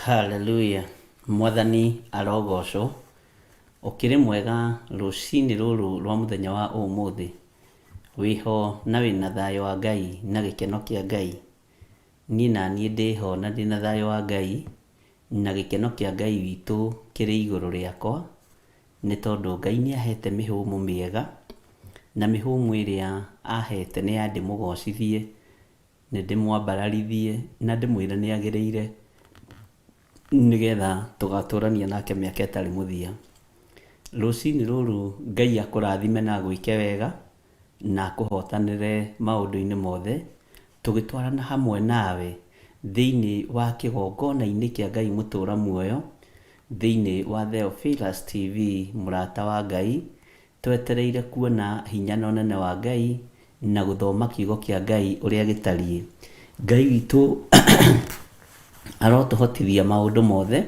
Hallelujah. Mwathani arogocwo. Ũkĩrĩ mwega rũcinĩ rũrũ rwa mũthenya wa ũmũthĩ. Wĩho na wĩna thayũ wa Ngai na gĩkeno kĩa Ngai. Niĩ na niĩ ndĩho na ndĩna thayũ wa Ngai na gĩkeno kĩa Ngai witũ kĩrĩ igũrũ rĩakwa, nĩ tondũ Ngai nĩahete mĩhũmũ mĩega, na mĩhũmũ ĩrĩa ahete nĩ ya ndĩmũgocithie, nĩ ndĩmwambararithie na ndĩmwĩre nĩagĩrĩire, nĩgetha tũgatũrania nake mĩaka ĩtarĩ mũthia. Rũcinĩ rũrũ Ngai akũrathime na gwĩke wega na akũhotanĩre maũndũ-inĩ mothe, tũgĩtwarana hamwe nawe thĩinĩ wa kĩgongona-inĩ kĩa Ngai mũtũra muoyo, thĩinĩ wa Theophilus TV mũrata wa Ngai, twetereire kuona hinya na ũnene wa Ngai na gũthoma kiugo kĩa Ngai ũrĩa gĩtariĩ. Ngai witũ arotũhotithia maũndũ mothe,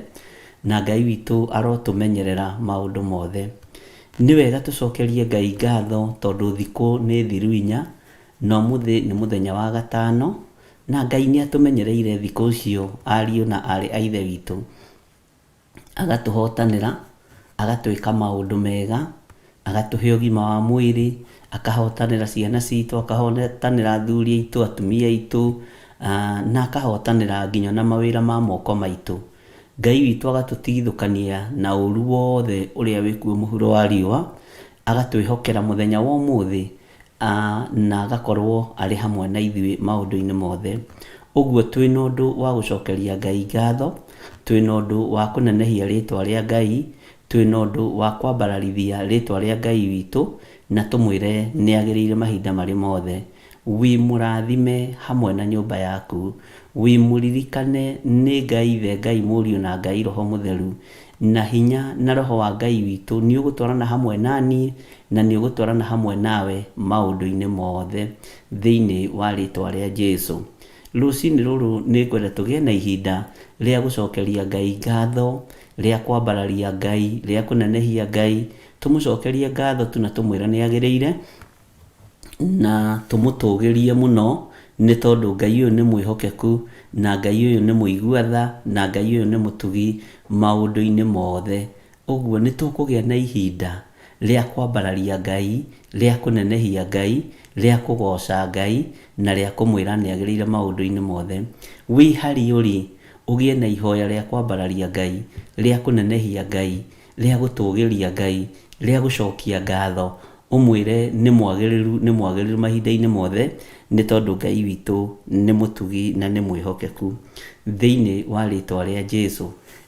na Ngai witũ arotũmenyerera maũndũ mothe. Nĩ wega tũcokerie Ngai ngatho tondũ thikũ nĩ thiru inya, na ũmũthĩ nĩ mũthenya wa gatano, na Ngai nĩatũmenyereire thikũ icio ariũ na arĩ a ithe witũ, agatũhotanĩra, agatwĩka maũndũ mega, agatũhe ũgima wa mwĩrĩ, akahotanĩra ciana citũ, akahotanĩra athuri aitũ, atumia aitũ, na akahotanĩra nginya na mawĩra ma moko maitũ. Ngai witũ agatũtigithũkania na ũru wothe ũrĩa wĩkuo mũhuro wa riũa, agatwĩhokera mũthenya wa ũmũthĩ, na agakorwo arĩ hamwe na ithuĩ maũndũ-inĩ mothe. Ũguo twĩna ũndũ wa gũcokeria Ngai ngatho, twĩna ũndũ wa kũnenehia rĩtwa rĩa Ngai, twĩna ũndũ wa kwambararithia rĩtwa rĩa Ngai witũ, na tũmwĩre nĩagĩrĩire mahinda marĩ mothe. Wĩ mũrathime hamwe na nyũmba yaku, wĩ mũririkane nĩ Ngai Ithe, Ngai Mũriũ na Ngai Roho Mũtheru, na hinya na Roho wa Ngai witũ nĩ ũgũtwarana hamwe naniĩ na nĩ ũgũtwarana hamwe nawe maũndũ-inĩ mothe thĩinĩ wa rĩtwa rĩa Jesũ. Rũcinĩ rũrũ nĩ ngwenda tũgĩe na ihinda rĩa gũcokeria Ngai ngatho, rĩa kwambararia Ngai, rĩa kũnenehia Ngai, tũmũcokerie ngatho tu na tũmwĩre nĩagĩrĩire, na tũmũtũgĩrie mũno, nĩ tondũ Ngai ũyũ nĩ mwĩhokeku, na Ngai ũyũ nĩ mũigua tha, na Ngai ũyũ nĩ mũtugi maũndũ-inĩ mothe. Ũguo nĩ tũkũgĩa na ihinda rĩa kwambararia Ngai, rĩa kũnenehia Ngai, rĩa kũgoca Ngai, na rĩa kũmwĩra nĩagĩrĩire maũndũ-inĩ mothe. Wĩ harĩa ũrĩ, ũgĩe na ihoya rĩa kwambararia Ngai, rĩa kũnenehia Ngai, rĩa gũtũgĩria Ngai, rĩa gũcokia ngatho, ũmwĩre nĩ mwagĩrĩru mahinda-inĩ mothe, nĩ tondũ Ngai witũ nĩ mũtugi na nĩ mwĩhokeku thĩinĩ wa rĩtwa rĩa Jesũ.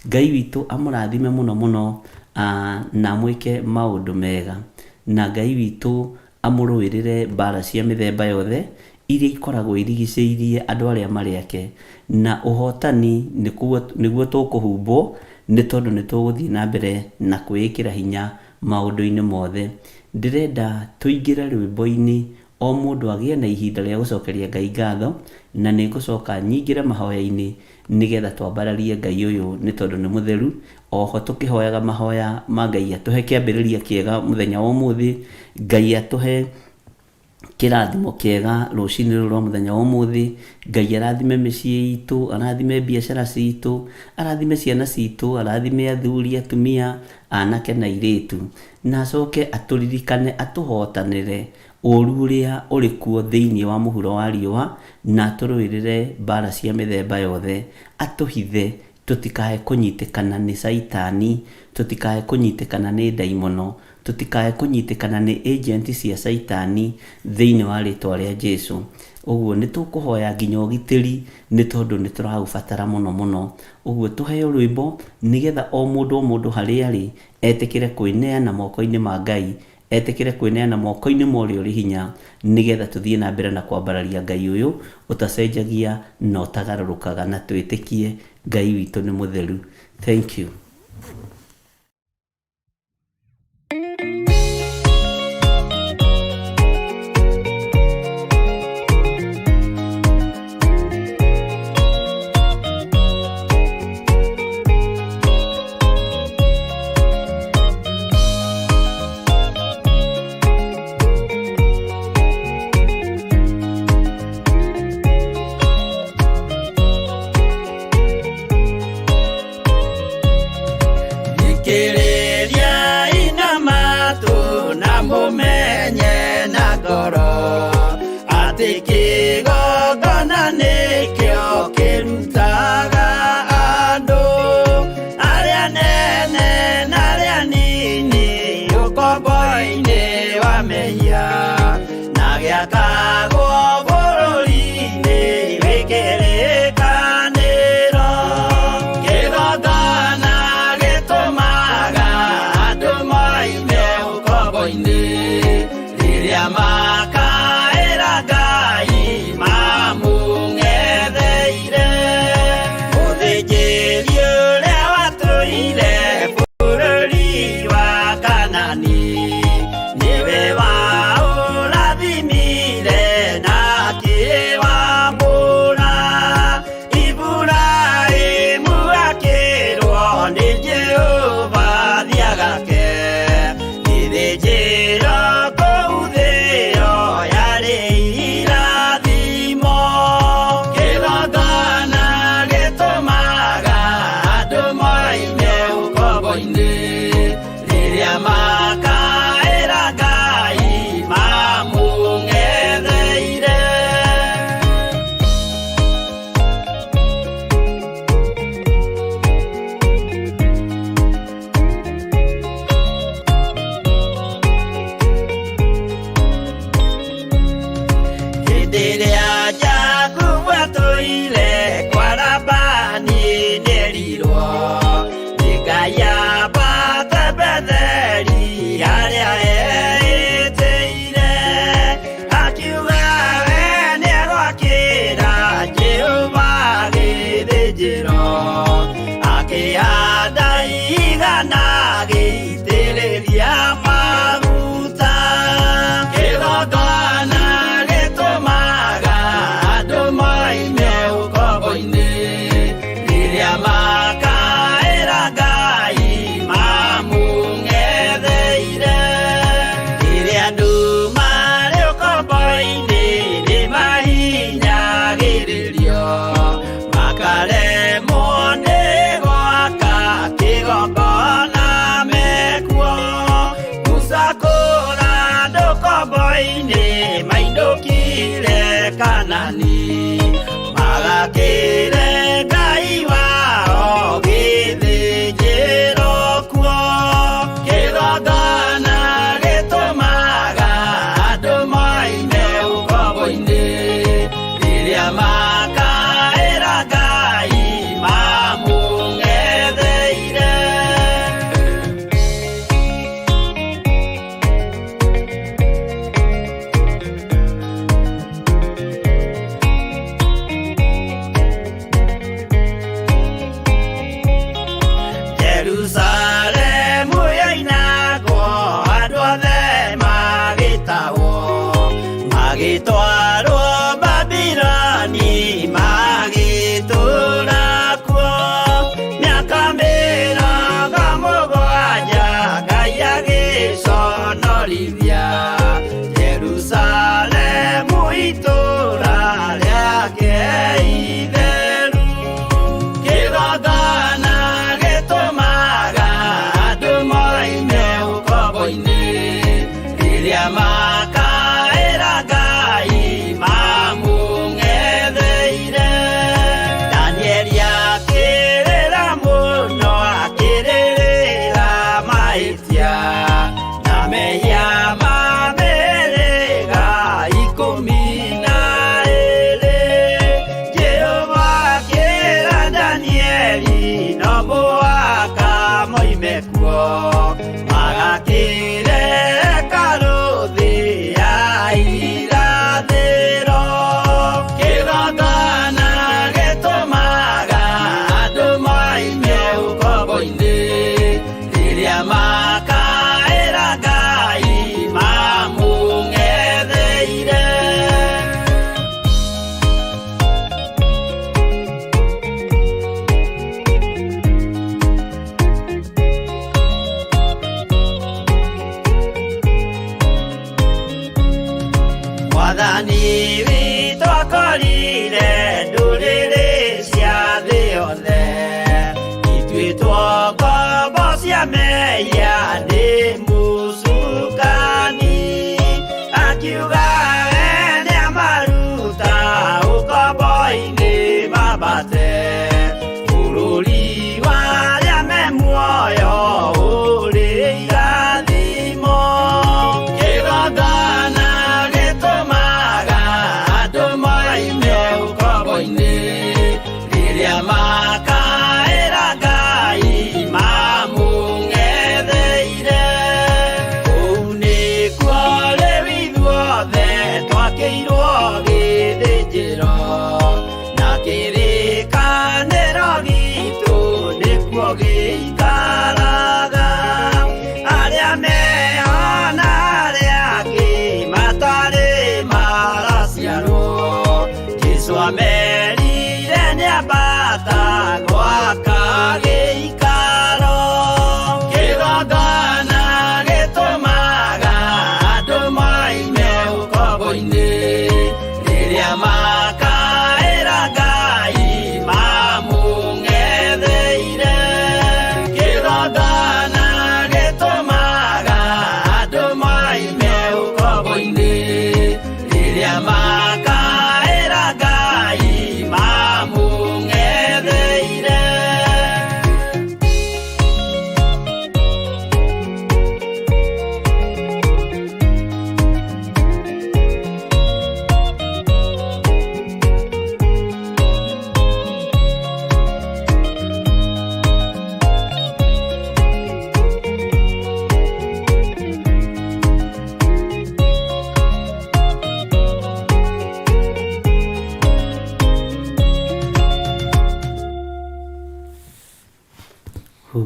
Ngai witũ amũrathime mũno mũno, na mwĩke maũndũ mega, na Ngai witũ amũrũĩrĩre mbara cia mĩthemba yothe iria ikoragwo irigicĩirie andũ arĩa marĩ ake, na ũhotani nĩguo tũkũhumbwo, nĩ tondũ nĩ tũgũthiĩ na mbere na kwĩĩkĩra hinya maũndũ-inĩ mothe. Ndĩrenda tũingĩre rwĩmbo-inĩ, o mũndũ agĩe na ihinda rĩa gũcokeria Ngai ngatho, na nĩ ngũcoka nyingĩre mahoya-inĩ nĩgetha twambararie Ngai ũyũ nĩ tondũ nĩ mũtheru. Oho tũkĩhoyaga mahoya ma Ngai atũhe kĩambĩrĩria kĩega mũthenya wa ũmũthĩ, Ngai atũhe kĩrathimo kĩega rũcinĩ rũrũ rwa mũthenya wa ũmũthĩ, Ngai arathime mĩciĩ itũ, arathime biacara citũ, arathime ciana citũ, arathime athuri, atumia, anake na airĩtu, na acoke atũririkane, atũhotanĩre ũru ũrĩa ũrĩ kuo thĩinĩ wa mũhuro wa riũa, na atũrũĩrĩre mbara cia mĩthemba yothe, atũhithe tũtikae kũnyitĩkana nĩ Saitani, tũtikae kũnyitĩkana nĩ ndaimono, tũtikae kũnyitĩkana nĩ agent cia Saitani thĩinĩ wa rĩtwa rĩa Jesũ. Ũguo nĩ tũkũhoya nginya ũgitĩri, nĩ tondũ nĩ tũraũbatara mũno mũno. Ũguo tũheo rwĩmbo nĩgetha o mũndũ harĩa arĩ etĩkĩre kwĩneana moko-inĩ ma Ngai, etĩkĩre kwĩneana moko-inĩ ma ũrĩa ũrĩ hinya, nĩgetha tũthiĩ na mbere na kwambararia Ngai ũyũ ũtacenjagia na ũtagarũrũkaga, na twĩtĩkie Ngai witũ nĩ mũtheru. Thank you. muoyo-inĩ wa mehia na gĩakagwo bũrũri-inĩ wĩkĩrĩkanĩro. Kĩgongona gĩtũmaga andũ moime ũkombo-inĩ rĩrĩa makaĩra Ngai mamũng'etheire. Mũthĩnjĩri ũrĩa watũire bũrũri wa Kanani nĩwe waũrathimire na akĩwambũra. Iburahĩmu akĩrwo nĩ Jehova thiagake gĩthĩnjĩro kũu thĩ ĩyo yarĩ irathimo. Kĩgongona gĩtũmaga andũ moime ũkombo-inĩ rĩrĩa makaĩra Ngai mamũng'etheire. Hĩndĩ ĩrĩa Jakubu atũire kwa Labani nĩerirwo nĩ Ngai ambate Betheli harĩa eĩtĩire. Akiuga we nĩegwakĩra Jehova gĩthĩnjĩro, akĩhanda ihiga na agĩitĩrĩria maguta. Kĩgongona gĩtũmaga andũ moime ũkombo-inĩ rĩrĩa makaĩra Ngai mamũng'etheire. Rĩrĩa andũ marĩ ũkombo-inĩ nĩmahinyagĩrĩrio makaremwo nĩ gwaka kĩgongona mekuo. Gũcakũra andũ ũkombo-inĩ mainũkire Kanani magakĩre Ngai wao gĩthĩnjĩro kuo. Kĩgongona gĩtũmaga andũ moime ũkombo-inĩ rĩrĩa makaĩra Ngai mamũng'etheire. Jerusalemu yoinagwo andũ othe magĩtahwo magĩtwarwo Babuloni magĩtũũra kuo. Mĩaka mĩrongo mũgwanja Ngai agĩconorithia Jerusalemu itũũra rĩake itheru. Kĩgongona gĩtũmaga andũ moime ũkombo-inĩ rĩrĩa makaĩra Ngai mamũng'etheire. Danieli akĩrĩra mũno akĩrĩrĩra mahĩtia na mehia ma mĩhĩrĩga 12. Jehova akĩra Danieli no mũhaka moime kuo magakĩre hekarũ thĩ ya irathĩro. Kĩgongona gĩtũmaga andũ moime ũkombo-inĩ rĩrĩa makaĩra Ngai mamũng'etheire. Mwathani witũ akorire ndũrĩrĩ cia thĩ yothe, ituĩtwo ngombo cia mehia nĩ mũcukani. Akiuga we nĩamaruta ũkombo-inĩ mambate bũrũri warĩa me muoyo ũrĩ irathimo.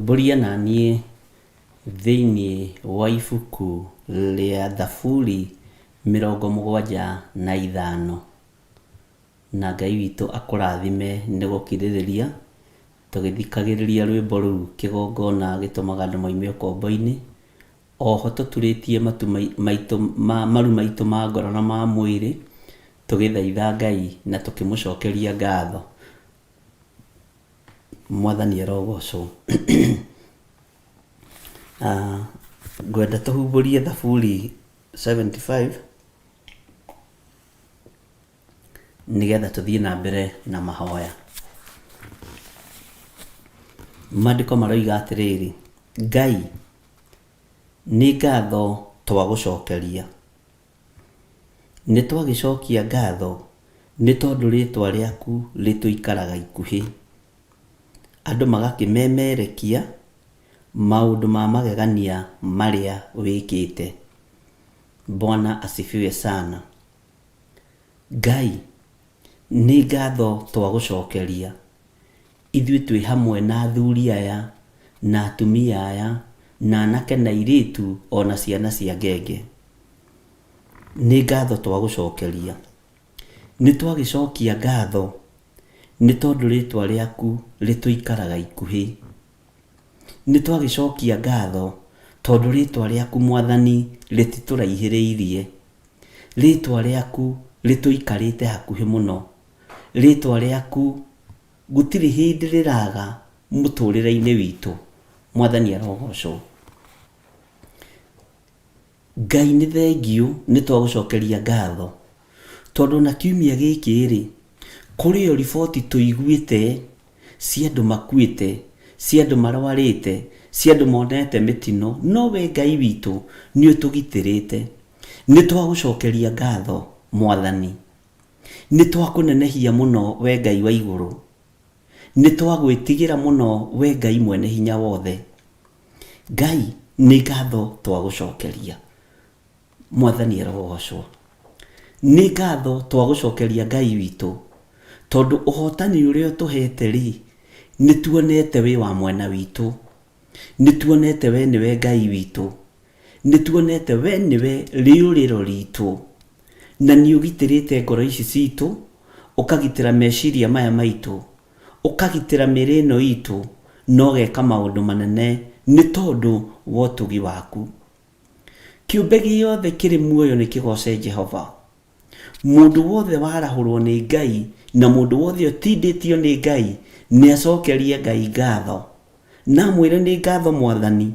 mbũria na niĩ thĩinĩ wa ibuku rĩa Thaburi 75 na Ngai witũ akũrathime nĩ gũkirĩrĩria tũgĩthikagĩrĩria rwĩmbo rũu kĩgongona gĩtũmaga andũ maime ũkombo-inĩ, oho tũturĩtie maru maitũ ma ngoro na ma mwĩrĩ tũgĩthaitha Ngai na tũkĩmũcokeria ngatho. Mwathani arogocwo. Ngwenda tũhumbũrie Thaburi 75 nĩgetha tũthiĩ na mbere na mahoya. Maandĩko maroiga atĩrĩrĩ: Ngai, nĩ ngatho twagũcokeria. Nĩ twagĩcokia ngatho nĩ tondũ rĩĩtwa rĩaku rĩtũikaraga ikuhĩ. Andũ magakĩmemerekia maũndũ ma magegania marĩa wĩkĩte. Bwana asifiwe sana. Ngai, nĩ ngatho twagũcokeria. Ithuĩ twĩ hamwe na athuri aya na atumia aya na anake na airĩtu ona ciana cia ngenge. Nĩ ngatho twagũcokeria. Nĩ twagĩcokia ngatho nĩ tondũ rĩĩtwa rĩaku rĩtũikaraga ikuhĩ. Nĩ twagĩcokia ngatho tondũ rĩĩtwa rĩaku Mwathani rĩtitũraihĩrĩirie. Rĩĩtwa rĩaku rĩtũikarĩte hakuhĩ mũno. Rĩĩtwa rĩaku gũtirĩ hĩndĩ rĩraga mũtũrĩre-inĩ witũ. Mwathani arogocwo. Ngai nĩ thengiũ nĩ twagũcokeria ngatho tondũ na kiumia gĩkĩ rĩ, kũrĩ o riboti tũiguĩte cia andũ makuĩte, cia andũ marwarĩte, cia andũ monete mĩtino, no we Ngai witũ nĩ ũtũgitĩrĩte. Nĩ twagũcokeria ngatho Mwathani. Nĩ twakũnenehia mũno we Ngai wa igũrũ. Nĩ twagwĩtigĩra mũno we Ngai mwene hinya wothe. Ngai, nĩ ngatho twagũcokeria. Mwathani arogocwo. Nĩ ngatho twagũcokeria Ngai witũ tondũ ũhotani ũrĩa ũtũhete rĩ, nĩ tuonete wĩ wa mwena witũ. Nĩ tuonete we nĩwe Ngai witũ. Nĩ tuonete we nĩwe rĩũrĩro ritũ. Na nĩ ũgitĩrĩte ngoro ici citũ, ũkagitĩra meciria maya maitũ, ũkagitĩra mĩĩrĩ ĩno itũ, na ũgeka maũndũ manene nĩ tondũ wa ũtugi waku. Kĩũmbe gĩothe kĩrĩ muoyo nĩ kĩgoce Jehova. Mũndũ wothe warahũrwo nĩ Ngai na mũndũ wothe ũtindĩtio nĩ Ngai nĩ acokerie Ngai ngatho. Na mwĩre nĩ ngatho Mwathani,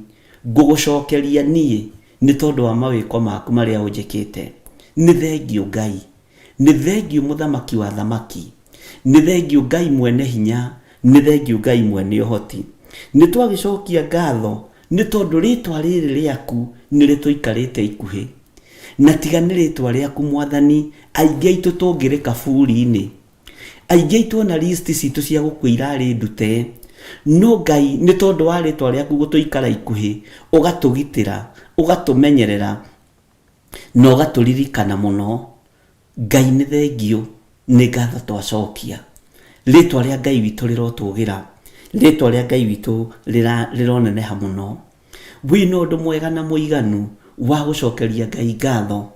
ngũgũcokeria niĩ nĩ tondũ wa mawĩko maku marĩa ũnjĩkĩte. Nĩ thengiũ Ngai. Nĩ thengiũ mũthamaki wa thamaki. Nĩ thengiũ Ngai mwene hinya. Nĩ thengiũ Ngai mwene ũhoti. Nĩ twagĩcokia ngatho nĩ tondũ rĩĩtwa rĩrĩ rĩaku nĩ rĩtũikarĩte ikuhĩ. Na tiga nĩ rĩĩtwa rĩaku Mwathani, aingĩ aitũ tũngĩrĩ kaburi-inĩ. Aingĩ aitũ na list citũ cia gũkua irarĩ ndute. No Ngai nĩ tondũ wa rĩĩtwa rĩaku gũtũikara ikuhĩ, ũgatũgitĩra, ũgatũmenyerera na ũgatũririkana mũno. Ngai nĩ thengiũ, nĩ ngatho twacokia. Rĩĩtwa rĩa Ngai witũ rĩrotũgĩra. Rĩĩtwa rĩa Ngai witũ rĩroneneha mũno. Wĩna ũndũ mwega na mũiganu wa gũcokeria Ngai ngatho.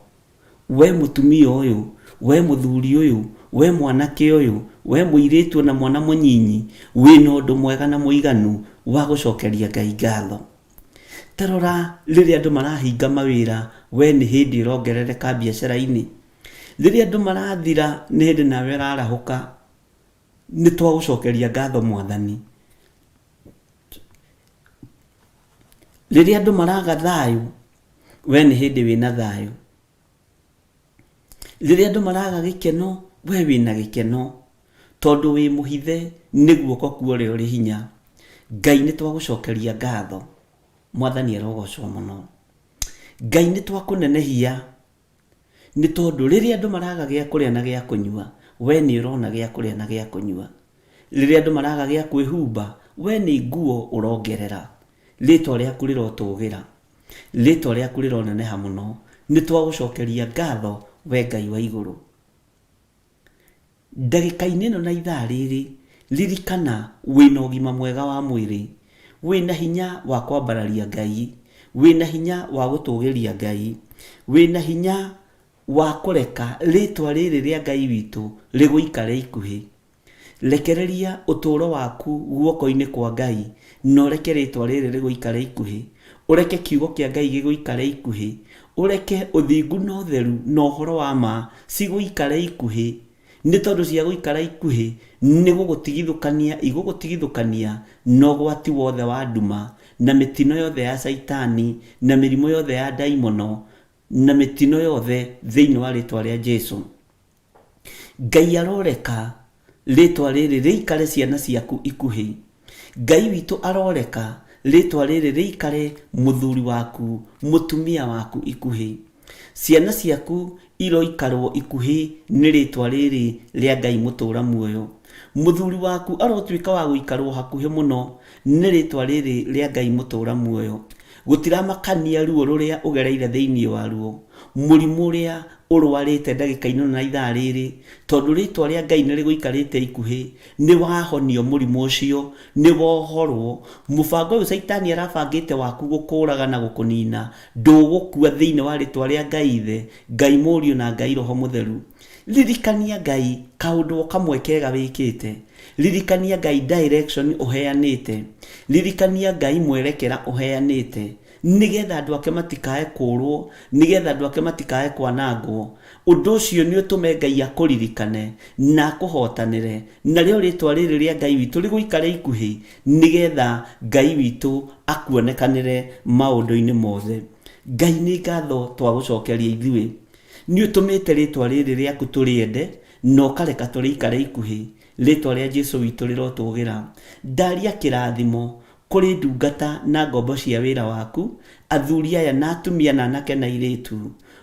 We mũtumia ũyũ, we mũthuri ũyũ, we mwanake ũyũ, we mũirĩtu na mwana mũnyinyi, wĩna ũndũ mwega na mũiganu wa gũcokeria Ngai ngatho. Tarora rĩrĩa andũ marahinga mawĩra, we nĩ hĩndĩ ũrongerereka biacara-inĩ. Rĩrĩa andũ marathira nĩ hĩndĩ nawe ũrarahũka. Nĩ twagũcokeria ngatho Mwathani. Rĩrĩa andũ maraga thayũ, we nĩ hĩndĩ wĩna thayũ. Rĩrĩa andũ maraga gĩkeno, we wĩna gĩkeno. Tondũ wĩ mũhithe nĩ guoko kuo ũrĩ hinya. Ngai nĩ twagũcokeria ngatho. Mwathani arogocwo mũno. Ngai nĩ twakũnenehia nĩ tondũ rĩrĩa andũ maraga gĩa kũrĩa na gĩa kũnyua, we nĩ ũrona gĩa kũrĩa na gĩa kũnyua. Rĩrĩa andũ maraga gĩa kwĩhumba, we nĩ nguo ũrongerera. Rĩĩtwa rĩaku rĩrotũgĩra. Rĩĩtwa rĩaku rĩroneneha mũno. Nĩ twagũcokeria ngatho we Ngai wa igũrũ. Ndagĩka-inĩ ĩno na ithaa rĩrĩ, ririkana wĩna ũgima mwega wa mwĩrĩ. wĩna hinya wa kwambararia Ngai, wĩna hinya wa gũtũgĩria Ngai, wĩna hinya wa kũreka rĩtwa rĩrĩ rĩa Ngai witũ rĩgũikare ikuhĩ. Rekereria ũtũũro waku guoko-inĩ kwa Ngai, na ũreke rĩtwa rĩrĩ rĩgũikare ikuhĩ, ũreke kiugo kĩa Ngai gĩgũikare ikuhĩ, ũreke ũthingu na ũtheru na ũhoro wa ma cigũikare ikuhĩ, nĩ tondũ cia gũikara ikuhĩ nĩ igũgũtigithũkania na ũgwati wothe wa nduma na mĩtino yothe ya Saitani na mĩrimũ yothe ya ndaimono na mĩtino yothe thĩinĩ wa rĩtwa rĩa Jesu. Ngai aroreka rĩtwa rĩrĩ rĩikare ciana ciaku ikuhĩ. Ngai witũ aroreka rĩtwa rĩrĩ rĩikare mũthuri waku, mũtumia waku ikuhĩ. Ciana ciaku iroikarwo ikuhĩ nĩ rĩtwa rĩrĩ rĩa Ngai mũtũũra muoyo. Mũthuri waku arotuĩka wa gũikarwo hakuhĩ mũno nĩ rĩtwa rĩrĩ rĩa Ngai mũtũũra muoyo. Gũtiramakania ruo rũrĩa ũgereire thĩinĩ waruo, mũrimũ ũrĩa ũrwarĩte ndagĩka-inĩ na ithaa rĩrĩ, tondũ rĩtwa rĩa Ngai nĩ rĩgũikarĩte ikuhĩ, nĩ wahonio mũrimũ ũcio, nĩ wohorwo. Mũbango ũyũ Saitani arabangĩte waku gũkũũraga na gũkũnina ndũgũkua thĩinĩ wa rĩtwa rĩa Ngai Ithe, Ngai Mũriũ na Ngai Roho Mũtheru. Ririkania Ngai kaũndũ kamwe kega wĩkĩte, ririkania Ngai direction ũheanĩte, ririkania Ngai mwerekera ũheanĩte, nigetha andũ ake matikae kũũrwo, nigetha andũ ake matikae kwanangwo. Ũndũ ũcio nĩ ũtũme Ngai akũririkane na akũhotanĩre, narĩo rĩtwa rĩrĩ rĩa Ngai witũ rĩgũikare ikuhĩ, nigetha Ngai witũ akuonekanĩre maũndũ-inĩ mothe. Ngai nĩ ngatho twagũcokeria ithuĩ, nĩ ũtũmĩte rĩtwa rĩrĩ rĩaku tũrĩende na ũkareka tũrĩikare ikuhĩ. Rĩtwa rĩa Jesu witũ rĩrotũgĩra. Ndaria kĩrathimo kũrĩ ndungata na ngombo cia wĩra waku, athuri aya na atumia na anake na airĩtu.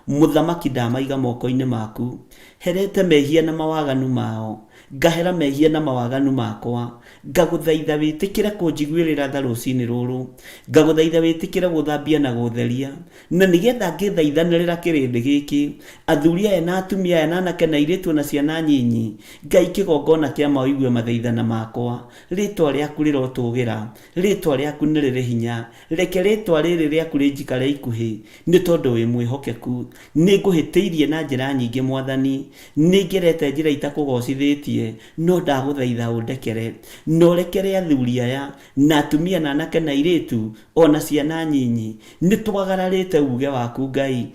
Mũthamaki ndamaiga moko-inĩ maku, herete mehia na mawaganu mao, ngahera mehia na mawaganu makwa. Ngagũthaitha wĩtĩkĩre kũnjiguĩrĩra tha rũcinĩ rũrũ, ngagũthaitha wĩtĩkĩre gũthambia na gũtheria, na nĩgetha ngĩthaithanĩrĩra kĩrĩndĩ gĩkĩ, athuri aya na atumia aya na anake na airĩtu na ciana nyinyi, Ngai kĩgongona kĩa ma ũigue mathaithana makwa. Rĩtwa rĩaku rĩrotũgĩra, rĩtwa rĩaku nĩ rĩrĩ hinya, reke rĩtwa rĩrĩ rĩaku rĩnjikare ikuhĩ, nĩ tondũ wĩ mwĩhokeku. Nĩ ngũhĩtĩirie na njĩra nyingĩ Mwathani, nĩ ngerete njĩra itakũgocithĩtie, no ndagũthaitha ũndekere, no rekere athuri aya na atumia na anake na airĩtu ona ciana nyinyi. Nĩ twagararĩte uge waku Ngai,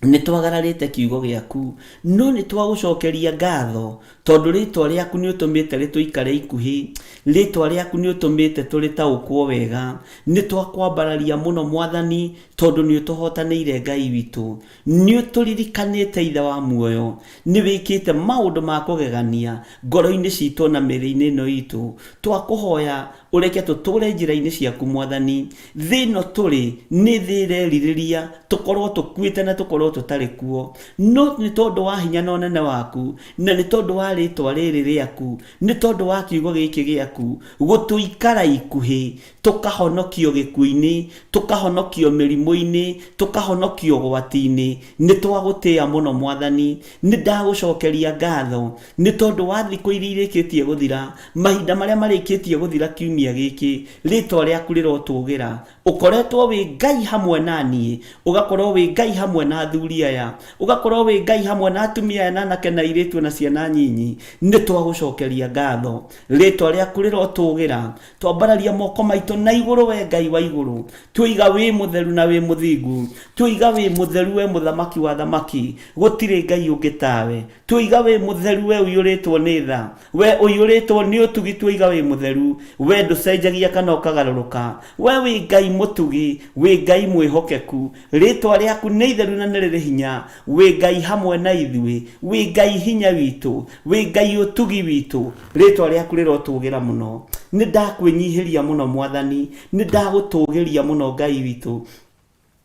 nĩ twagararĩte kiugo gĩaku, no nĩ twagũcokeria ngatho tondũ rĩtwa rĩaku nĩ ũtũmĩte rĩtũikare ikuhĩ, rĩtwa rĩaku nĩ ũtũmĩte tũrĩtaũkwo wega. Nĩ twakwambararia mũno Mwathani tondũ nĩ ũtũhotanĩire Ngai witũ, nĩ ũtũririkanĩte Ithe wa muoyo, nĩ wĩkĩte maũndũ ma kũgegania ngoro-inĩ citũ na mĩĩrĩ-inĩ ĩno itũ. Twakũhoya ũreke tũtũũre njĩra-inĩ ciaku Mwathani. Thĩ ĩno tũrĩ nĩ thĩ ĩrerirĩria tũkorwo tũkuĩte na tũkorwo tũtarĩ kuo, no nĩ tondũ wa hinya na ũnene waku, na nĩ tondũ wa rĩtwa rĩrĩ rĩaku, nĩ tondũ wa kiugo gĩkĩ gĩaku gũtũikara ikuhĩ, tũkahonokio gĩkuũ-inĩ, tũkahonokio mĩrimũ-inĩ, tũkahonokio ũgwati-inĩ. Nĩ twagũtĩĩa mũno Mwathani, nĩ ndagũcokeria ngatho nĩ tondũ wa thikũ iria irĩkĩtie gũthira, mahinda marĩa marĩkĩtie gũthira kiumia gĩkĩ, rĩtwa rĩaku rĩrotũgĩra. Ũkoretwo wĩ Ngai hamwe na niĩ, ũgakorwo wĩ Ngai hamwe na athuri aya, ũgakorwo wĩ Ngai hamwe na atumia aya na anake na airĩtu na ciana nyinyi. Nĩ twagũcokeria ngatho, rĩtwa rĩaku rĩrotũgĩra. Twambararia moko maitũ na igũrũ, we Ngai wa igũrũ, twĩiga wĩ mũtheru na wĩ mũthingu, twĩiga wĩ mũtheru, we mũthamaki wa thamaki, gũtirĩ Ngai ũngĩ tawe. Twĩiga wĩ mũtheru, we ũiyũrĩtwo nĩ tha, we ũiyũrĩtwo nĩ ũtugi, twĩiga wĩ mũtheru, we ndũcenjagia kana ũkagarũrũka, we wĩ Ngai mũtugi, wĩ Ngai mwĩhokeku. Rĩtwa rĩaku nĩ itheru na nĩ rĩrĩ hinya, wĩ Ngai hamwe na ithuĩ, wĩ Ngai hinya witũ, wĩ Ngai ũtugi witũ. Rĩtwa rĩaku rĩrotũgĩra mũno. Nĩ ndakwĩnyihĩria mũno Mwathani, nĩ ndagũtũgĩria mũno Ngai witũ,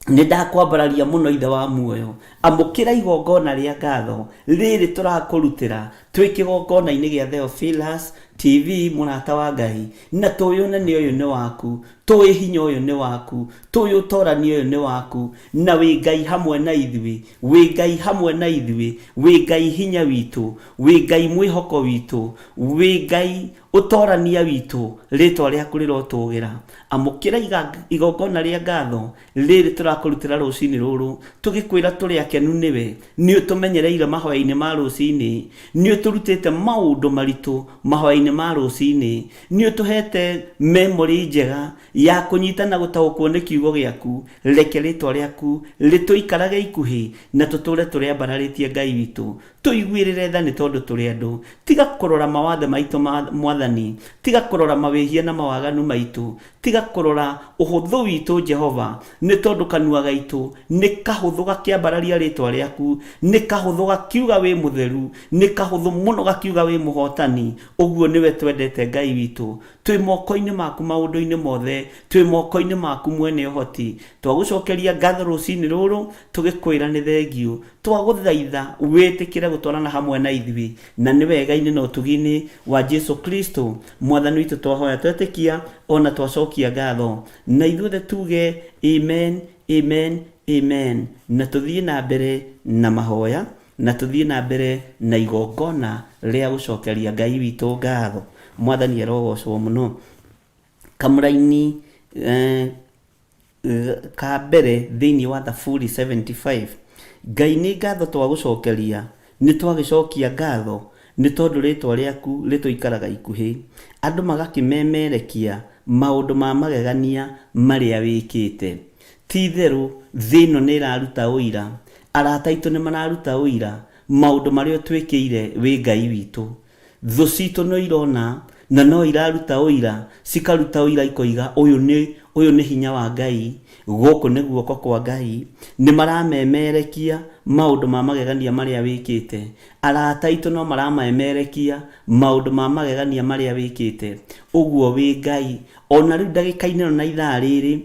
nĩ ndakwambararia mũno Ithe wa muoyo. Amũkĩra igongona rĩa ngatho rĩrĩ tũrakũrutĩra twĩ kĩgongona-inĩ gĩa Theophilus TV mũrata wa Ngai, na tũyũne nĩ ũyũ nĩ waku, tũĩ hinya ũyũ nĩ waku, tũĩ ũtorani ũyũ nĩ waku, na wĩ Ngai hamwe na ithuĩ, wĩ Ngai hamwe na ithuĩ, wĩ Ngai hinya witũ, wĩ Ngai mwĩhoko witũ, wĩ Ngai ũtorania witũ, rĩtwa rĩaku rĩrotũgĩra. Amũkĩra igongona rĩa ngatho rĩrĩ tũrakũrutĩra rũcinĩ rũrũ, tũgĩkwĩra tũrĩ akenu nĩwe, nĩ ũtũmenyereire mahoya-inĩ ma rũcinĩ, nĩ ũtũrutĩte maũndũ maritũ mahoya-inĩ ma rũcinĩ, nĩ ũtũhete memory njega ya kũnyita na gũtaũkwo nĩ kiugo gĩaku. Reke rĩtwa rĩaku rĩtũikarage ikuhĩ na tũtũre tũrĩambararĩtie Ngai witũ, tũiguĩrĩre tha nĩ tondũ tũrĩ andũ. Tiga kũrora mawathe maitũ Mwathani, tiga kũrora mawĩhia na mawaganu maitũ, tiga kũrora ũhũthũ witũ Jehova, nĩ tondũ kanua gaitũ nĩ kahũthũ gakĩambararia rĩtwa rĩaku, nĩ kahũthũ gakiuga wĩ mũtheru, nĩ kahũthũ mũno gakiuga wĩ mũhotani. Ũguo nĩwe twendete Ngai witũ, twĩ moko-inĩ maku maũndũ-inĩ mothe, twĩ moko-inĩ maku mwene ũhoti. Twagũcokeria ngatho rũcinĩ rũrũ tũgĩkwĩra nĩ thengiũ, twagũthaitha wĩtĩkĩre gũtwarana hamwe na ithuĩ, na nĩ wega-inĩ na ũtugi-inĩ wa Jesu Kristo Mwathani witũ twahoya twetĩkia ona twacokia ngatho, na ithuothe tuge amen, amen, amen, na tũthiĩ na mbere na mahoya, na tũthiĩ na mbere na igongona rĩa gũcokeria Ngai witũ ngatho. Mwathani arogocwo mũno. Kamũra-inĩ ka mbere thĩinĩ wa Thaburi 75, Ngai nĩ ngatho twagũcokeria, nĩ twagĩcokia ngatho nĩ tondũ rĩtwa rĩaku rĩtũikaraga ikuhĩ, andũ magakĩmemerekia maũndũ ma magegania marĩa wĩkĩte. Ti itherũ thĩ ĩno nĩ ĩraruta ũira, arata aitũ nĩ mararuta ũira maũndũ marĩa twĩkĩire wĩ Ngai witũ. Thũ citũ no irona na no iraruta ũira, cikaruta ũira ikoiga ũyũ nĩ hinya wa Ngai, gũkũ nĩ guoko kwa Ngai. Nĩ maramemerekia maũndũ ma magegania marĩa wĩkĩte, arata aitũ no maramemerekia maũndũ ma magegania marĩa wĩkĩte. Ũguo wĩ Ngai, ona rĩu ndagĩka-inĩ ĩno na ithaa rĩrĩ,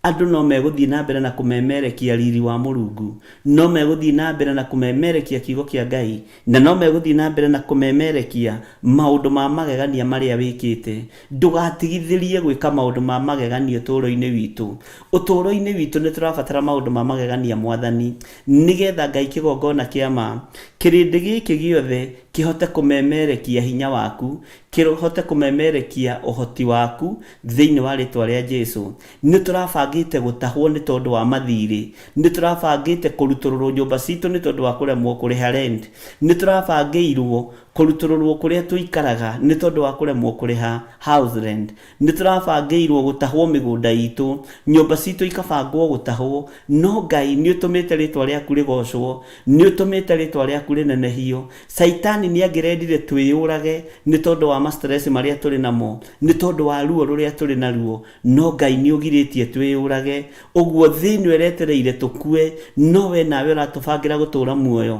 andũ no megũthiĩ na mbere na kũmemerekia riri wa Mũrungu, no megũthiĩ na mbere na kũmemerekia kiugo kĩa Ngai, na no megũthiĩ na mbere na kũmemerekia maũndũ ma magegania marĩa wĩkĩte. Ndũgatigithĩrie gwĩka maũndũ ma magegania ũtũũro-inĩ witũ. Ũtũũro-inĩ witũ nĩ tũrabatara maũndũ ma magegania Mwathani, nĩgetha Ngai kĩgongona kĩa ma, kĩrĩndĩ gĩkĩ gĩothe kĩhote kũmemerekia hinya waku, kĩhote kũmemerekia ũhoti waku thĩinĩ wa rĩtwa rĩa Jesũ. Nĩ tũrabangĩte gũtahwo nĩ tondũ wa mathirĩ, nĩ tũrabangĩte kũrutũrũrwo nyũmba citũ nĩ tondũ wa kũremwo kũrĩha rent, nĩ tũrabangĩirwo kũrutũrũrwo kũrĩa tũikaraga nĩ tondũ wa kũremwo kũrĩha house rent, nĩ tũrabangĩirwo gũtahwo mĩgũnda itũ, nyũmba citũ ikabangwo gũtahwo. No Ngai nĩ ũtũmĩte rĩtwa rĩaku rĩgocwo, nĩ ũtũmĩte rĩtwa rĩaku rĩnenehio. Saitani nĩ angĩrendire twĩyũrage nĩ tondũ wa mastress marĩa tũrĩ namo, nĩ tondũ wa ruo rũrĩa tũrĩ naruo, no Ngai nĩ ũgirĩtie twĩyũrage. Ũguo thĩ ĩno ĩretereire tũkue, no we nawe ũratũbangĩra gũtũũra muoyo.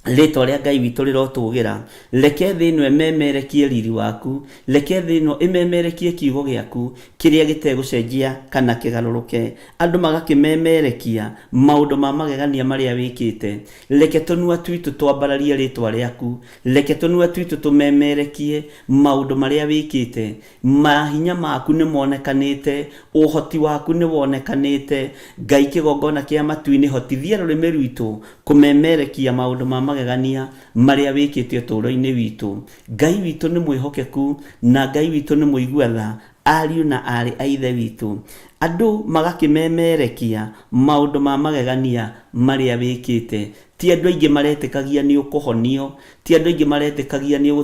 Rĩtwa rĩa Ngai witũ rĩrotũgĩra. Reke thĩ ĩno ĩmemerekie riri waku, reke thĩ ĩno ĩmemerekie kiugo gĩaku kĩrĩa gĩtegũcenjia kana kĩgarũrũke. Andũ magakĩmemerekia maũndũ ma magegania marĩa wĩkĩte. Reke tũnua twitũ twambararie rĩtwa rĩaku, reke tũnua twitũ tũmemerekie maũndũ marĩa wĩkĩte. Mahinya maku nĩ monekanĩte, ũhoti waku nĩ wonekanĩte. Ngai kĩgongona kĩa matu-inĩ, hotithia rũrĩmĩ rwitũ kũmemerekia maũndũ ma magegania marĩa wĩkĩte ũtũũro-inĩ witũ. Ngai witũ nĩ mwĩhokeku na Ngai witũ nĩ mũigua tha, ariũ na arĩ a ithe witũ. Andũ magakĩmemerekia maũndũ ma magegania marĩa wĩkĩte. Ti andũ aingĩ maretĩkagia nĩ ũkũhonio, ti andũ aingĩ maretĩkagia nĩ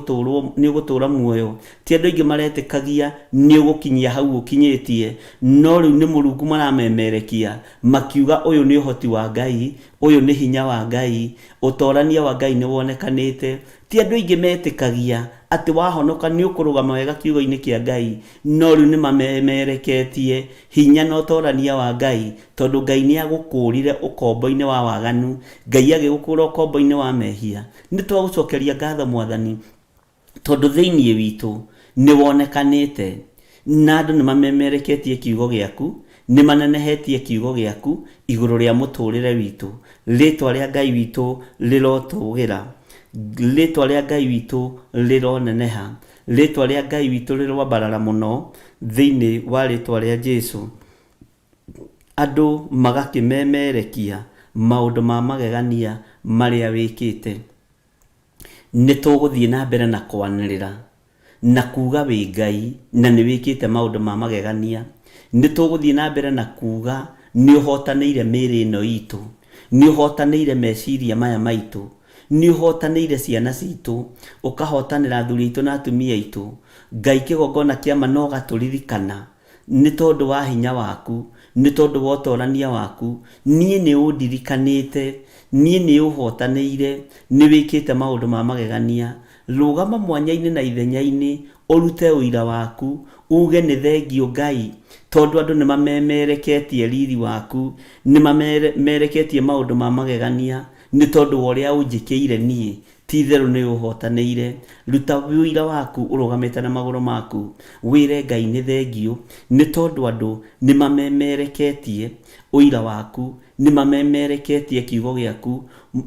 ũgũtũũra muoyo, ti andũ aingĩ maretĩkagia nĩ ũgũkinyia hau ũkinyĩtie, no rĩu nĩ Mũrungu maramemerekia makiuga ũyũ nĩ ũhoti wa Ngai, ũyũ nĩ hinya wa Ngai, ũtorania wa Ngai nĩ wonekanĩte. Ti andũ aingĩ metĩkagia atĩ wahonoka nĩ ũkũrũgama wega kiugo-inĩ kĩa Ngai, no rĩu nĩ mamemereketie hinya na ũtorania wa Ngai, tondũ Ngai nĩ agũkũrire ũkombo-inĩ wa waganu, Ngai agĩgũkũra ũkombo-inĩ wa mehia. Nĩ twagũcokeria ngatho Mwathani, tondũ thĩinĩ witũ nĩ wonekanĩte na andũ nĩ mamemereketie kiugo gĩaku, nĩ manenehetie kiugo gĩaku igũrũ rĩa mũtũũrĩre witũ. Rĩtwa rĩa Ngai witũ rĩrotũgĩra, rĩtwa rĩa Ngai witũ rĩroneneha. Rĩtwa rĩa Ngai witũ rĩrwambarara mũno thĩinĩ wa rĩtwa rĩa Jesu. Andũ magakĩmemerekia maũndũ ma magegania marĩa wĩkĩte. Nĩ tũgũthiĩ na mbere na kwanĩrĩra na kuga wĩ Ngai na nĩ wĩkĩte maũndũ ma magegania. Nĩ tũgũthiĩ na mbere na kuga nĩ ũhotanĩire mĩĩrĩ ĩno itũ, nĩ ũhotanĩire meciria maya maitũ, nĩ ũhotanĩire ciana citũ, ũkahotanĩra athuri aitũ na atumia aitũ. Ngai kĩgongona kĩa ma no gatũririkana nĩ tondũ wa hinya waku, nĩ tondũ wa ũtorania waku. Niĩ nĩ ũndirikanĩte, niĩ nĩ ũhotanĩire, nĩ wĩkĩte maũndũ ma magegania. Rũgama mwanya-inĩ na ithenya-inĩ ũrute ũira waku, uge nĩ thengio Ngai tondũ andũ nĩ mamemereketie riri waku, nĩ mamereketie maũndũ ma magegania nĩ tondũ wa ũrĩa ũnjĩkĩire niĩ. Ti therũ nĩ ũhotanĩire. Ruta ũira waku ũrũgamĩte na magũrũ maku, wĩre Ngai nĩ thengio nĩ tondũ andũ nĩ mamemereketie ũira waku, nĩ mamemereketie kiugo gĩaku.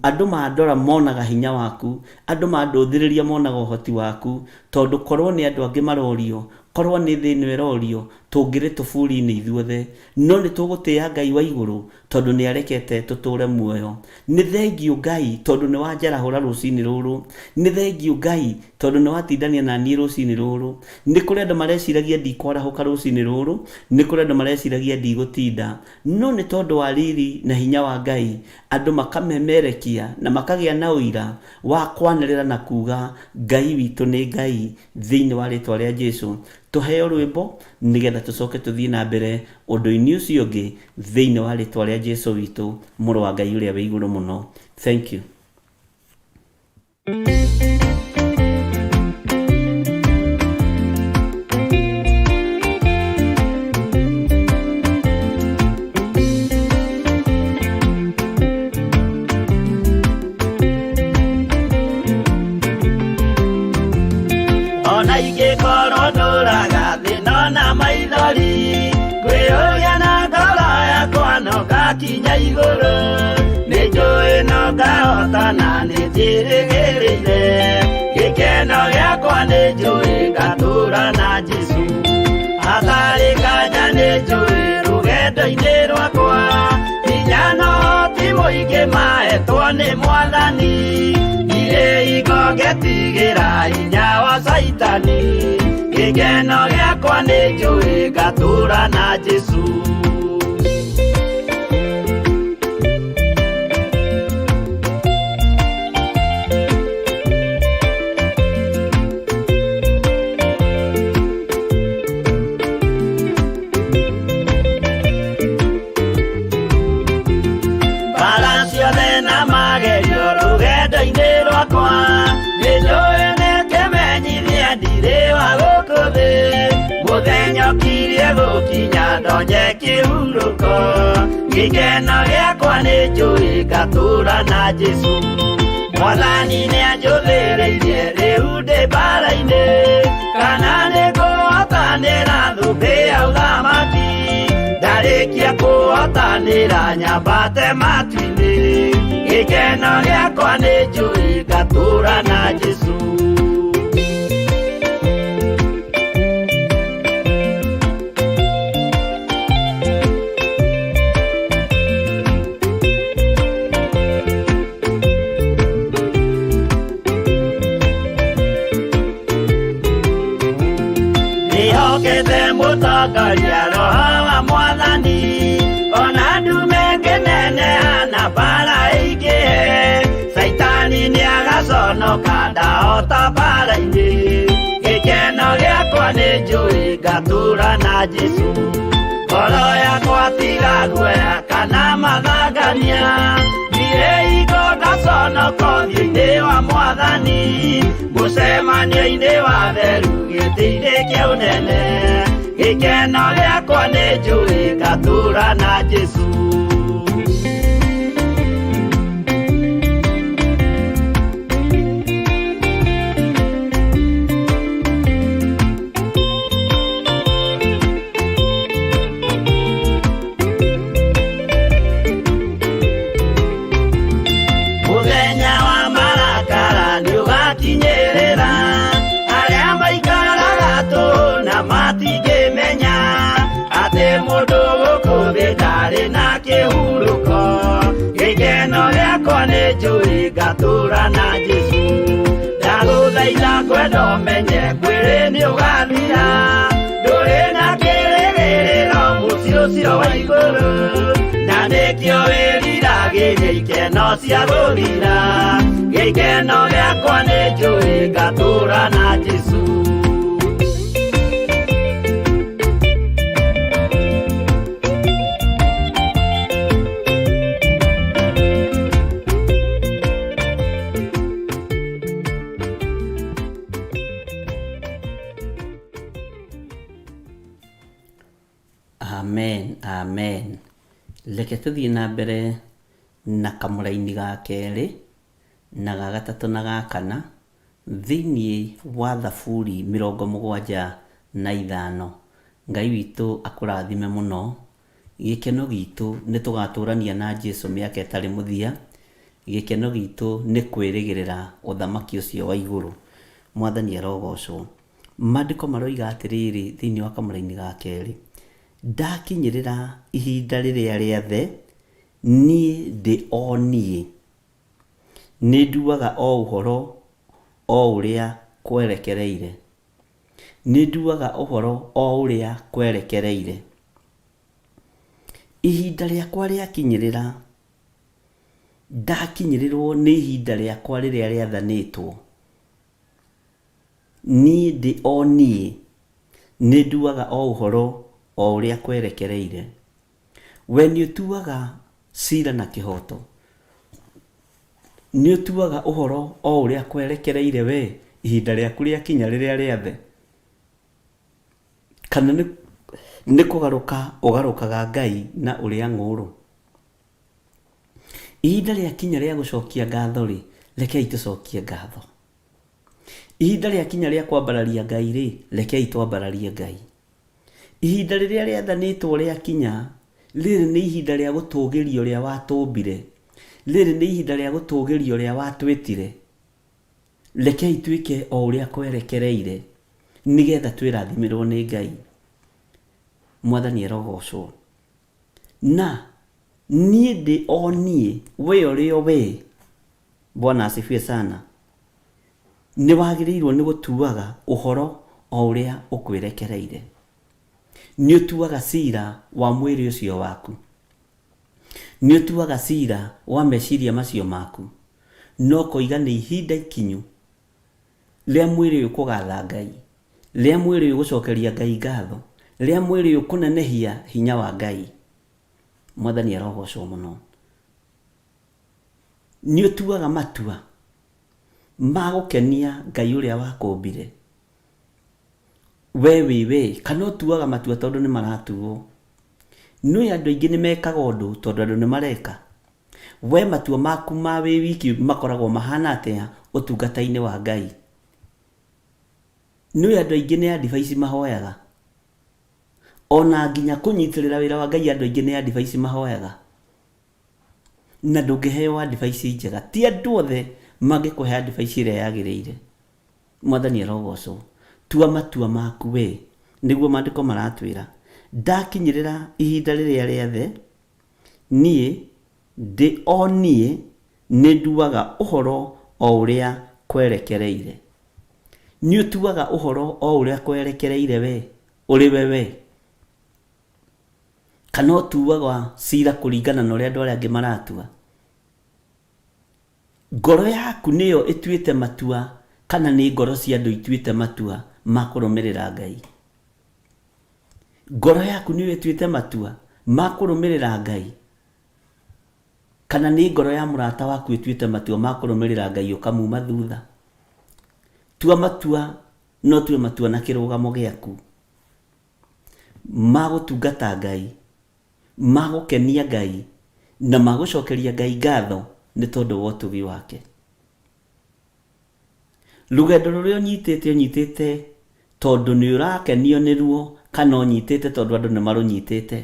Andũ mandora monaga hinya waku, andũ mandũthĩrĩria monaga ũhoti waku, tondũ korwo nĩ andũ angĩ marorio, korwo nĩ thĩ ĩno ĩrorio, tũngĩrĩ tũburi-inĩ ithuothe, no nĩ tũgũtĩĩa Ngai wa igũrũ tondũ nĩ arekete tũtũre muoyo. Nĩ thengio Ngai tondũ nĩ wanjarahũra rũcinĩ rũrũ. Nĩ thengio Ngai tondũ nĩ watindania na niĩ rũcinĩ rũrũ. Nĩ kũrĩ andũ mareciragia ndikwarahũka rũcinĩ rũrũ, nĩ kũrĩ andũ mareciragia ndigũtinda, no nĩ tondũ wa riri na hinya wa Ngai andũ makamemerekia na makagĩa na ũira wa kwanĩrĩra na kuga Ngai witũ nĩ Ngai thĩinĩ wa rĩtwa rĩa Jesu. Tũheo rwĩmbo nĩgetha tũcoke tũthiĩ na mbere ũndũ-inĩ ũcio ũngĩ thĩinĩ wa rĩtwa rĩa Jesu witũ, mũrũ wa Ngai ũrĩa wĩ igũrũ mũno. Thank you. Kinya igũrũ nĩ njũĩ no ngahotana, nĩ njĩrĩgĩrĩire gĩkeno gĩakwa, nĩ njũĩ ngatũũra na Jesu. Hatarĩ kanya nĩ njũĩ rũgendo-inĩ rwakwa, hinya na ũhoti mũingĩ mahetwo nĩ Mwathani. Irĩ ingo ngetigĩra hinya wa Saitani, gĩkeno gĩakwa nĩ njũĩ ngatũũra na Jesu. Mũthenya gũkinya ndonye kĩhurũko, gĩkeno gĩakwa nĩ njũĩ ngatũũra na Jesu. Mwathani nĩ anjũthĩrĩirie rĩu ndĩ mbara-inĩ, kana nĩ ngũhotanĩra thũmbĩ ya ũthamaki. Ndarĩkia kũhotanĩra nyambate matu-inĩ, gĩkeno gĩakwa nĩ njũĩ ngatũũra na Jesu. Mũtongoria Roho wa Mwathani, ona ndume ngĩneneana mbara ĩingĩhe, Saitani nĩ agaconoka ndahota mbara-inĩ. Gĩkeno gĩakwa nĩ njũĩ ngatũũra na Jesu. Ngoro yakwa tiga guoya kana mathangania, thirĩ ingo ngaconoko ũthiũ-inĩ wa Mwathani. Mũcemanio-inĩ wa theru gĩtĩ-inĩ kĩa ũnene, gĩkeno gĩakwa nĩ njũĩ ngatũũra na Jesu. Mũthenya wa marakara nĩ ũgakinyĩrĩra, arĩa maikaraga nĩ njũĩ ngatũra na Jesu ndagũthaitha kwenda ũmenye kwĩrĩ nĩ ũgathira ndũrĩ na kĩrĩgĩrĩro mũciĩ ũcio wa igũrũ na nĩkĩo wĩriragĩria ikeno cia gũthira gĩkeno gĩakwa nĩ njũĩ ngatũra na Jesu. Amen, amen. Reke tũthiĩ na mbere na kamũraini ga kerĩ na ga gatatũ na ga kana thĩiniĩ wa Thaburi 75. Ngai witũ akũrathime mũno. Gĩkeno gitũ nĩ tũgatũrania na Jesu mĩaka ĩtarĩ mũthia. Gĩkeno gitũ nĩ kwĩrĩgĩrĩra ũthamaki ũcio wa igũrũ. Mwathani arogocwo. Maandĩko maroiga atĩrĩrĩ thĩiniĩ wa kamũraini ga kerĩ, ndakinyĩrĩra ihinda rĩrĩa rĩathe niĩ ndĩ o niĩ nĩ nduaga o ũhoro o ũrĩa kwerekereire nĩ nduaga ũhoro o ũrĩa kwerekereire. Ihinda rĩakwa rĩakinyĩrĩra, ndakinyĩrĩrwo nĩ ihinda rĩakwa rĩrĩa rĩathanĩtwo, niĩ ndĩ o niĩ nĩ nduaga o ũhoro o ũrĩa kwerekereire. We nĩ ũtuaga cira na kĩhoto, nĩ ũtuaga ũhoro o ũrĩa kwerekereire we ihinda rĩaku rĩakinya rĩrĩa rĩathe, kana nĩ kũgarũka ũgarũkaga Ngai na ũrĩa ng'ũrũ. Ihinda rĩakinya rĩa gũcokia ngatho rĩ, rekei tũcokie ngatho. Ihinda rĩakinya rĩa kwambararia Ngai rĩ, rekei twambararie Ngai. Ihinda rĩrĩa rĩathanĩtwo rĩakinya, rĩrĩ nĩ ihinda rĩa gũtũũgĩria ũrĩa watũmbire, rĩrĩ nĩ ihinda rĩa gũtũũgĩria ũrĩa watwĩtire. Rekei tuĩke o ũrĩa kwerekereire nĩgetha twĩrathimirwo nĩ Ngai. Mwathani arogocwo. Na niĩ ndĩ o niĩ, we ũrĩ o we, Bwana asifiwe sana, nĩ wagĩrĩirwo nĩ gũtuaga ũhoro o ũrĩa ũkwĩrekereire. Nĩ ũtuaga cira wa mwĩrĩ ũcio waku, nĩ ũtuaga cira wa meciria macio maku, no koiga nĩ ihinda ikinyu rĩa mwĩrĩ ũyũ kũgatha Ngai, rĩa mwĩrĩ ũyũ gũcokeria Ngai ngatho, rĩa mwĩrĩ ũyũ kũnenehia hinya wa Ngai. Mwathani arogocwo mũno. Nĩ ũtuaga matua ma gũkenia Ngai ũrĩa wakũmbire, we wĩ, kana ũtuaga matua tondũ nĩ maratuo. Nĩ andũ aingĩ nĩ mekaga ũndũ tondũ andũ nĩ mareka. We matua maku ma wĩ wiki makoragwo mahana atĩa ũtungata-inĩ wa Ngai? Nĩ andũ aingĩ nĩ advice mahoyaga, ona nginya kũnyitĩrĩra wĩra wa Ngai andũ aingĩ nĩ advice mahoyaga, na ndũngĩheo advice njega. Ti andũ othe mangĩkũhe advice ĩrĩa yagĩrĩire. Mwathani arogocwo. Tua matua maku we, nĩguo maandĩko maratwĩra, ndakinyĩrĩra ihinda rĩrĩa rĩathe niĩ ndĩ o niĩ nĩ nduaga ũhoro o ũrĩa kwerekereire. Nĩ ũtuaga ũhoro o ũrĩa kwerekereire we, ũrĩ we, kana ũtuaga cira kũringana na ũrĩa andũ arĩa angĩ maratua. Ngoro yaku nĩyo ĩtuĩte matua, kana nĩ ngoro cia andũ ituĩte matua ma kũrũmĩrĩra Ngai? Ngoro yaku nĩyo ĩtuĩte matua ma kũrũmĩrĩra Ngai, kana nĩ ngoro ya mũrata waku ĩtuĩte matua ma kũrũmĩrĩra Ngai ũkamuma thutha? Tua matua, no tue matua na kĩrũgamo gĩaku ma gũtungata Ngai, ma gũkenia Ngai na ma gũcokeria Ngai ngatho nĩ tondũ wa ũtugi wake. Rũgendo rũrĩa ũnyitĩte tondũ nĩ ũrakenio nĩruo, kana ũnyitĩte tondũ andũ nĩ marũnyitĩte?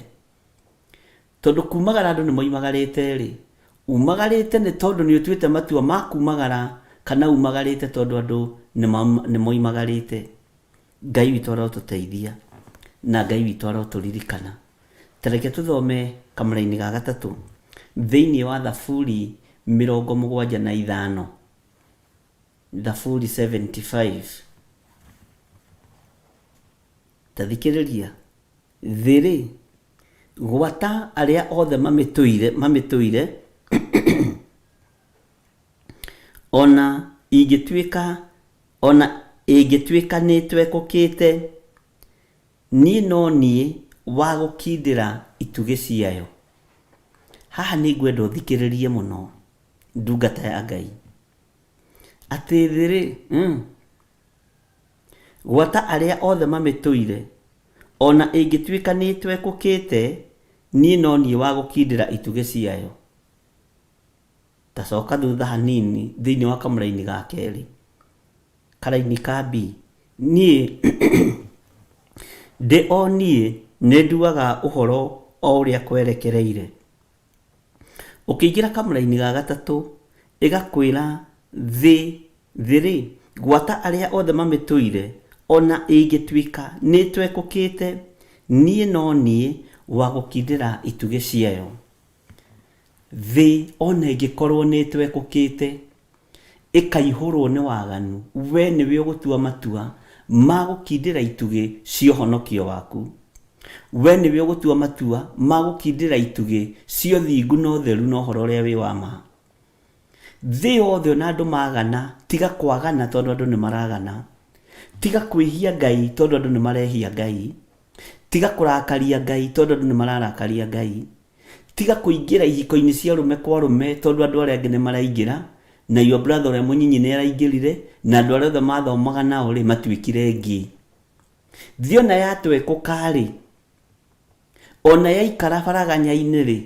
Tondũ kumagara andũ nĩ moimagarĩte rĩ, umagarĩte nĩ tondũ nĩ ũtuĩte matua ma kumagara, kana umagarĩte tondũ andũ nĩ moimagarĩte? Ngai witũ arotũteithia na Ngai witũ arotũririkana. Tareke tũthome kamũra-inĩ ga gatatũ thĩiniĩ wa Thaburi 75 Thaburi 75 tathikiriria thiri gwata aria othe mamitũire ona ingĩtuĩka nĩtwekũkĩte niĩ no niĩ wa gũkindĩra itugĩ ciayo. Haha nĩ ngwenda ũthikĩrĩrie mũno ndungata ya Ngai atĩ thĩ gwata arĩa othe mamitũire ona ingĩtuĩka nĩtwekũkĩte niĩ no niĩ wa gũkindĩra itugĩ ciayo. Tacoka thutha hanini thĩinĩ wa kamũraini ga kerĩ karaini ka B niĩ ndĩ o niĩ nĩnduaga ũhoro o ũrĩa kwerekereire. Ũkĩingĩra kamũraini ga gatatũ ĩgakwĩra thĩ gwata arĩa othe mamitũire ona ingĩtuĩka nĩtwekũkĩte niĩ no niĩ wa gũkindĩra itugĩ ciayo. Thĩ ona ĩngĩkorwo nĩtwekũkĩte ĩkaihũrwo nĩ waganu, we nĩwe ũgũtua matua ma gũkindĩra itugĩ cia ũhonokio waku. We nĩwe ũgũtua matua ma gũkindĩra itugĩ cia ũthingu na ũtheru na ũhoro ũrĩa wĩ wa ma. Thĩ yothe na andũ magana tiga kwagana tondũ andũ nĩ maragana, tiga kwĩhia Ngai tondũ andũ nĩ marehia Ngai, tiga kũrakaria Ngai tondũ andũ nĩ mararakaria Ngai, tiga kũingĩra ihiko-inĩ cia rũme kwa rũme tondũ andũ arĩa angĩ nĩ maraingĩra na your brother ũrĩa mũnyinyi nĩ araingĩrire na andũ arĩa othe mathomaga nao matuĩkire ngi. Thĩ ona yatwekũka ona yaikara baraganya-inĩ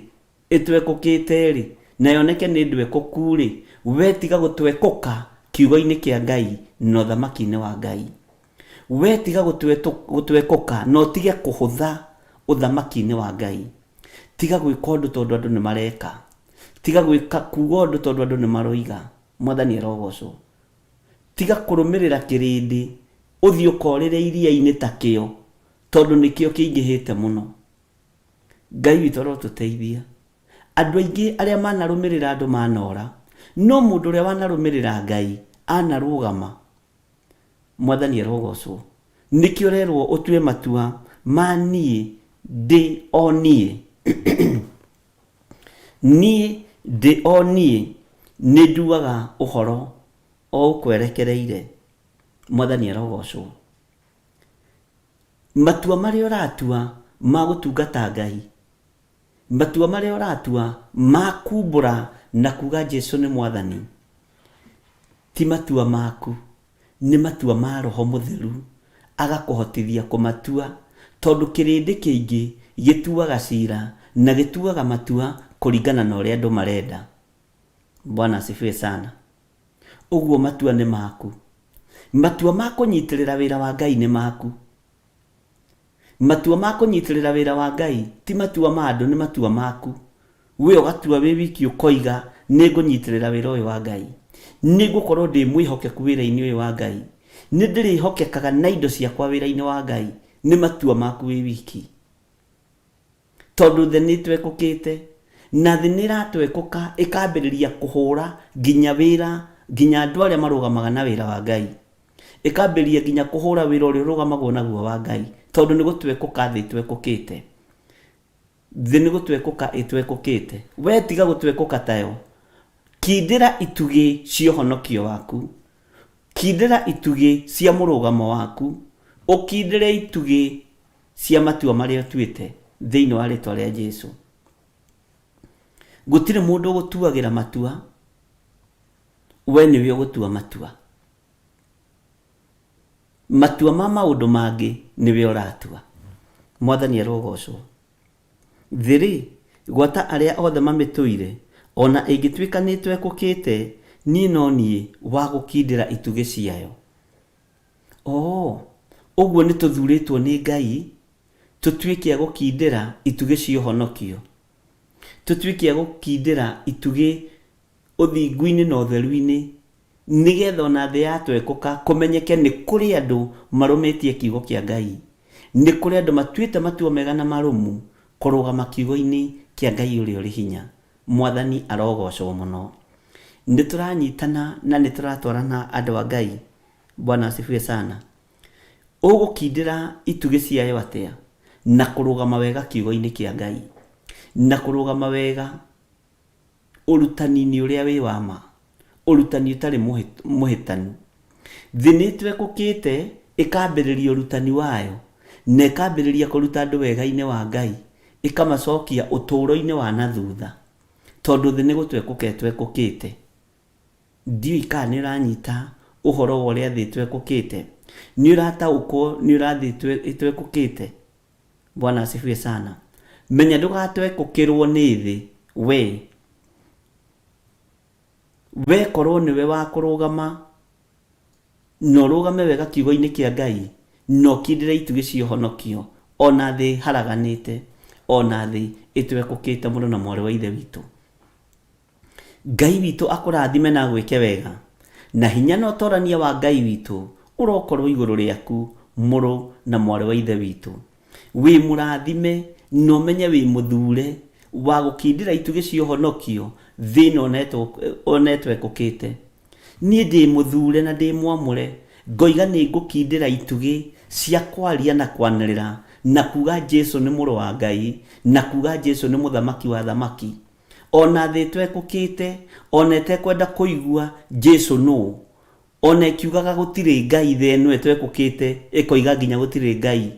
ĩtwekũkĩte na yoneke nĩ ndwekũku we tiga gũtwekũka kiugo-inĩ kĩa Ngai na ũthamaki-inĩ wa Ngai. We tiga gũtwekũka no tige kũhũtha ũthamaki-inĩ wa Ngai. Tiga gwĩka ũndũ tondũ andũ nĩ mareka, tiga kuuga ũndũ tondũ andũ nĩ maroiga. Mwathani arogocwo. Tiga kũrũmĩrĩra kĩrĩndĩ ũthiĩ ũkorĩre iria-inĩ ta kĩo tondũ nĩkĩo kĩingĩhĩte mũno. Ngai witũ arotũteithia. Andũ aingĩ arĩa manarũmĩrĩra andũ manora, no mũndũ ũrĩa wanarũmĩrĩra Ngai anarũgama. Mwathani arogocwo. Nĩkĩo rerwo ũtue matua ma niĩ ndĩ o niĩ niĩ ndĩ o niĩ nĩnduaga ũhoro o ũkwerekereire. Mwathani arogocwo. Matua marĩa ũratua ma gũtungata Ngai, matua marĩa ũratua ma kumbũra na kuga Jesũ nĩ Mwathani, ti matua maku, nĩ matua ma Roho Mũtheru agakũhotithia kũmatua tondũ kĩrĩndĩ kĩingĩ gĩtuaga cira na gĩtuaga matua kũringana na ũrĩa andũ marenda. Bwana asifiwe sana. Ũguo matua nĩ maku. Matua ma kũnyitĩrĩra wĩra wa Ngai nĩ maku. Matua ma kũnyitĩrĩra wĩra wa Ngai ti matua ma andũ, nĩ matua maku. We ũgatua wĩ wiki ũkoiga nĩngũnyitĩrĩra wĩra ũyũ wa Ngai, nĩngũkorwo ndĩ mwĩhokeku wĩra-inĩ ũyũ wa Ngai, nĩndĩrĩhokekaga na indo ciakwa wĩra-inĩ wa Ngai. Nĩ matua maku wĩ wiki. Tondũ thĩ nĩtwekũkĩte na thĩ nĩratwekũka ĩkambĩrĩria kũhũra nginya wĩra, nginya andũ arĩa marũgamaga na wĩra wa Ngai, ĩkambĩrĩria nginya kũhũra wĩra ũrĩa ũrũgamagwo naguo wa Ngai tondũ nĩ gũtwekũka thĩ ĩtwekũkĩte. Thĩ nĩ gũtwekũka ĩtwekũkĩte. We tiga gũtwekũka tayo. Kindĩra itugĩ cia ũhonokio waku, kindĩra itugĩ cia mũrũgamo waku, ũkindĩre itugĩ cia matua marĩa ũtuĩte thĩinĩ wa rĩtwa rĩa Jesũ. Gũtirĩ mũndũ ũgũtuagĩra matua, we nĩwe ũgũtua matua. Matua ma maũndũ mangĩ nĩwe ũratua. Mwathani arogocwo. Thĩ gwata arĩa othe mamitũire ona ĩngĩtuĩka nĩtwekũkĩte niĩ no niĩ wa gũkindĩra itugĩ ciayo. Ũguo nĩtũthurĩtwo nĩ Ngai tũtuĩke a gũkindĩra itugĩ cia ũhonokio, tũtuĩke a gũkindĩra itugĩ ũthingu-inĩ na ũtheru-inĩ, nĩgetha ona thĩ yatwekũka kũmenyeke nĩ kũrĩ andũ marũmĩtie kiugo kĩa Ngai, nĩ kũrĩ andũ matuĩte matua mega na marũmu kũrũgama kiugo-inĩ kĩa Ngai ũrĩa ũrĩ hinya. Mwathani arogocwo mũno. nĩ tũranyitana na nĩ tũratwarana andũ a Ngai. Bwana asifiwe sana. Ũgũkindĩra itugĩ ciayo atĩa na kũrũgama wega kiugo-inĩ kĩa Ngai, na kũrũgama wega ũrutani-inĩ ũrĩa wĩ wa ma, ũrutani ũtarĩ mũhĩtanu. Thĩ nĩ twekũkĩte ĩkambĩrĩria ũrutani wayo na ĩkambĩrĩria kũruta andũ wega-inĩ wa Ngai, ĩkamacokia ũtũũro-inĩ wa na thutha, tondũ thĩ nĩ gũtwekũka twekũkĩte. Ndiũĩ kana nĩ ũranyita ũhoro wa ũrĩa thĩ twekũkĩte, nĩ ũrataũkwo nĩ ũrathiĩ twekũkĩte. Bwana asifiwe sana. Menya ndũgatwekũkĩrwo nĩ thĩ we korwo nĩwe wa kũrũgama na ũrũgame wega kiugo-inĩ kĩa Ngai na ũkindĩre itugĩ cia ũhonokio, ona thĩ haraganĩte, ona thĩ ĩtwekũkĩte mũno na mwarĩ wa ithe witũ. Ngai witũ akũrathime na gwĩke wega, na hinya na ũtorania wa Ngai witũ ũrokorwo igũrũ rĩaku mũrũ na mwarĩ wa ithe witũ. Wĩ mũrathime na ũmenye wĩ mũthure wa gũkindĩra itugĩ cia ũhonokio thĩna ona twekũkĩte. Niĩ ndĩ mũthure na ndĩ mwamũre, ngoiga nĩ ngũkindĩra itugĩ cia kwaria na kwanĩrĩra na kuga Jesu nĩ mũrũ wa Ngai, na kuga Jesu nĩ mũthamaki wa thamaki. Ona thĩ twekũkĩte, ona ĩtekwenda kũigua Jesu nũ, ona ĩkiugaga gũtirĩ Ngai thĩ ĩno twekũkĩte, ĩkoiga nginya gũtirĩ Ngai,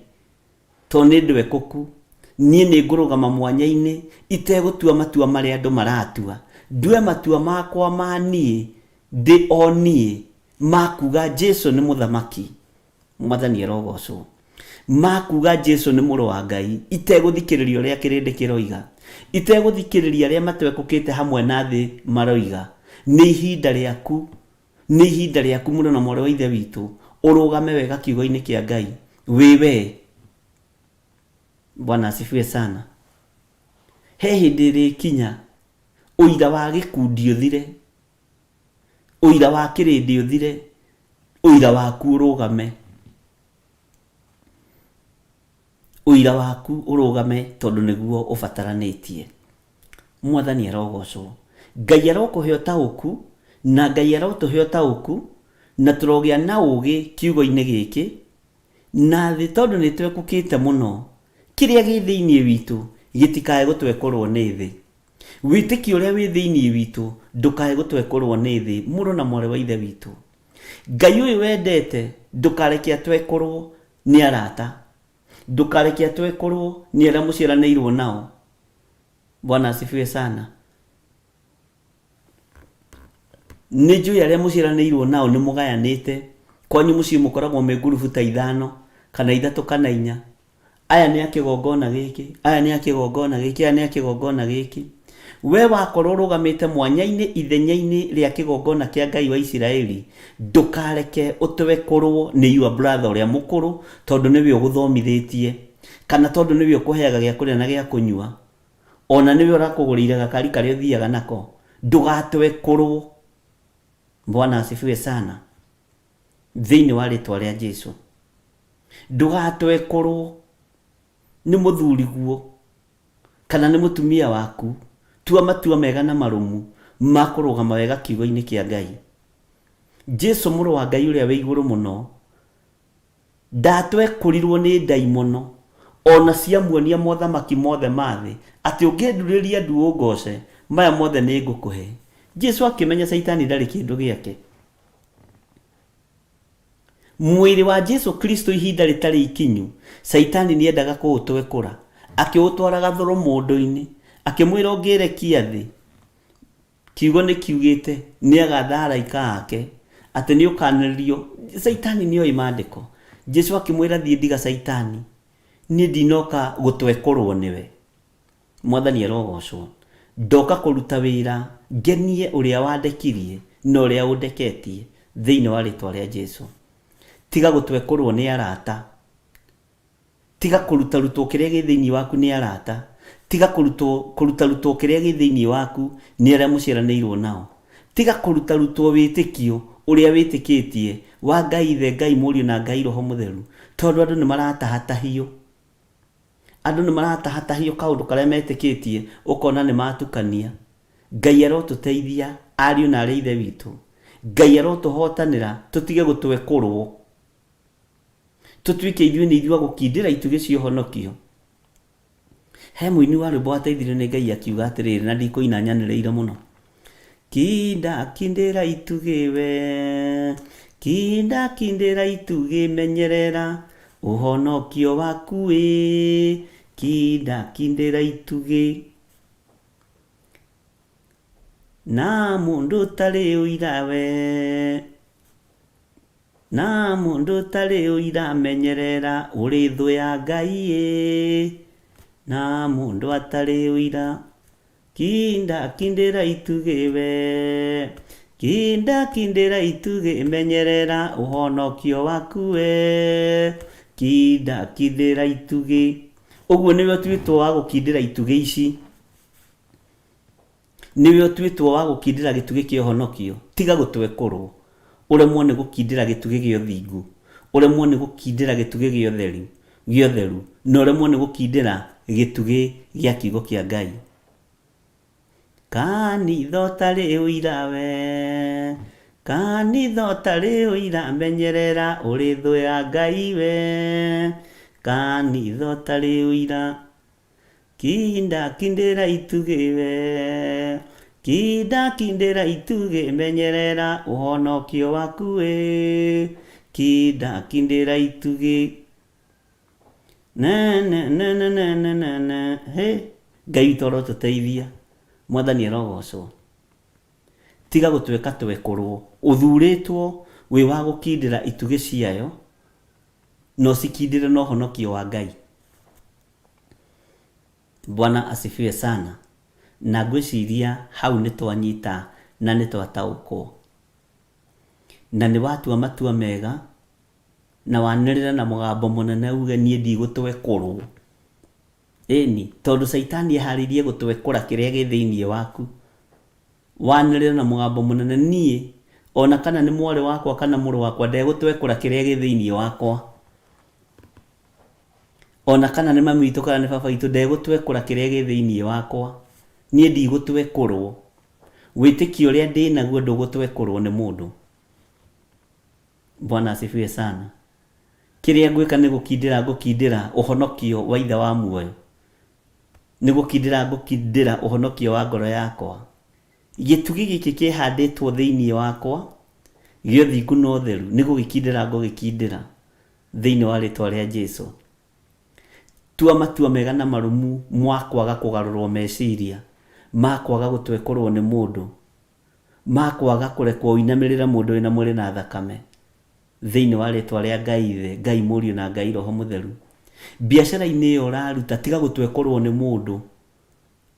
to nĩ ndwekũku. Niĩ nĩ ngũrũgama mwanya-inĩ itegũtua matua marĩa andũ maratua, ndue matua makwa ma niĩ ndĩ o niĩ makuga Jesu nĩ mũthamaki. Mwathani arogocwo. Makuga Jesu nĩ mũrũ wa Ngai, itegũthikĩrĩria ũrĩa kĩrĩndĩ kĩroiga, itegũthikĩrĩria arĩa matwekũkĩte hamwe na thĩ maroiga. Nĩ ihinda rĩaku, nĩ ihinda rĩaku mũno na mwarĩ wa ithe witũ, ũrũgame wega kiugo-inĩ kĩa Ngai we. Bwana asifiwe sana. He hĩndĩ ĩrĩkinya ũira wa gĩkundi ũthire, ũira wa kĩrĩndĩ ũthire, ũira waku ũrũgame, ũira waku ũrũgame, tondũ nĩguo ũbataranĩtie. Mwathani arogocwo. Ngai arokũhe ũtaũku, na Ngai arotũhe ũtaũku, na tũrogĩa na ũũgĩ kiugo-inĩ gĩkĩ, na thĩ tondũ nĩ twekũkĩte mũno, kĩrĩa gĩ thĩinĩ witũ gĩtikae gũtwekorwo nĩ thĩ. Wĩtĩkio ũrĩa wĩ thĩinĩ witũ ndũkae gũtwekorwo nĩ thĩ, mũrũ na mwarĩ wa ithe witũ. Ngai ũyũ wendete ndũkareke atwekorwo nĩ arata, ndũkareke atwekorwo nĩ arĩa mũciaranĩirwo nao. Bwana asifiwe sana. Nĩ njũĩ arĩa mũciaranĩirwo nao nĩ mũgayanĩte, kwanyu mũciĩ mũkoragwo me ngurubu ta 5 kana 3 kana 4. Aya nĩ akĩgongona gĩkĩ, aya nĩ akĩgongona gĩkĩ, aya nĩ akĩgongona gĩkĩ. We wakorwo ũrũgamĩte mwanya-inĩ ithenya-inĩ rĩa kĩgongona kĩa Ngai wa Isiraeli, ndũkareke ũtwekorwo nĩ your brother ũrĩa mũkũrũ, tondũ nĩwe ũgũthomithĩtie, kana tondũ nĩwe ũkũheaga gĩa kũrĩa na gĩa kũnyua, ona nĩwe ũrakũgũrĩire gakari karĩa ũthiaga nako. Ndũgatwekorwo. Bwana asifiwe sana. Thĩinĩ wa rĩtwa rĩa Jesu, ndũgatwekorwo nĩ mũthuri guo kana nĩ mũtumia waku. Tua matua mega na marũmu ma kũrũgama wega kiugo-inĩ kĩa Ngai. Jesu mũrũ wa Ngai ũrĩa wĩ igũrũ mũno ndatwekũrirwo nĩ ndaimono, ona ciamuonia mothamaki mothe ma thĩ, atĩ ũngĩndurĩria ndu ũngoce, maya mothe nĩ ngũkũhe. Jesu akĩmenya Saitani ndarĩ kĩndũ gĩake. Mwĩrĩ wa Jesu Kristo ihinda rĩtarĩ ikinyu, Saitani nĩ endaga kũũtwekũra, akĩũtwara gathũrũ mũndũ-inĩ, akĩmwĩra ũngĩrekia thĩ, kiugo nĩ kiugĩte nĩ agatha araika ake, atĩ nĩ ũkanĩrĩrio. Saitani nĩ oĩ maandĩko. Jesu akĩmwĩra thiĩ ndiga Saitani, niĩ ndinoka gũtwekorwo nĩwe. Mwathani arogocwo. Ndoka kũruta wĩra ngenie ũrĩa wandekirie na ũrĩa ũndeketie thĩinĩ wa rĩtwa rĩa Jesu. Tiga gũtwekorwo nĩ arata, tiga kũruta rutwo kĩrĩa gĩ thĩinĩ waku nĩ arata, tiga kũruta rutwo kĩrĩa gĩ thĩinĩ waku nĩ arĩa mũciaranĩirwo nao, tiga kũruta rutwo wĩtĩkio ũrĩa wĩtĩkĩtie wa Ngai Ithe, Ngai Mũriũ na Ngai Roho Mũtheru, tondũ andũ nĩ maratahatahio. Andũ nĩ maratahatahio kaũndũ karĩa metĩkĩtie, ũkona nĩ matukania. Ngai arotũteithia ariũ na arĩa ithe witũ, Ngai arotũhotanĩra tũtige gũtwekorwo, tũtuĩke ithuĩ nĩ ithuĩ gũkindĩra itugĩ cia ũhonokio. He mũini wa rwĩmbo wateithirio nĩ Ngai akiuga atĩrĩrĩ, na ndikũina nyanĩrĩire mũno: kindĩra itugĩ we, kindĩra itugĩ, menyerera ũhonokio waku ĩ, kindĩra itugĩ. Na mũndũ ũtarĩ ũira we, na mũndũ ũtarĩ ũira, menyerera ũrĩ thũ ya Ngai ĩ, na mũndũ atarĩ ũira, kindĩra itugĩ we, kindĩra itugĩ, menyerera ũhonokio waku we, kindĩra itugĩ. Ũguo nĩwe ũtuĩtwo wa gũkindĩra itugĩ ici, nĩwe ũtuĩtwo wa gũkindĩra gĩtugĩ kĩa ũhonokio. Tiga gũtwekorwo, ũremwo nĩ gũkindĩra gĩtugĩ gĩa ũthingu, ũremwo nĩ gũkindĩra gĩtugĩ gĩa ũtheru, na ũremwo nĩ gũkindĩra gĩtugĩ gĩa kiugo kĩa Ngai. Kanitha ũtarĩ ũira we, kanitha ũtarĩ ũira, menyerera ũrĩ thũ ya Ngai we, kanitha ũtarĩ ũira, kindĩra itugĩ we, kindĩra itugĩ, menyerera ũhonokio waku we, kindĩra itugĩ. He Ngai witũ arotũteithia, Mwathani arogocwo. Tiga gũtweka twekorwo, ũthurĩtwo wĩ wa gũkindĩra itugĩ ciayo, no cikindĩre na ũhonokio wa Ngai. Bwana asifiwe sana. Na ngwĩciria hau nĩ twanyita na nĩ twataũkwo, na nĩ watua matua mega, na wanĩrĩra na mũgambo mũnene uge niĩ ndigũtwekorwo. Ĩni, tondũ Saitani eharĩirie gũtwekora kĩrĩa gĩ thĩinĩ waku. Wanĩrĩra na mũgambo mũnene, niĩ ona kana nĩ mwarĩ wakwa kana mũrũ wakwa, ndegũtwekora kĩrĩa gĩ thĩinĩ wakwa. Ona kana nĩ mami witũ kana nĩ baba witũ, ndegũtwekora kĩrĩa gĩ thĩinĩ wakwa. Niĩ ndigũtwekorwo. Wĩtĩkio ũrĩa ndĩ naguo ndũgũtwekorwo nĩ mũndũ. Bwana asifiwe sana. Kĩrĩa ngwĩka nĩ ngũkindĩra ũhonokio wa ithe wa muoyo, nĩ ngũkindĩra ũhonokio wa ngoro yakwa. Gĩtugĩ gĩkĩ kĩhandĩtwo thĩinĩ wakwa gĩa ũthingu na ũtheru, nĩ ngũgĩkindĩra thĩinĩ wa rĩtwa rĩa Jesũ. Tua matua mega na marumu mwakwaga kũgarũrwo meciria, makwaga gũtwekorwo nĩ mũndũ, makwaga kũrekwo ũinamĩrĩra mũndũ wĩna mwĩrĩ na thakame, thĩinĩ wa rĩtwa rĩa Ngai Ithe, Ngai Mũriũ na Ngai Roho Mũtheru. Biacara-inĩ ĩyo ũraruta, tiga gũtwekorwo nĩ mũndũ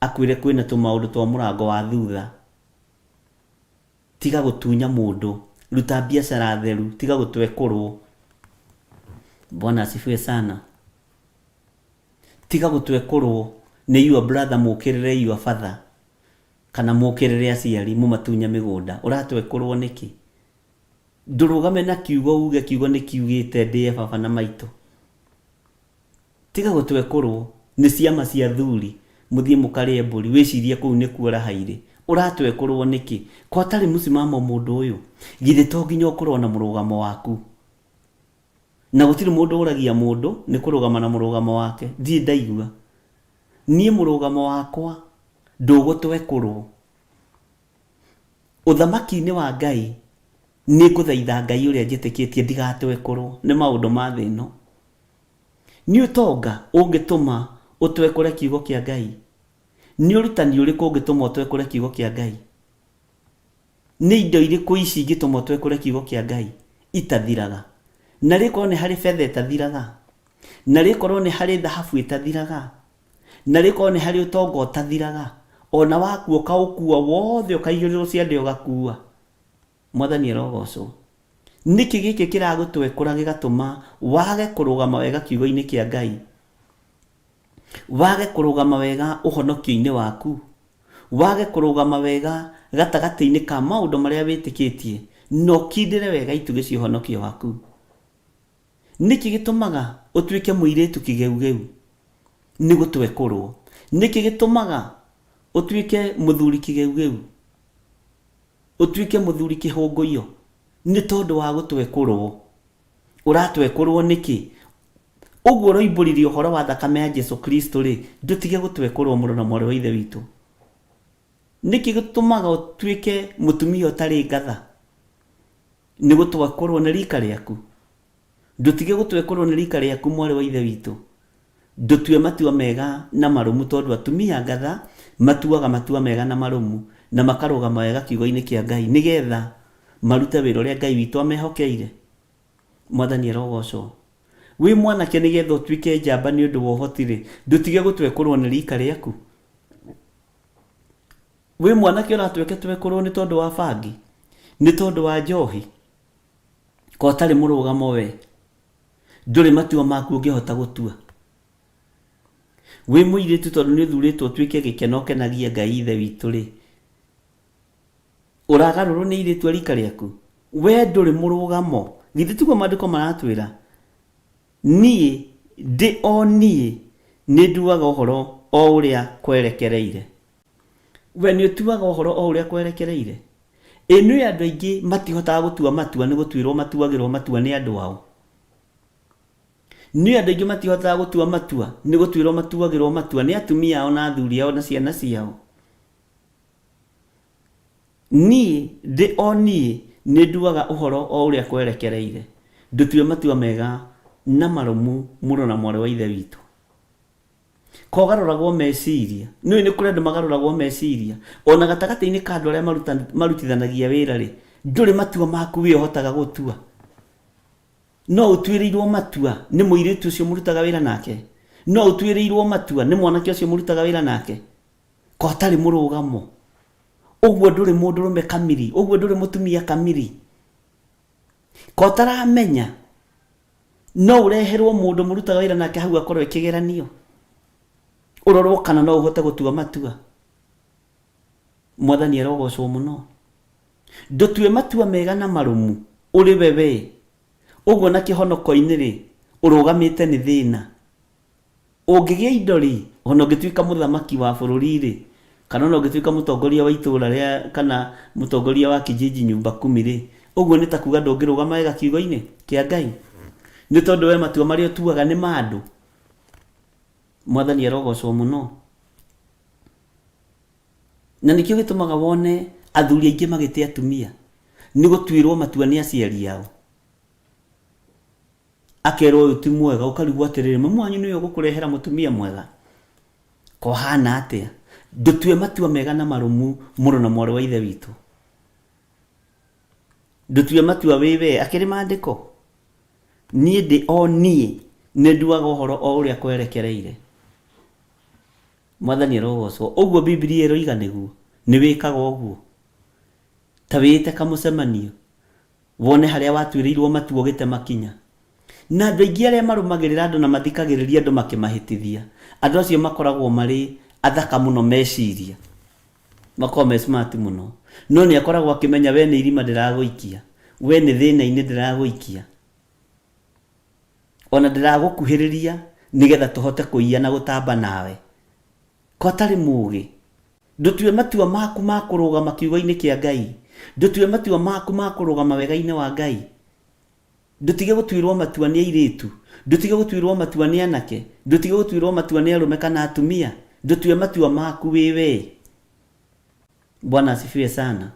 akwĩre kwĩna tũmaũndũ twa mũrango wa thutha. Tiga gũtunya mũndũ, ruta biacara theru, tiga gũtwekorwo. Bwana asifiwe sana. Tiga gũtwekorwo nĩ your brother mũkĩrĩre your father, kana mũkĩrĩre aciari mũmatunya mĩgũnda. Ũratwekorwo nĩkĩ? Ndũrũgame na kiugo uge kiugo nĩ kiugĩte ndĩe baba na maitũ. Tiga gũtwekorwo nĩ ciama cia thuri, mũthiĩ mũkarĩe mbũri, wĩcirie kũu nĩ kuora hairĩ. Ũratwekorwo nĩkĩ? Kwa tarĩ mũsimamo mũndũ ũyũ, githĩ to nginya ũkorwo na mũrũgamo waku. Na gũtirĩ mũndũ ũragia mũndũ nĩ kũrũgama na mũrũgamo wake. Ndiĩ ndaigua. Niĩ mũrũgamo wakwa ndũgũtwekorwo. Ũthamaki-inĩ wa Ngai nĩ ngũthaitha Ngai ũrĩa njĩtĩkĩtie ndigatwekorwo nĩ maũndũ ma thĩ ĩno. Nĩ ũtonga ũngĩtũma ũtwekore kiugo kĩa Ngai? Nĩ ũrutani ũrĩkũ ũngĩtũma ũtwekore kiugo kĩa Ngai? Nĩ indo irĩkũ ici ingĩtũma ũtwekore kiugo kĩa Ngai? Itathiraga. Na rĩkorwo nĩ harĩ betha ĩtathiraga, na rĩkorwo nĩ harĩ thahabu ĩtathiraga, na rĩkorwo nĩ harĩ ũtonga ũtathiraga, ona waku ũkaũkua wothe ũkaigĩrĩrwo ciande ũgakua. Mwathani arogocwo. Nĩkĩ gĩkĩ kĩragũtwekora gĩgatũma wage kũrũgama wega kiugo-inĩ kĩa Ngai, wage kũrũgama wega ũhonokio-inĩ waku, wage kũrũgama wega gatagatĩ-inĩ ka maũndũ marĩa wĩtĩkĩtie, no kindĩre wega itugĩ cia ũhonokio waku? Nĩkĩ gĩtũmaga ũtuĩke mũirĩtu kĩgeugeu? Nĩ gũtwekorwo. Nĩkĩ gĩtũmaga ũtuĩke mũthuri kĩgeugeu? utuike muthuri kihunguyo ni tondu wa gutwekurwo. Uratwekurwo niki? Uguo roimburirie uhoro wa thakame ya Jesu Kristo ri, ndutige gutwekurwo muru na mwari wa ithe witu. Niki gutumaga utuike mutumia utari ngatha? Ni gutwekurwo ni rika riaku. Ndutige gutwekurwo ni rika riaku mwari wa ithe witu. Ndutue matua mega na marumu, tondu atumia ngatha matuaga matua mega na marumu na makarugama wega kiugo-ini kia Ngai nigetha marute wira uria Ngai witu amehokeire. Mwathani arogocwo. Wi mwanake nigetha utuike njamba ni undu wa uhoti ri, ndutige gutwekurwo ni rika riaku. Wi mwanake uratweke twekurwo ni tondu wa bangi, ni tondu wa njohi, ko tari murugamo we, nduri matua maku ungihota gutua. Wi muiritu tondu ni thuritwo tuike gikeno kenagia Ngai ithe witu ri, uragarurwo ni iritu rika riaku, we nduri murugamo. Githĩ tiguo maandĩko maratwĩra? Niĩ ndĩ o niĩ nĩ nduaga ũhoro o ũrĩa kwerekereire. We nĩ ũtuaga ũhoro o ũrĩa kwerekereire? Nĩ andũ aingĩ matihotaga gũtua matua, nĩ gũtuĩrwo matuagĩrwo matua nĩ andũ ao. Nĩ andũ aingĩ matihotaga gũtua matua, nĩ gũtuĩrwo matuagĩrwo matua nĩ atumia ao na athuri ao na ciana ciao. Niĩ ndĩ o niĩ nĩ nduaga ũhoro o ũrĩa kwerekereire, ndutue matua mega na marumu mũno na mwari wa ithe witũ. Kogarũragwo meciria, nĩ kũrĩ andũ magarũragwo meciria, ona gatagatĩ-inĩ ka andũ arĩa marutithanagia wĩra rĩ, ndũrĩ matua maku we ũhotaga gũtua. No ũtuĩrĩirwo matua nĩ mũirĩtu ũcio mũrutaga wĩra nake, no ũtuĩrĩirwo matua nĩ mwanake ũcio mũrutaga wĩra nake, ko atarĩ mũrũgamo. Uguo nduri mundurume kamiri, uguo nduri mutumia kamiri. Ko taramenya no ureherwo mundu murutaga wira nake hau akorwo ikigeranio, urorwo kana no uhote gutua matua. Mwathani arogocwo muno. Ndutue matua mega na marumu uri wewe, uguo na kihonoko-ini ri urugamite ni thina. Ungigia indo ri, ona ungituika muthamaki wa bururi ri, kana no gituika mutongoria wa itura ria, kana mutongoria wa kijiji nyumba 10 ri, uguo ni ta kuga ndungirugama wega kiugo-ini kia Ngai, ni tondu we matua maria tuaga ni mandu. Mwathani arogocwo muno. Na nikio gitumaga wone athuri aingi magite atumia ni gutuirwo matua ni aciari ao. Akerwo uyu ti mwega, ukarigwo atiriri mamu wanyu niwe gukurehera mutumia mwega. Ko hana atia? Ndutue matua mega na marumu mũno na mwari wa ithe witũ. Ndutue matua wewe akiri maandiko. Niĩ ndĩ o niĩ nĩ nduaga ũhoro o ũrĩa kwerekereire. Mwathani arogocwo. Ũguo Biblia ĩroiga nĩguo, nĩ wĩkaga ũguo. Ta wĩte kamũcemanio, wone harĩa watuĩrĩirwo matua ũgĩte makinya. Na andũ aingĩ arĩa marũmagĩrĩra andũ na mathikagĩrĩria andũ makĩmahĩtithia, andũ acio makoragwo marĩ athaka muno meciria, makoragwo me smart muno, no nĩ akoragwo akĩmenya we nĩ irima ndĩragũikia, we nĩ thĩna-inĩ ndĩragũikia, ona ndĩragũkuhĩrĩria nĩgetha tũhote kũiya na gũtamba nawe. Ko atarĩ mũũgĩ. Ndutue matua maku ma kũrũgama kiugo-inĩ kĩa Ngai, ndutue matua maku ma kũrũgama wega-inĩ wa Ngai. Ndutige gũtuĩrwo matua nĩ airĩtu, ndutige gũtuĩrwo matua nĩ anake, ndutige gũtuĩrwo matua nĩ arũme kana atumia. Ndutue matua maku wewe. Bwana asifiwe sana.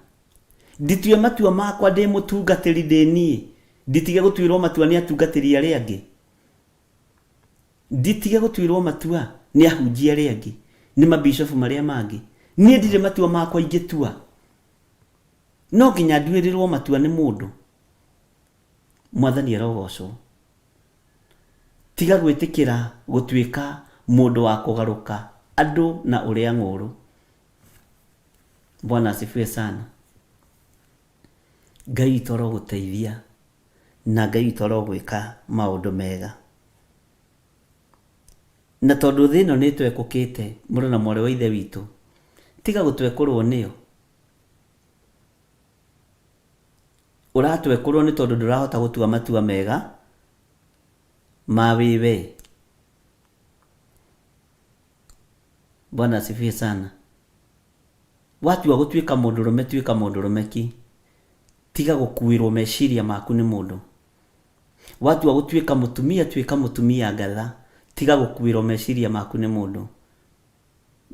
Ndutue matua makwa ndĩ mũtungatĩri ndĩ niĩ, nditige gũtuĩrwo matua nĩ atungatĩri arĩa angĩ, nditige gũtuĩrwo matua nĩ ahunjia arĩa angĩ, nĩ mabishofu marĩa mangĩ. Niĩ ndirĩ matua makwa ingĩtua, no nginya nduĩrĩrwo matua nĩ mũndũ. Mwathani arogocwo. Tiga gwĩtĩkĩra gũtuĩka mũndũ wa kũgarũka andũ na ũrĩa ng'ũrũ. Bwana asifiwe sana. Ngai witũ arogũteithia na Ngai witũ arogwĩka maũndũ mega. Na tondũ thĩ ĩno nĩ twekũkĩte mũrũ na mwarĩ wa ithe witũ, tiga gũtwekũrwo nĩyo. Ũratwekũrwo nĩ tondũ ndũrahota gũtua matua mega ma wĩwe. Bwana asifiwe sana. watua gutuika mundurume tuika mundurume ki, tiga gukuirwo meciria maku ni mundu. Watua gutuika mutumia tuika mutumia ngatha, tiga gukuirwo meciria maku ni mundu.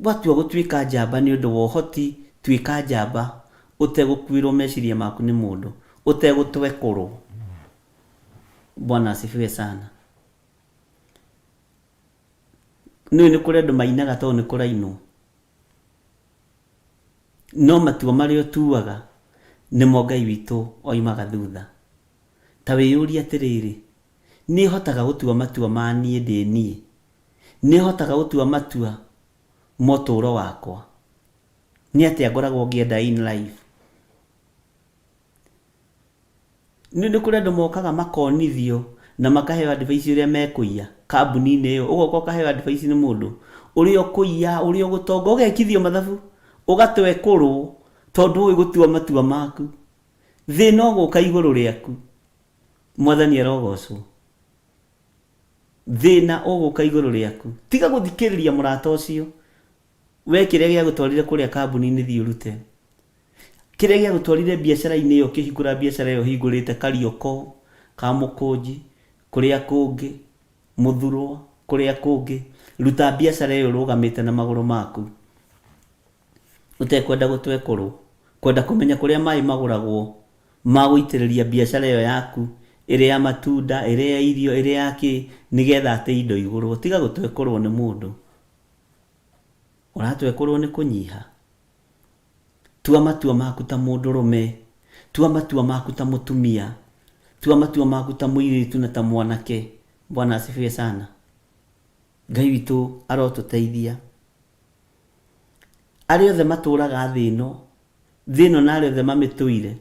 Watua gutuika njamba ni undu wa uhoti tuika njamba, utegukuirwo meciria maku ni mundu, utegutwekorwo. Bwana asifiwe sana. Ni kuri andu mainaga to ni kurainwo, no matua maria tuaga nimo Ngai witu oimaga thutha. Ta wiyuria atiriri, ni hotaga gutua matua ma nie ndi nie, ni hotaga gutua matua motoro wakwa, ni atia ngoragwo ngienda in life. Ni kuri andu mokaga makonithio na makaheo advice uria mekuia kambuni-ini iyo, ugoka ukaheo advice ni mundu uria ukuia, uria ugutonga, ugekithio mathabu, ugatwekorwo tondu ui gutua matua maku. Thina uguka iguru riaku. Mwathani arogocwo. Thina uguka iguru riaku. Tiga guthikiriria murata ucio. We kiria gia gutwarire kuria kambuni-ini thi urute. Kiria gia gutwarire biacara-ini iyo kihingura biacara iyo hingurite Karioko, Kamukunji, kuria kungi, Muthurwa, kuria kungi, ruta biacara iyo rugamite na maguru maku. Utekwenda gutwekorwo, kwenda kumenya kuria mai maguragwo maguitiriria biacara iyo yaku, iri ya matunda, iri ya irio, iri ya ki, nigetha ate indo igurwo. Tiga gutwekorwo ni mundu, uratwekorwo ni kunyiha. Tua matua maku ta mundurume, tua matua maku ta mutumia, tua matua maku ta muiritu na ta mwanake. Bwana asifiwe sana. Ngai witu arotuteithia. Ari othe maturaga thino, thino na ari othe mamituire.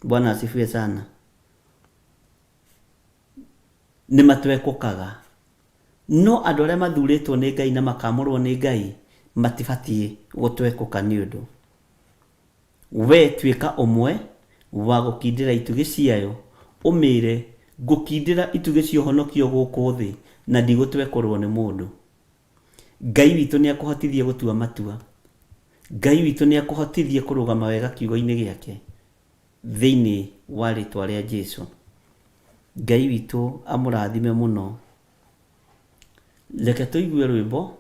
Bwana asifiwe sana. Ni matwekokaga, no andu aria mathuritwo ni Ngai na makamurwo ni Ngai matibatie gutwekoka ni undu. We tuika umwe wa gukindira itugi ciayo, umire gukindira itugi cio honokio guku thi na ndigutwekorwo ni mundu. Ngai witu ni akuhotithia gutua matua. Ngai witu ni akuhotithia kurugama wega kiugo-ini giake thiini wa ritwa ria Jesu. Ngai witu amurathime muno. Reke tuigue rwimbo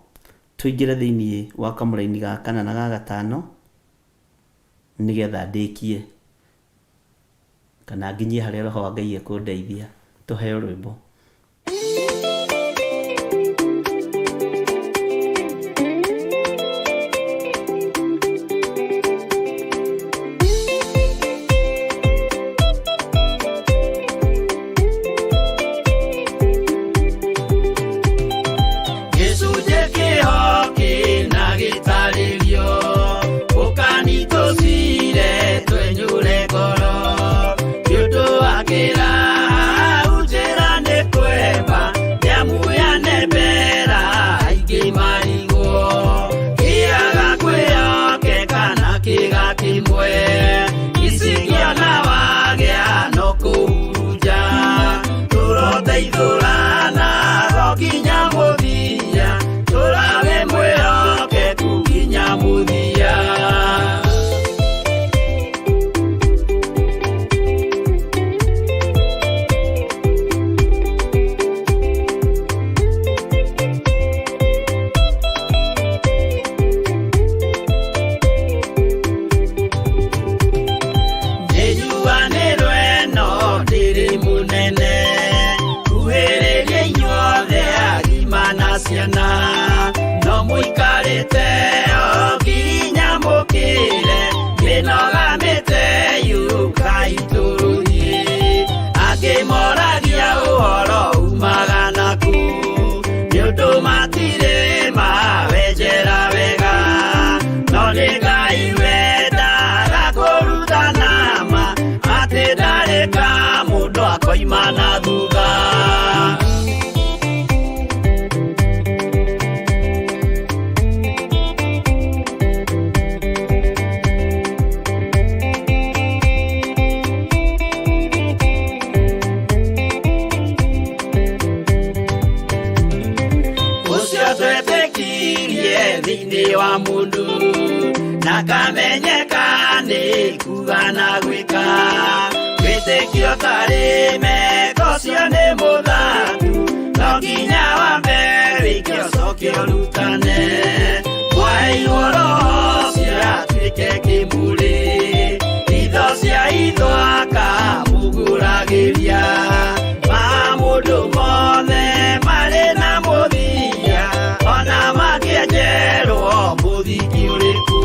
tuingire thiini wa kamuraini ga kana na ga gatano nigetha ndikie kana nginyie haria roho wa Ngai ekundeithia. Tuheo rwimbo. No muikarite oginya mukire minogamite yuka ituruhi agimoragia uhoro umaga naku niundu matire mawenjera wega no ni Ngai wendaga kuruta nama ati ndareka mundu akoima na thutha. Wa mundu na akamenyeka nĩ kuga na gwĩka wĩtĩkio tarĩ meko cio nĩ mũthaku no nginya wambe wĩke ũcoke ũrutane waheirwo roho cio atuĩke kĩmũrĩ itho cia itho akamũgũragĩria ma mũndũ mothe marĩ na mũthia ona makĩenjerwo mũthingi ũrĩkũ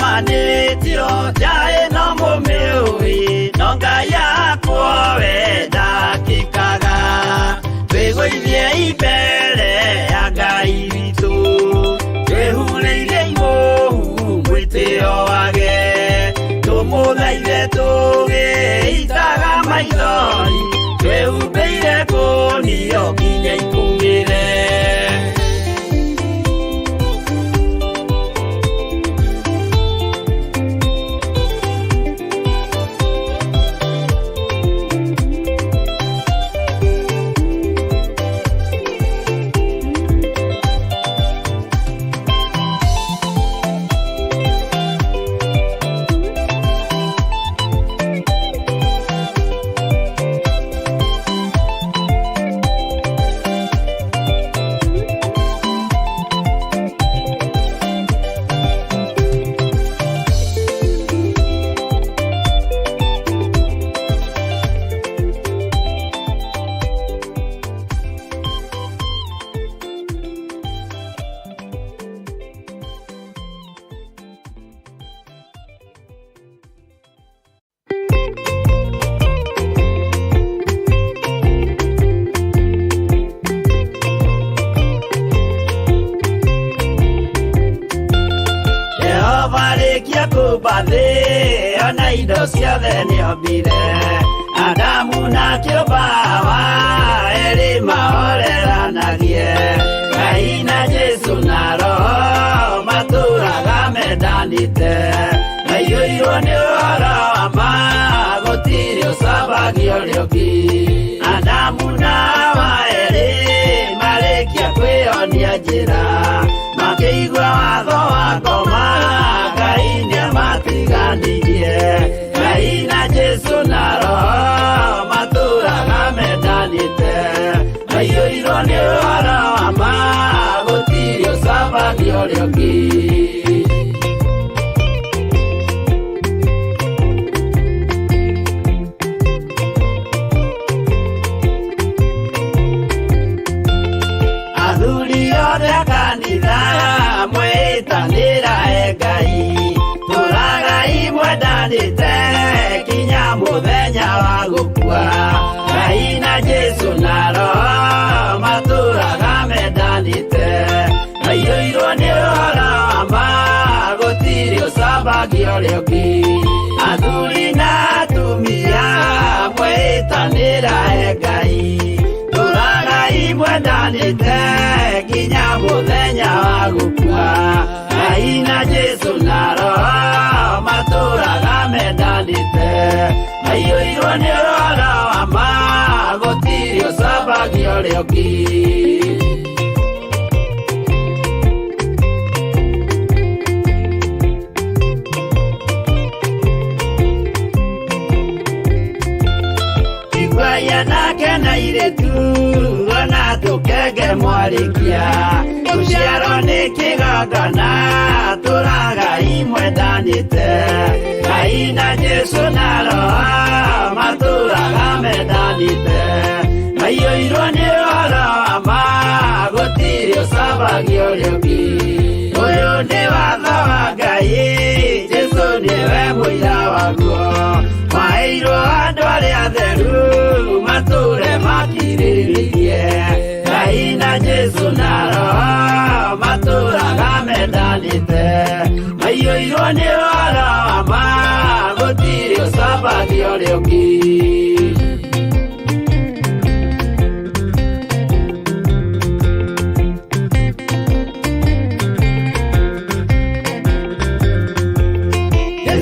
manĩtio njaĩ no mũmĩũĩ no Ngai akwo we ndakĩkaga twĩgũithie imbere ya Ngai witũ twĩhurĩire imũhu mwĩtĩo wage tũmũthaithe tũgĩitaga maithori twĩhumbĩire ngũnio nginya ikũmĩre ona indo ciothe nĩombire Adamu na kĩũmba wa erĩ mahoreranagie Ngai na Jesũ na roho matũraga mendanĩte maiyũirwo nĩ ũhoro wa ma gũtirĩ ũcambagio rĩũngĩ Adamu na Hawa erĩ marĩkia kwĩyonia njĩra makĩigua watho wa ngoma Ngai nĩamatiganirie Ngai na Jesũ na roho matũraga mendanĩte maiyũirwo nĩ ũhoro wa ma gũtirĩ ũcambagio rĩũngĩ athuri othe a kanitha mwĩtanĩra Ngai tũragai mwendanĩte kinya mũthenya wa gũkua Ngai na Jesũ na roho matũraga mendanĩte maiyũirwo nĩ ũhoro wa ma gũtirĩ ũcambagio rĩũngĩ athuri na atumia mwĩtanĩra Ngai tũragai mwendanĩte kinya mũthenya wa gũkua Ngai na Jesũ na roho matũraga mendanĩte maiyũirwo nĩ ũhoro wa ma gũtirĩ ũcambagio rĩũngĩ igwaya nake na irĩtu ona tũkenge mwarĩkia tũciarwo nĩ kĩgongona tũragai mwendanĩte Ngai na Jesũ na roho matũraga mendanĩte maiyũirwo nĩ ũhoro wa ma gũtirĩ ũcambagio rĩũngĩ ũyũ nĩ watho wa Ngai Jesũ nĩwe mũira waguo maheirwo andũ arĩa atheru matũre makirĩrĩirie Ngai na Jesũ na roho matũraga mendanĩte maiyũirwo nĩ ũhoro wa ma gũtirĩ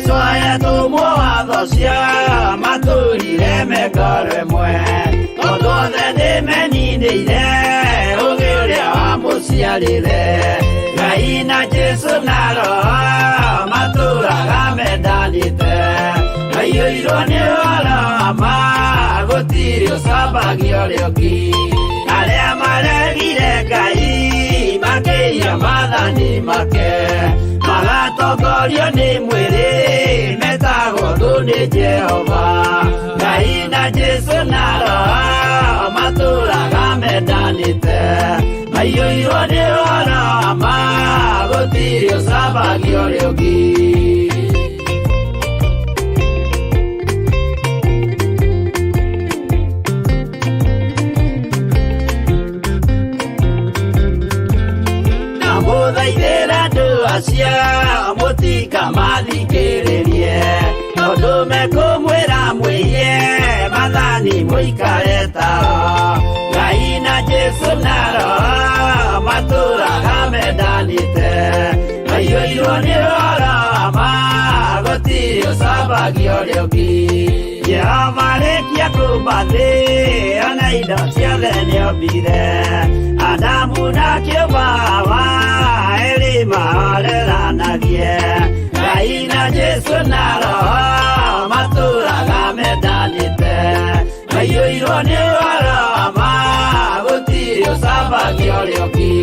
Soya tu moa dosia maturire me karemwe todo de menine ile ogere amusialire gaina Jesu naro matura gamedanite ayo irone ala ma gotirio sabagio leoki ale amare gire gai make yamadani make Malatogorio ni mwere metago dune Jehova Gaina Jesu naro matura gamedanite Ayo irone ora ma gotirio sabagio leoki Asia motika mathikiririe tondu mekumwira mwiye mathani muikareta Ngai na Jesu naro matura gamedanite aiyuirwo ni rorama gutirio sabagio rioki Jehova rekia kumbathi ona indo ciothe nĩombire Adamu na Kĩũmba maoreranagie Ngai na Jesu naro matura gamedanite aiyuirwo ni rorama gutirio sabagio rioki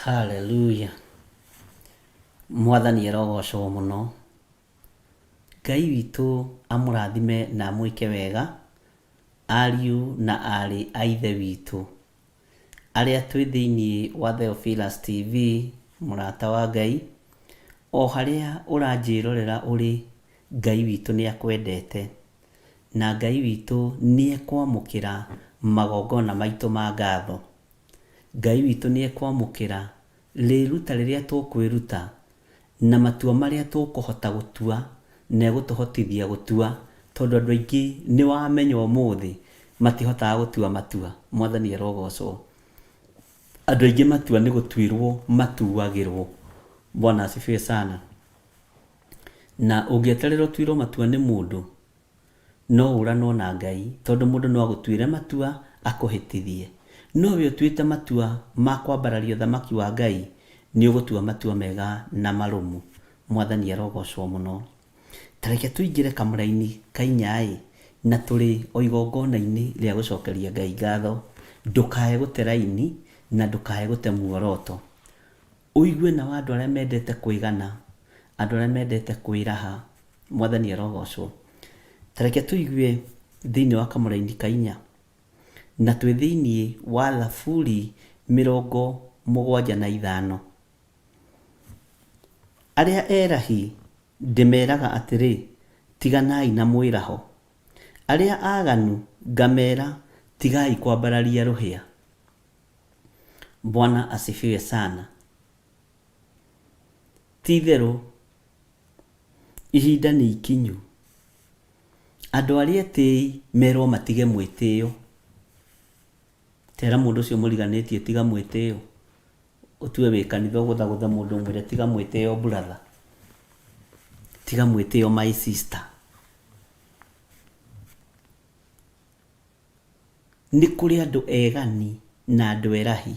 Hallelujah. Mwathani arogocwo muno. Ngai witũ amũrathime na amwĩke wega ariũ na arĩ a ithe witũ arĩa twĩ thĩinĩ wa Theophilus TV mũrata wa Ngai o harĩa ũranjĩrorera ũrĩ Ngai witũ nĩ akwendete na Ngai witũ nĩ ekwamũkĩra magongona maitũ ma ngatho Ngai witũ nĩ ekwamũkĩra rĩruta rĩrĩa tũkwĩruta na matua marĩa tũkũhota gũtua na gũtũhotithia gũtua tondũ andũ aingĩ nĩ wamenya ũmũthĩ matihotaga gũtua matua Mwathani arogocwo andũ aingĩ matua nĩ gũtuĩrwo matuagĩrwo Bwana asifiwe sana na ũngĩeterera ũtuĩrwo matua nĩ mũndũ no ũranwo na Ngai tondũ mũndũ no agũtuĩre matua akũhĩtithie no we ũtuĩte matua ma kwambararia ũthamaki wa Ngai nĩ ũgũtua matua mega na marũmu Mwathani arogocwo mũno tareke tũingĩre kamũra-inĩ kainyaĩ na tũrĩ o igongona-inĩ rĩa gũcokeria Ngai ngatho ndũkae gũte raini na ndũkae gũte muoroto ũigue na andũ arĩa mendete kwĩgana andũ arĩa mendete kwĩraha Mwathani arogocwo tareke tũigue thĩinĩ wa kamũra-inĩ kainya na twĩ thĩinĩ wa Thaburi 75 arĩa erahi ndĩmeraga atĩrĩ tiganai na mwĩraho arĩa aganu ngamera tigai kwambararia rũhĩa Bwana asifiwe sana titherũ ihinda nĩ ikinyu andũ arĩa etĩĩ merwo matige mwĩtĩo tera mũndũ ũcio mũriganĩtie tiga mwĩtĩo ũtue wĩ kanitha ũgũthagũtha mũndũ ũmwĩre tiga mwĩtĩo brother tiga mwĩtĩo my sister nĩ kũrĩ andũ egani na andũ erahi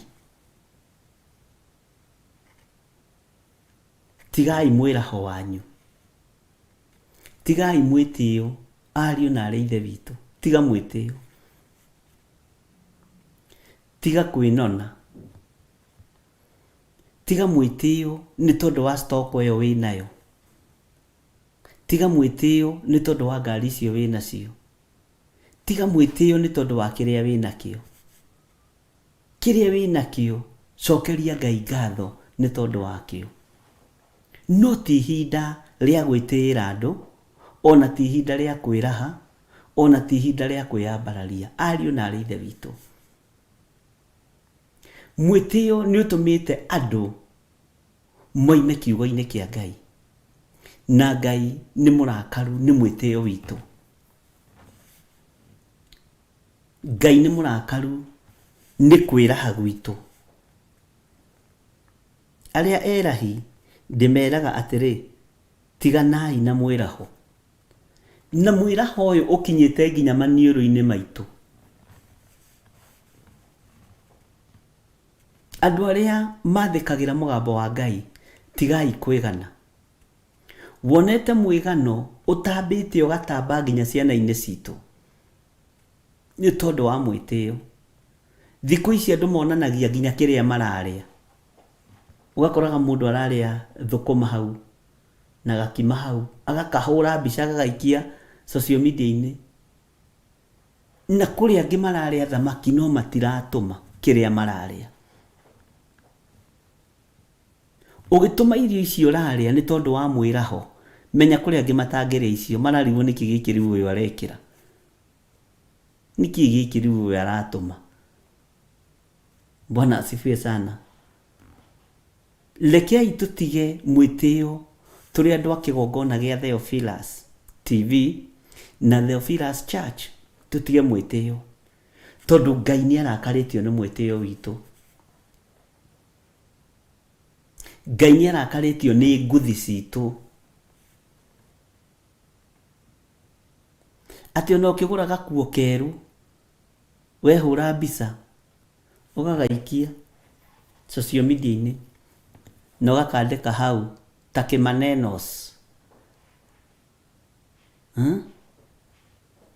tigai mwĩraho wanyu tigai mwĩtĩo ariũ na arĩ ithe witũ tiga mwĩtĩo tiga kwĩnona tiga mwĩtĩo nĩ tondũ wa stock ĩyo wĩ nayo tiga mwĩtĩo nĩ tondũ wa ngari icio wĩ nacio tiga mwĩtĩo nĩ tondũ wa kĩrĩa wĩnakĩo. Kĩrĩa wĩnakĩo cokeria Ngai ngatho nĩ tondũ wakĩo. No ti ihinda rĩa gwĩtĩĩra andũ, ona ti ihinda rĩa kwĩraha, ona ti ihinda rĩa kwĩyambararia. Ariũ na arĩ ithe witũ, mwĩtĩo nĩ ũtũmĩte andũ moime kiugo-inĩ kĩa Ngai, na Ngai nĩ mũrakaru nĩ mwĩtĩo witũ. Ngai nĩ mũrakaru nĩ kwĩraha gwitũ. Arĩa erahi ndĩmeraga atĩrĩ, tiganai na mwĩraho. Na mwĩraho ũyũ ũkinyĩte nginya maniũrũ-inĩ maitũ. Andũ arĩa mathĩkagĩra mũgambo wa Ngai, tigai kwĩgana. Wonete mwĩgano ũtambĩte ũgatamba nginya ciana-inĩ citũ, nĩ tondũ wa mwĩtĩo. Thikũ ici andũ monanagia nginya kĩrĩa mararĩa. Ũgakoraga mũndũ ararĩa thũkũma hau na gakima hau, agakahũra mbica agagaikia social media-inĩ. Na kũrĩa angĩ mararĩa thamaki no matiratũma kĩrĩa mararĩa. Ũgĩtũma irio icio ũrarĩa nĩ tondũ wa mwĩraho, menya kũrĩa angĩ matangĩrĩa icio mararigwo nĩkĩ gĩkĩ rĩu ũyũ arekĩra. Nĩkĩ gĩkĩ rĩu ũyũ aratũma. Bwana asifiwe sana. Rekei tũtige mwĩtĩo tũrĩ andũ a kĩgongona gĩa Theophilus TV na Theophilus Church. Tũtige mwĩtĩo tondũ Ngai nĩ arakarĩtio nĩ mwĩtĩo witũ. Ngai nĩ arakarĩtio nĩ nguthi citũ. Atĩ ona ũkĩgũra gakuo kerũ, wehũra mbica ũgagaikia social media-inĩ na ũgakandĩka hau ta kĩmanenos.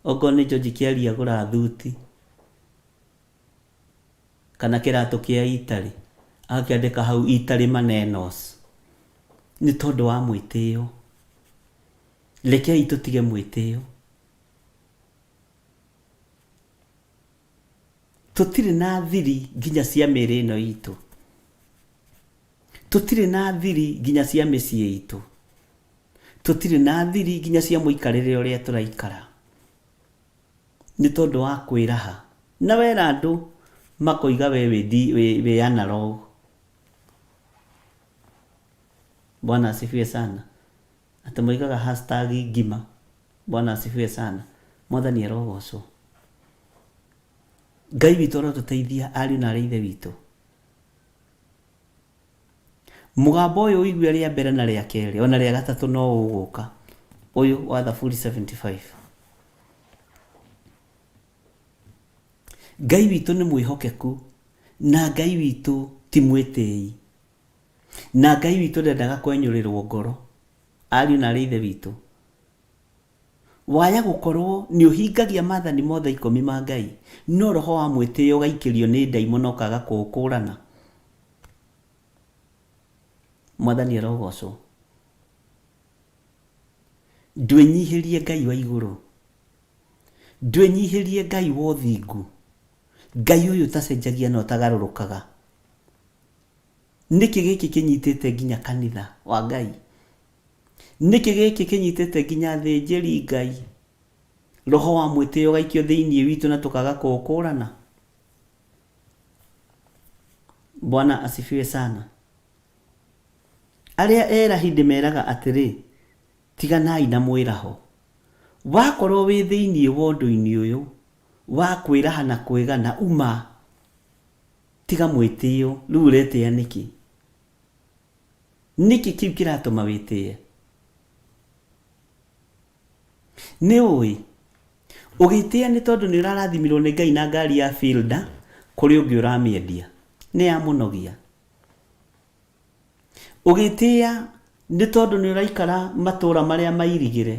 Okorwo nĩ George Kĩaria agũra thuti kana kĩratũ kĩa Itarĩ, agakĩandĩka hau Itarĩ manenos. Nĩ tondũ wa mwĩtĩo. Rekei tũtige mwĩtĩo. Tũtirĩ na thiri nginya cia mĩĩrĩ ĩno itũ. Tũtirĩ na thiri nginya cia mĩciĩ itũ. Tũtirĩ na thiri nginya cia mũikarĩre ũrĩa tũraikara. Nĩ tondũ wa kwĩraha. Na wera andũ makoiga we wĩ analog. Bwana asifiwe sana. Atĩ moigaga hashtag ngima. Bwana asifiwe sana. Mwathani arogocwo. Ngai witũ arotũteithia ariũ na arĩ ithe witũ. Mũgambo ũyũ ũigua rĩa mbere na rĩa kerĩ, ona rĩa gatatũ no ũgũka. Ũyũ wa Thaburi 75. Ngai witũ nĩ mwĩhokeku, na Ngai witũ ti mwĩtĩi. Na Ngai witũ ndendaga kwenyũrĩrwo ngoro. Ariũ na arĩ ithe witũ, waya gũkorwo nĩ ũhingagia maathani mothe 10 ma Ngai, no roho wa mwĩtĩo ũgaikĩrio nĩ ndaimono ũkaga kũũkũrana. Mwathani arogocwo. Ndwĩnyihĩrie Ngai wa igũrũ. Ndwĩnyihĩrie Ngai wa ũthingu. Ngai ũyũ tacenjagia na ũtagarũrũkaga. Nĩkĩ gĩkĩ kĩnyitĩte nginya kanitha wa Ngai? Nĩkĩ gĩkĩ kĩnyitĩte nginya thĩnjĩri Ngai? Roho wa mwĩtĩo ũgaikio thĩinĩ witũ na tũkaga kũũkũrana. Bwana asifiwe sana. Arĩa erahi ndĩmeraga atĩrĩ, tiganai na mwĩraho. Wakorwo wĩ thĩinĩ wa ũndũ-inĩ ũyũ wa kwĩraha na kwĩgana, uma tiga mwĩtĩo. Rĩu ũretĩĩa nĩkĩ? Nĩkĩ kĩu kĩratũma wĩtĩye? Nĩ ũĩ ũgĩtĩya nĩ tondũ nĩ ũrarathimirwo nĩ Ngai na ngari ya fielder kũrĩ ũngĩ ũramĩendia, nĩ ya mũnogia. Ũgĩtĩya nĩ tondũ nĩ ũraikara matũũra marĩa mairigĩre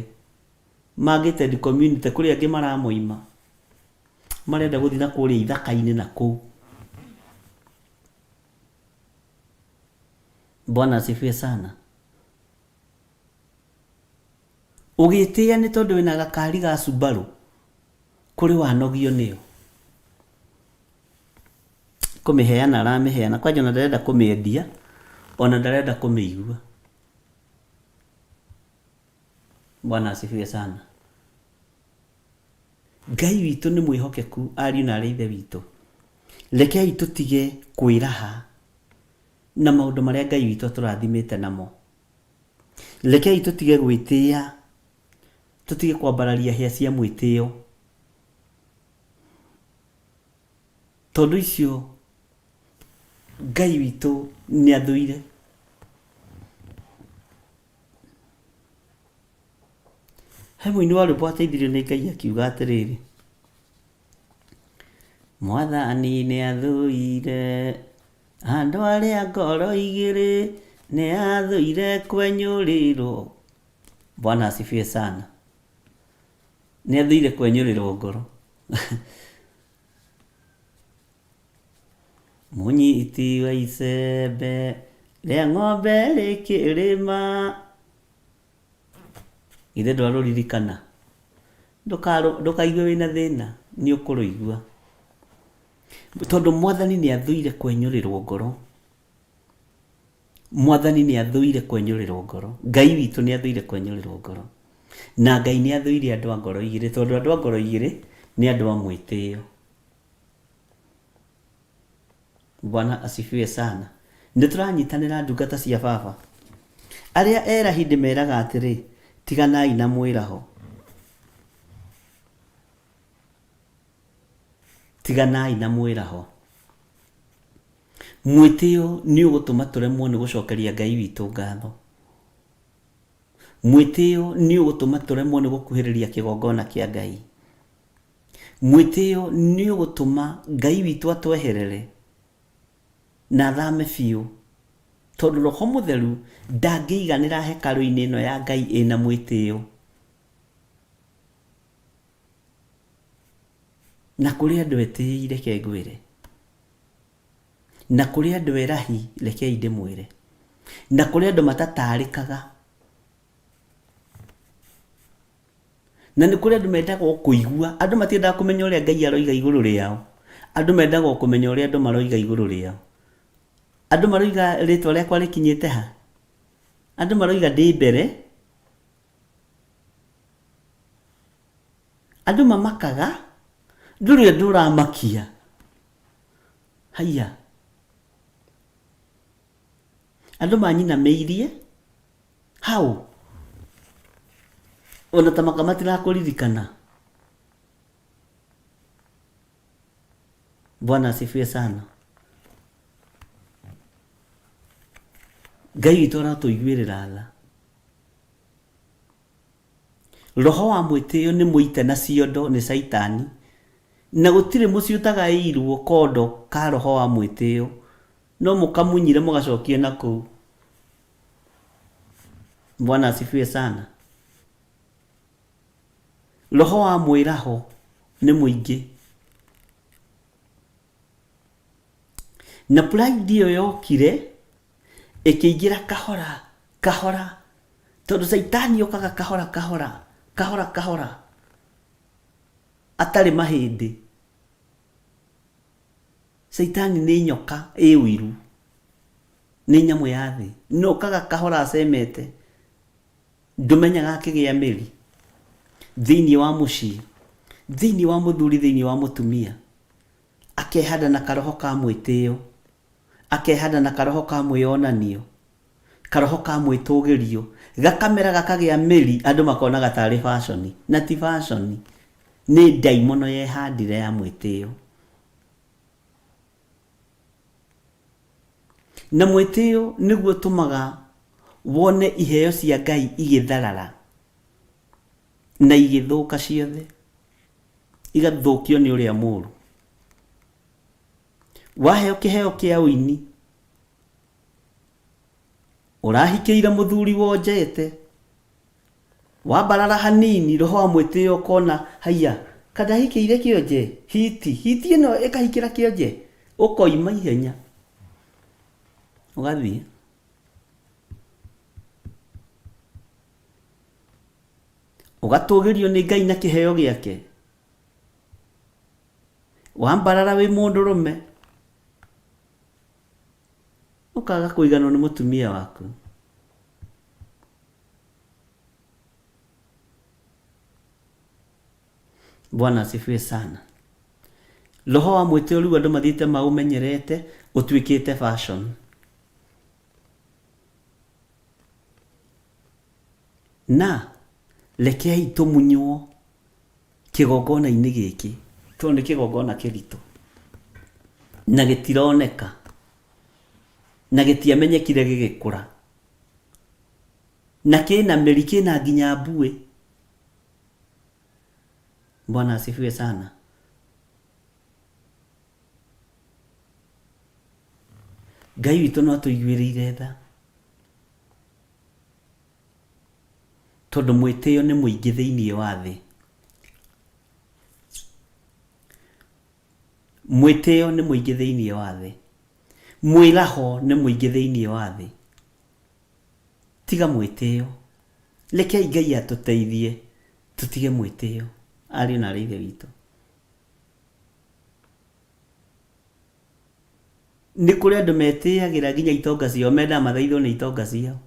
ma gated community kũrĩ angĩ maramoima marenda gũthiĩ na kũrĩa ithaka-inĩ na kũu. Bwana asifiwe sana. Ũgĩtĩya nĩ tondũ wĩna gakari ga Subaru kũrĩ wanogio nĩyo kũmĩheana aramĩheana kwanja ona ndarenda kũmĩendia ona ndarenda kũmĩigua. Bwana asifiwe sana. Ngai witũ nĩ mwĩhokeku, ariũ na arĩa ithe witũ. Rekei tũtige kwĩraha na maũndũ marĩa Ngai witũ atũrathimĩte namo. Rekei tũtige gwĩtĩĩa, tũtige kwambararia hĩa cia mwĩtĩo, tondũ icio Ngai witũ nĩ athũire. He mũini wa rwĩmbo ateithirio nĩ Ngai akiuga atĩrĩrĩ, Mwathani nĩ athũire andũ arĩa ngoro igĩrĩ, nĩ athũire kwenyũrĩrwo. Bwana asifiwe sana. Nĩ athũire kwenyũrĩrwo ngoro. Mũnyiti wa icembe rĩa ng'ombe rĩkĩrĩma. Ithe ndwarũririkana. Ndũkaigue wĩna thĩna, nĩ ũkũrũigua. Tondũ Mwathani nĩ athũire kwenyũrĩrwo ngoro. Mwathani nĩ athũire kwenyũrĩrwo ngoro. Ngai witũ nĩ athũire kwenyũrĩrwo ngoro. Na Ngai nĩ athũire andũ a ngoro igĩrĩ, tondũ andũ a ngoro igĩrĩ nĩ andũ a mwĩtĩo. Bwana asifiwe sana. Nĩtũranyitanĩra ndungata cia Baba. Arĩa erahi ndĩmeraga atĩrĩ, tiganai na mwĩraho. Tiganai na mwĩraho. Mwĩtĩo nĩ ũgũtũma tũremwo nĩ gũcokeria Ngai witũ ngatho. Mwĩtĩo nĩ ũgũtũma tũremwo nĩ gũkuhĩrĩria kĩgongona kĩa Ngai. Mwĩtĩo nĩ ũgũtũma Ngai witũ atweherere na thame biũ, tondũ Roho Mũtheru ndangĩiganĩra hekarũ-inĩ ĩno ya Ngai ĩna mwĩtĩo. Na kũrĩ andũ etĩĩi reke ngwĩre, na kũrĩ andũ erahi rekei ndĩmwĩre, na kũrĩ andũ matatarĩkaga, na nĩ kũrĩ andũ mendaga kũigua. Andũ matiendaga kũmenya ũrĩa Ngai aroiga igũrũ rĩao. Andũ mendaga kũmenya ũrĩa andũ maroiga igũrũ rĩao. Andũ maroiga rĩtwa rĩakwa rĩkinyĩte ha. Andũ maroiga ndĩ mbere. Andũ mamakaga. Ndũrĩ andũ ũramakia. Haiya. Andũ manyinamĩirie. Hau. Ona ta maka matirakũririkana. Bwana asifiwe sana. Ngai witũ aratũiguĩrĩra tha. Roho wa mwĩtĩo nĩ mũite na ciondo nĩ Saitani, na gũtirĩ mũciĩ ũtagaĩirwo kondo ka roho wa mwĩtĩo, no mũkamunyire mũgacokie na kũu. Bwana asifiwe sana. Roho wa mwĩraho nĩ mũingĩ. Na pride ĩyo yokire ĩkĩingĩra kahora kahora, tondũ Saitani okaga kahora kahora kahora kahora, atarĩ mahĩndĩ. Saitani nĩ nyoka ĩ ũiru, nĩ nyamũ ya thĩ, no okaga kahora acemete. Ndũmenyaga akĩgĩa mĩri thĩinĩ wa mũciĩ, thĩinĩ wa mũthuri, thĩinĩ wa mũtumia, akehanda na karoho ka mwĩtĩo, akehanda na karoho ka mwĩonanio, karoho ka mwĩtũgĩrio, gakamera gakagĩa mĩri, andũ makonaga tarĩ fashion, na ti fashion, nĩ ndaimono yehandire ya mwĩtĩo. Na mwĩtĩo nĩguo tũmaga wone iheo cia Ngai igĩtharara na igĩthũka ciothe, igathũkio nĩ ũrĩa mũũru. Waheo kĩheo kĩa ũini, ũrahikĩire mũthuri wonjete, wambarara hanini, roho wa mwĩtĩo ũkona haiya, kadahikĩire kĩonje, hiti ĩno ĩkahikĩra kĩonje, ũkoima ihenya, ũgathiĩ. Ũgatũgĩrio nĩ Ngai na kĩheo gĩake. wambarara wi mundurume ukaga kuiganwo ni mutumia waku. Bwana asifiwe sana. Roho wa mwiteo riu andu mathite maumenyerete utwikite fashion. Na rekei tumunywo kigongona-ini giki to ni kigongona kirito na gitironeka na gitiamenyekire gigikura na kina meri kina nginya mbue. Bwana asifiwe sana. Ngai witũ no tũiguĩrĩire tha tondũ mwĩtĩo nĩ mũingĩ thĩinĩ wa thĩ. Mwĩtĩo nĩ mũingĩ thĩinĩ wa thĩ. Mwĩraho nĩ mũingĩ thĩinĩ wa thĩ. Tiga mwĩtĩo. Rekei Ngai atũteithie tũtige mwĩtĩo. Ariũ na aithe witũ. Nĩ kũrĩ andũ metĩagĩra nginya itonga ciao, menda mathaithwo nĩ itonga ciao.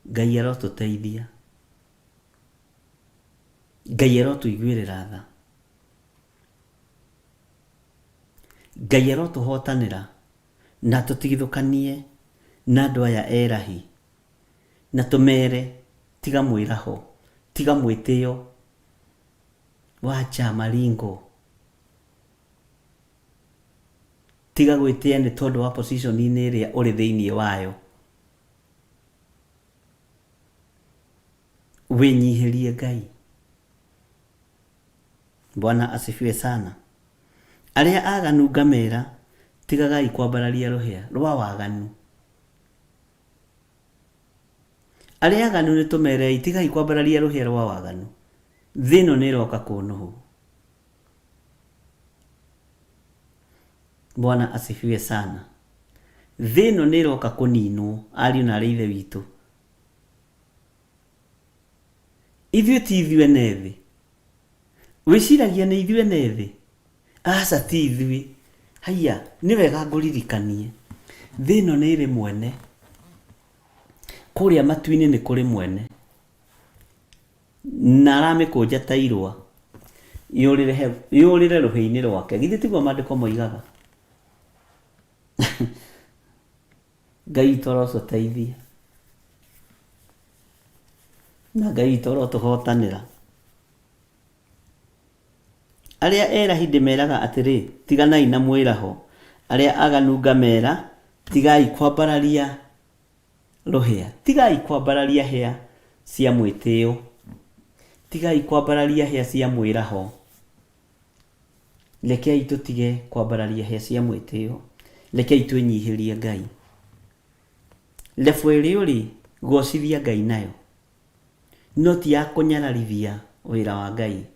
Ngai arotũteithia. Ngai arotũiguĩrĩra tha. Ngai arotũhotanĩra na tũtigithũkanie na andũ aya erahi. Na tũmere tiga mwĩraho, tiga mwĩtĩo, wacha maringo, tiga gwĩtĩĩa nĩ tondũ wa position-inĩ ĩrĩa ũrĩ thĩinĩ wayo. Wĩnyihĩrie Ngai. Bwana asifiwe sana. Arĩa aganu ngamera tigagai kwambararia rũhĩa rwa waganu. Arĩa aganu nĩ tũmerei tigai kwambararia rũhĩa rwa waganu. Thĩ ĩno nĩ ĩroka kũnũhũ. Bwana asifiwe sana. Thĩ ĩno nĩ ĩroka kũninwo, ariũ na arĩ ithe witũ. Ithuĩ ti ithuĩ ene thĩ. Wĩciragia nĩ ithuĩ ene thĩ. Aca ti ithuĩ. Haiya, nĩ wega ngũririkanie. Thĩ ĩno nĩ ĩrĩ mwene. Kũrĩa matu-inĩ nĩ kũrĩ mwene. Na aramĩkũnja ta irũa. Yũrĩre rũhĩ-inĩ rwake. Githĩ tiguo maandĩko moigaga? Ngai witũ arotũteithia. Na Ngai witũ arotũhotanĩra. Arĩa erahi ndĩmeraga atĩrĩ, tiganai na mwĩraho. Arĩa aganu ngamera, tigai kwambararia rũhĩa. Tigai kwambararia hĩa cia mwĩtĩo. Tigai kwambararia hĩa cia mwĩraho. Rekei tũtige kwambararia hĩa cia mwĩtĩo. Rekei twĩnyihĩrie Ngai. Levo ĩrĩa ũrĩ gocithia Ngai nayo. No ti ya kũnyararithia wĩra wa Ngai.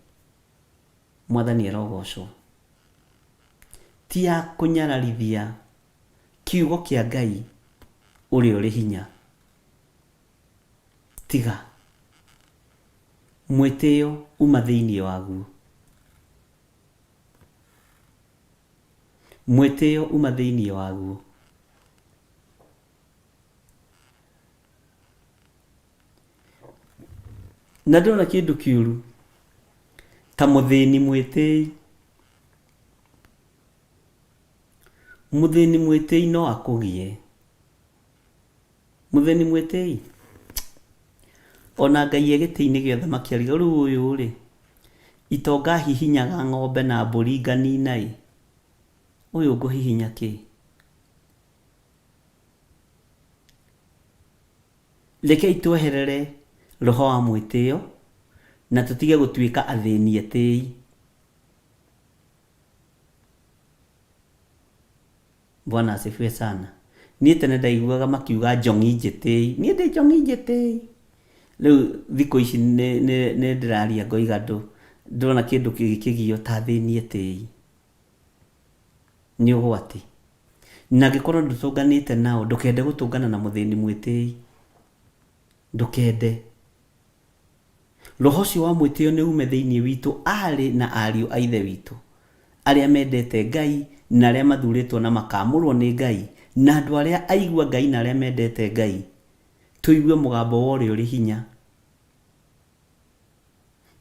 Mwathani arogocwo. Ti ya kũnyararithia kiugo kĩa Ngai ũrĩa ũrĩ hinya. Tiga. Mwĩtĩo uma thĩinĩ waguo. Mwĩtĩo uma thĩinĩ waguo. Na ndona kĩndũ kĩũru ta mũthĩni mwĩtĩi. Mũthĩni mwĩtĩi no akũgie. Mũthĩni mwĩtĩi. Ona Ngai egĩtĩ-inĩ gĩa thamaki ariga rĩu ũyũ rĩ, itonga hihinyaga ng'ombe na mbũri nganina ĩ. Ũyũ ngũhihinya kĩ? Rekei tweherere roho wa mwĩtĩo na tũtige gũtuĩka athĩni etĩi. Bwana asifiwe sana. Niĩ tene ndaiguaga makiuga njongi njĩtĩi. Niĩ ndĩ njongi njĩtĩi. Rĩu thikũ ici nĩ ndĩraria ngoiga ndona kĩndũ kĩgĩkĩgio ta thĩni etĩi. Nĩ ũgwati. Na angĩkorwo ndũtũnganĩte nao, ndũkende gũtũngana na mũthĩni mwĩtĩi. Ndũkende. roho ũcio wa mwĩtĩo nĩ ume thĩinĩ witũ arĩ na ariũ a ithe witũ arĩa mendete Ngai na arĩa mathurĩtwo na makamũrwo nĩ Ngai, na andũ arĩa aigua Ngai na arĩa mendete Ngai tũigue mũgambo wa ũrĩa ũrĩ hinya.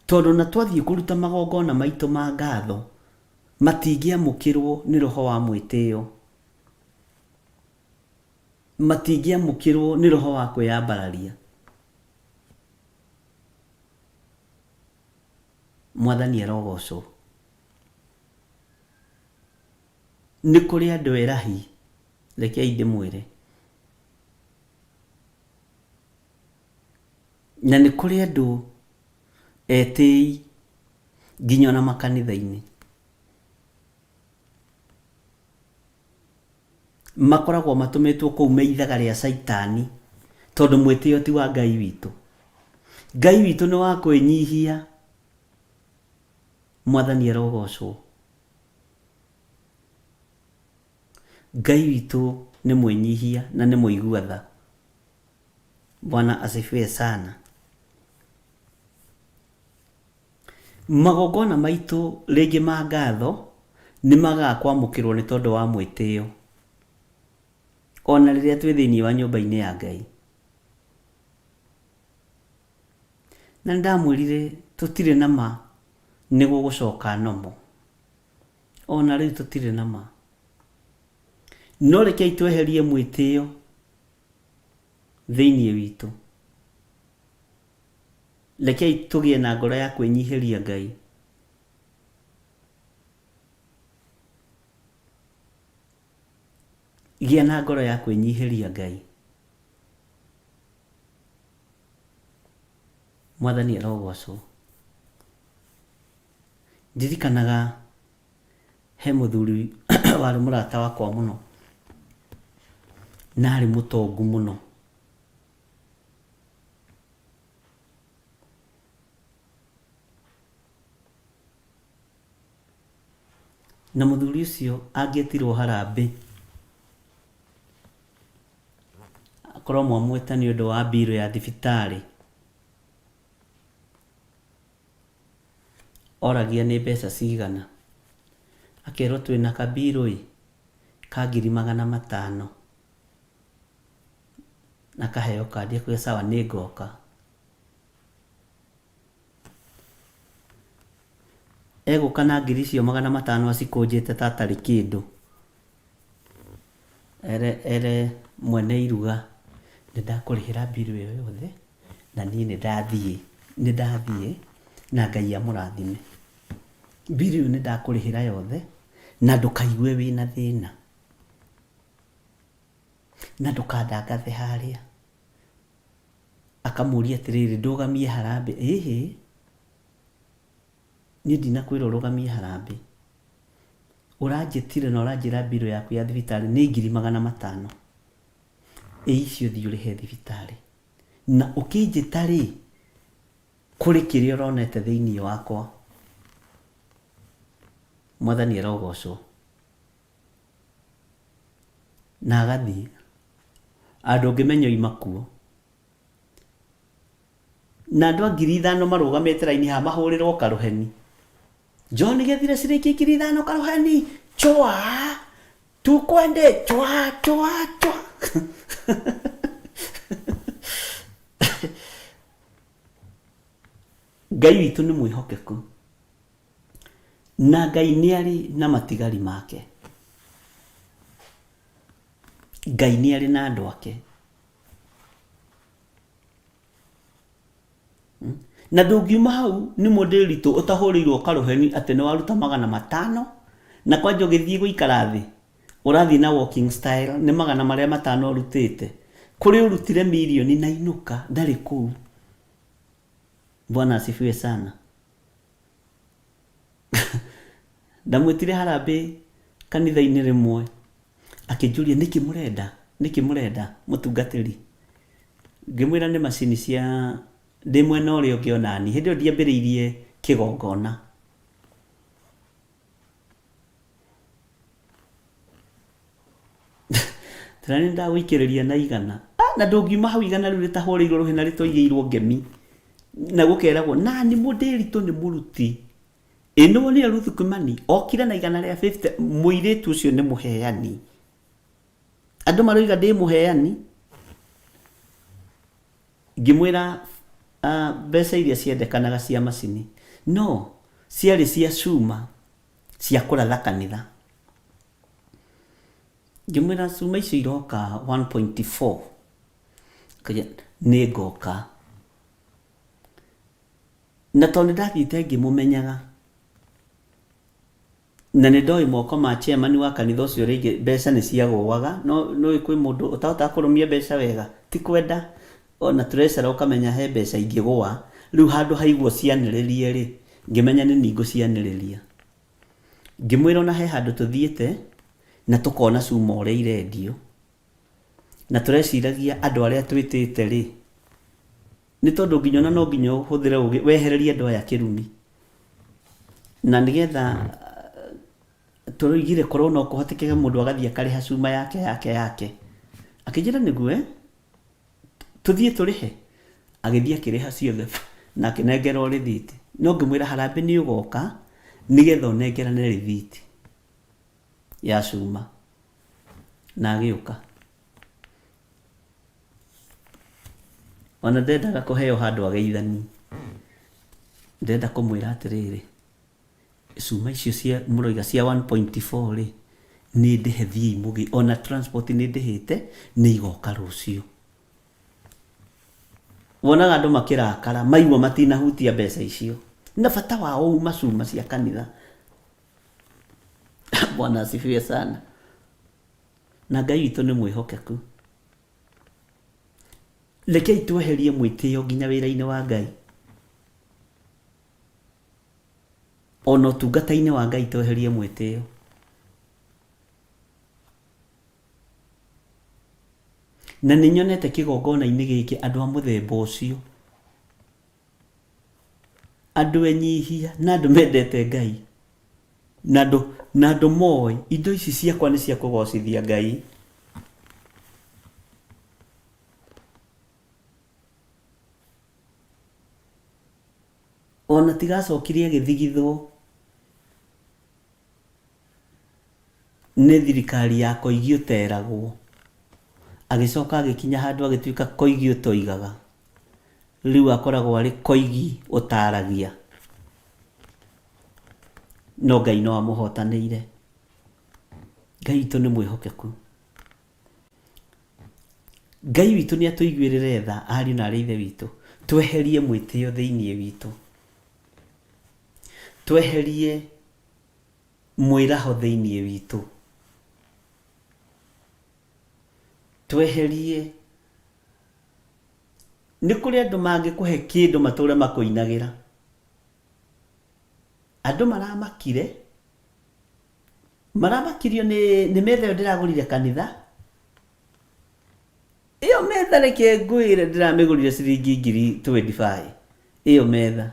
Tondũ na twathiĩ kũruta magongona maitũ ma ngatho matingĩamũkĩrwo nĩ roho wa mwĩtĩo, matingĩamũkĩrwo nĩ roho wa kwĩyambararia. Mwathani arogocwo. Nĩ kũrĩ andũ erahi, rekei ndĩmwĩre, na nĩ kũrĩ andũ etĩi nginya na makanitha-inĩ makoragwo matũmĩtwo kũu me ithaga rĩa Saitani, tondũ mwĩtĩo ti wa Ngai witũ. Ngai witũ nĩ wa kwĩnyihia. Mwathani arogocwo. Ngai witũ nĩ mwĩnyihia na nĩ mũigua tha. Bwana asifiwe sana. Magongona maitũ rĩngĩ ma ngatho nĩ magaga kwamũkĩrwo nĩ tondũ wa mwĩtĩo, ona rĩrĩa twĩ thĩinĩ wa nyũmba-inĩ ya Ngai. Na ndamwĩrire tũtirĩ na ma nĩ gũgũcoka nomo, ona rĩu tũtirĩ na ma, no rekei tweherie mwĩtĩo thĩinĩ witũ. Rekei tũgĩe na ngoro ya kwĩnyihĩria Ngai. Gĩa na ngoro ya kwĩnyihĩria Ngai. Mwathani arogocwo. Ndirikanaga he mũthuri warĩ mũrata wakwa mũno na arĩ mũtongu mũno. Na mũthuri ũcio angĩetirwo harambĩ akorwo mwamwĩta nĩ ũndũ wa mbirũ ya thibitarĩ, oragia nĩ mbeca cigana, akerwo twĩna kabirũ ka 500,000 na kaheo kandi akuge sawa nĩ ngoka. Egũka na ngiri icio 500 acikũnjĩte ta atarĩ kĩndũ. Ere mwene iruga, nĩ ndakũrĩhĩra mbirũ ĩyo yothe na niĩ nĩ ndathiĩ na Ngai amũrathime. Mbirũ ĩyo nĩ ndakũrĩhĩra yothe na ndũkaigue wĩna thĩna na ndũkandangathe harĩa. Akamũria atĩrĩrĩ, ndũgamie harambĩ? Ĩhĩ, niĩ ndinakwĩra ũrũgamie harambĩ. Ũranjĩtire na ũranjĩra mbirũ yaku ya thibitarĩ nĩ 500,000. Icio thiĩ ũrĩhe thibitarĩ. Na ũkĩnjĩta rĩ, kũrĩ kĩrĩa ũronete thĩinĩ wakwa. Mwathani arogocwo. Na agathiĩ. Andũ ngĩmenya oima kuo. Na andũ 5,000 marũgamĩte raini ha mahũrĩrwo karũheni. John gethire cirĩki 5,000 karũheni. Chwa! Tukwende! Chwa! Chwa! Chwa! Ngai witũ nĩ mwĩhokeku. Na Ngai nĩ arĩ na matigari make. Ngai nĩ arĩ na andũ ake. Na ndũngiuma hau nĩ mũndĩritũ ũtahũrĩirwo karũheni atĩ nĩ waruta 500 na kwanja ũgĩthiĩ gũikara thĩ ũrathiĩ na walking style nĩ 500 marĩa 5 ũrutĩte. Kũrĩ ũrutire milioni na inuka ndarĩ kũu. Bwana asifiwe sana. Ndamwĩtire harambĩ kanitha-inĩ rĩmwe akĩnjũria nĩkĩ mũrenda mũtungatĩri. Ngĩmwĩra nĩ macini cia ndĩ mwena ũrĩa ũngĩ onani. Hĩndĩ ĩyo ndiambĩrĩirie kĩgongona. Tũrani ndagũikĩrĩria na 100. Na ndũngiuma hau 100 rĩu rĩtahũrĩirwo rũhĩ na rĩtoigĩirwo ngemi. na gukeragwo nani mũndĩritũ nĩ mũruti ĩno nĩ Ruth Kimani okire na igana rĩa 50 mũirĩtu ũcio nĩ mũheani andũ maroiga ndĩ mũheani ngĩmwĩra mbeca iria ciendekanaga cia macini no ciarĩ cia cuma cia kũratha kanitha ngĩmwĩra cuma icio iroka 1.4 nĩ ngoka na tondũ ndathiĩte ngĩmũmenyaga na nĩ ndoĩ moko ma chairman wa kanitha ũcio rĩngĩ mbeca nĩ ciagũaga no kwĩ mũndũ ũtahotaga kũrũmia mbeca wega ti kwenda ona treasurer ũkamenya he mbeca ingĩgũa rĩu handũ haigwo cianĩrĩrie rĩ ngĩmenya nĩ ningo cianĩrĩria ngĩmwĩra ona he handũ tũthiĩte na tũkona cuma ũrĩa irendio na tũreciragia andũ arĩa twĩtĩte rĩ nĩ tondũ nginya ona no nginya ũhũthĩre ũgĩ wehererie andũ aya kĩrumi na nĩgetha tũroigire korwo no kũhotekeke mũndũ agathiĩ akarĩha cuma yake akĩnjĩra nĩguo tũthiĩ tũrĩhe agĩthiĩ akĩrĩha ciothe na akĩnengerwo rĩthiti no ngĩmwĩra harambĩ nĩ ũgoka nĩgetha ũnengerane rĩthiti ya cuma na agĩũka ona ndendaga kũheo handũ ageithani ndenda kũmwĩra atĩrĩrĩ cuma icio cia mũroiga cia 1.4 rĩ nĩ ndĩhe thiĩ mũgĩ ona transport nĩ ndĩhĩte nĩ igoka rũciũ wonaga andũ makĩrakara maigua matinahutia mbeca icio na bata wao uma cuma cia kanitha Bwana asifiwe sana na Ngai witũ nĩ mwĩhokeku rekei tweherie mwĩtĩo nginya wĩra-inĩ wa Ngai ona ũtungata-inĩ wa Ngai tweherie mwĩtĩo na nĩ nyonete kĩgongona-inĩ gĩkĩ andũ a mũthemba ũcio andũ enyihia na andũ mendete Ngai na andũ moĩ indo ici ciakwa nĩ cia kũgocithia Ngai ona tigacokirie gĩthigithwo nĩ thirikari ya Koigi ũteragwo agĩcoka agĩkinya handũ agĩtuĩka Koigi ũtoigaga rĩu akoragwo arĩ Koigi ũtaragia no Ngai no amũhotanĩire Ngai witũ nĩ mwĩhokeku Ngai witũ nĩ atũiguĩrĩre tha ariũ na arĩ ithe witũ tweherie mwĩtĩo thĩinĩ witũ tweherie mwĩraho thĩinĩ witũ tweherie nĩ kũrĩ andũ mangĩkũhe kĩndũ matũre makũinagĩra andũ maramakirio nĩ metha ĩyo ndĩragũrire kanitha ĩyo metha reke ngwĩre ndĩramĩgũrire ciringi 25,000 ĩyo metha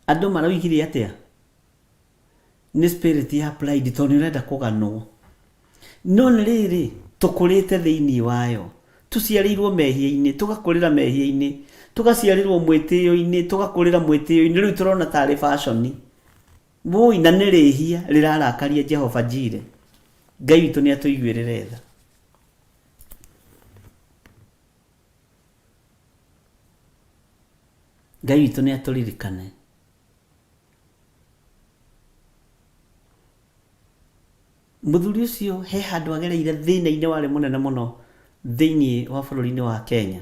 andũ maroigire atĩa nĩ spirit ya pride tondũ nĩũrenda kũganwo no nĩ rĩrĩ tũkũrĩte thĩinĩ wayo tũciarĩirwo mehia-inĩ tũgakũrĩra mehia-inĩ tũgaciarĩrwo mwĩtĩo-inĩ tũgakũrĩra mwĩtĩo-inĩ rĩu tũrona tarĩ fashion mũi na nĩ rĩhia rĩrarakaria Jehova Jire Ngai witũ nĩ atũiguĩrĩre tha Ngai witũ nĩ atũririkane mũthuri ũcio he handũ agereire thĩna-inĩ warĩ mũnene mũno thĩinĩ wa bũrũri-inĩ wa Kenya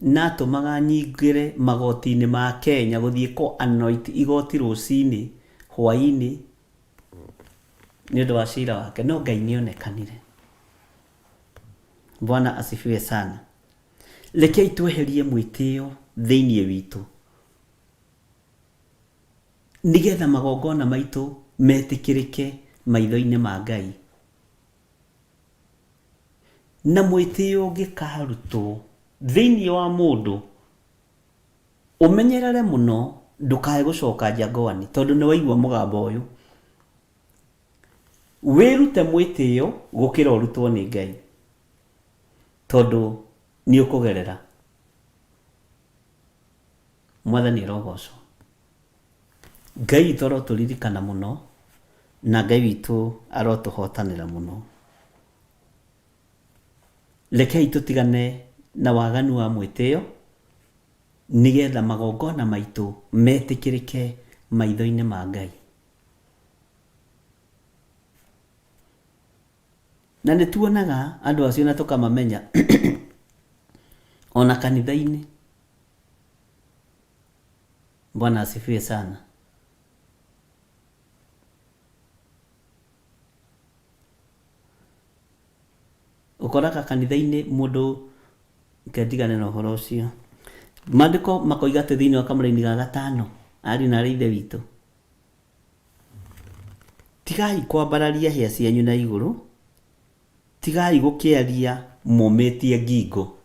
na atũmaga nyingĩre magoti-inĩ ma Kenya gũthiĩ ko anoint igoti rũcinĩ hwaĩ-inĩ nĩ ũndũ wa cira wake no Ngai nĩ onekanire Bwana asifiwe sana rekei tweherie mwĩtĩo thĩinĩ witũ nĩgetha magongona maitũ metĩkĩrĩke maitho-inĩ ma Ngai na mwĩtĩo ũngĩkarutwo thĩinĩ wa mũndũ ũmenyerere mũno ndũkae gũcoka njangwani tondũ nĩ waigua mũgambo ũyũ wĩrute mwĩtĩo gũkĩra ũrutwo nĩ Ngai, tondũ nĩ ũkũgerera. Mwathani arogocwo. Ngai witũ arotũririkana mũno, na Ngai witũ arotũhotanĩra mũno. Rekei tũtigane na waganu wa mwĩtĩo, nĩgetha magongona maitũ metĩkĩrĩke maitho-inĩ ma Ngai. Na nĩ tuonaga andũ acio na tũkamamenya ona kanitha-inĩ. Bwana asifiwe sana. Ũkoraga kanitha-inĩ mũndũ ngendigane na ũhoro ũcio. Maandĩko makoiga atĩ thĩinĩ wa Kamũra-inĩ ga 5, ariũ na aarĩ a Ithe witũ, tigai kwambararia hĩa cianyu na igũrũ, tigai gũkĩaria mũmĩtie ngingo.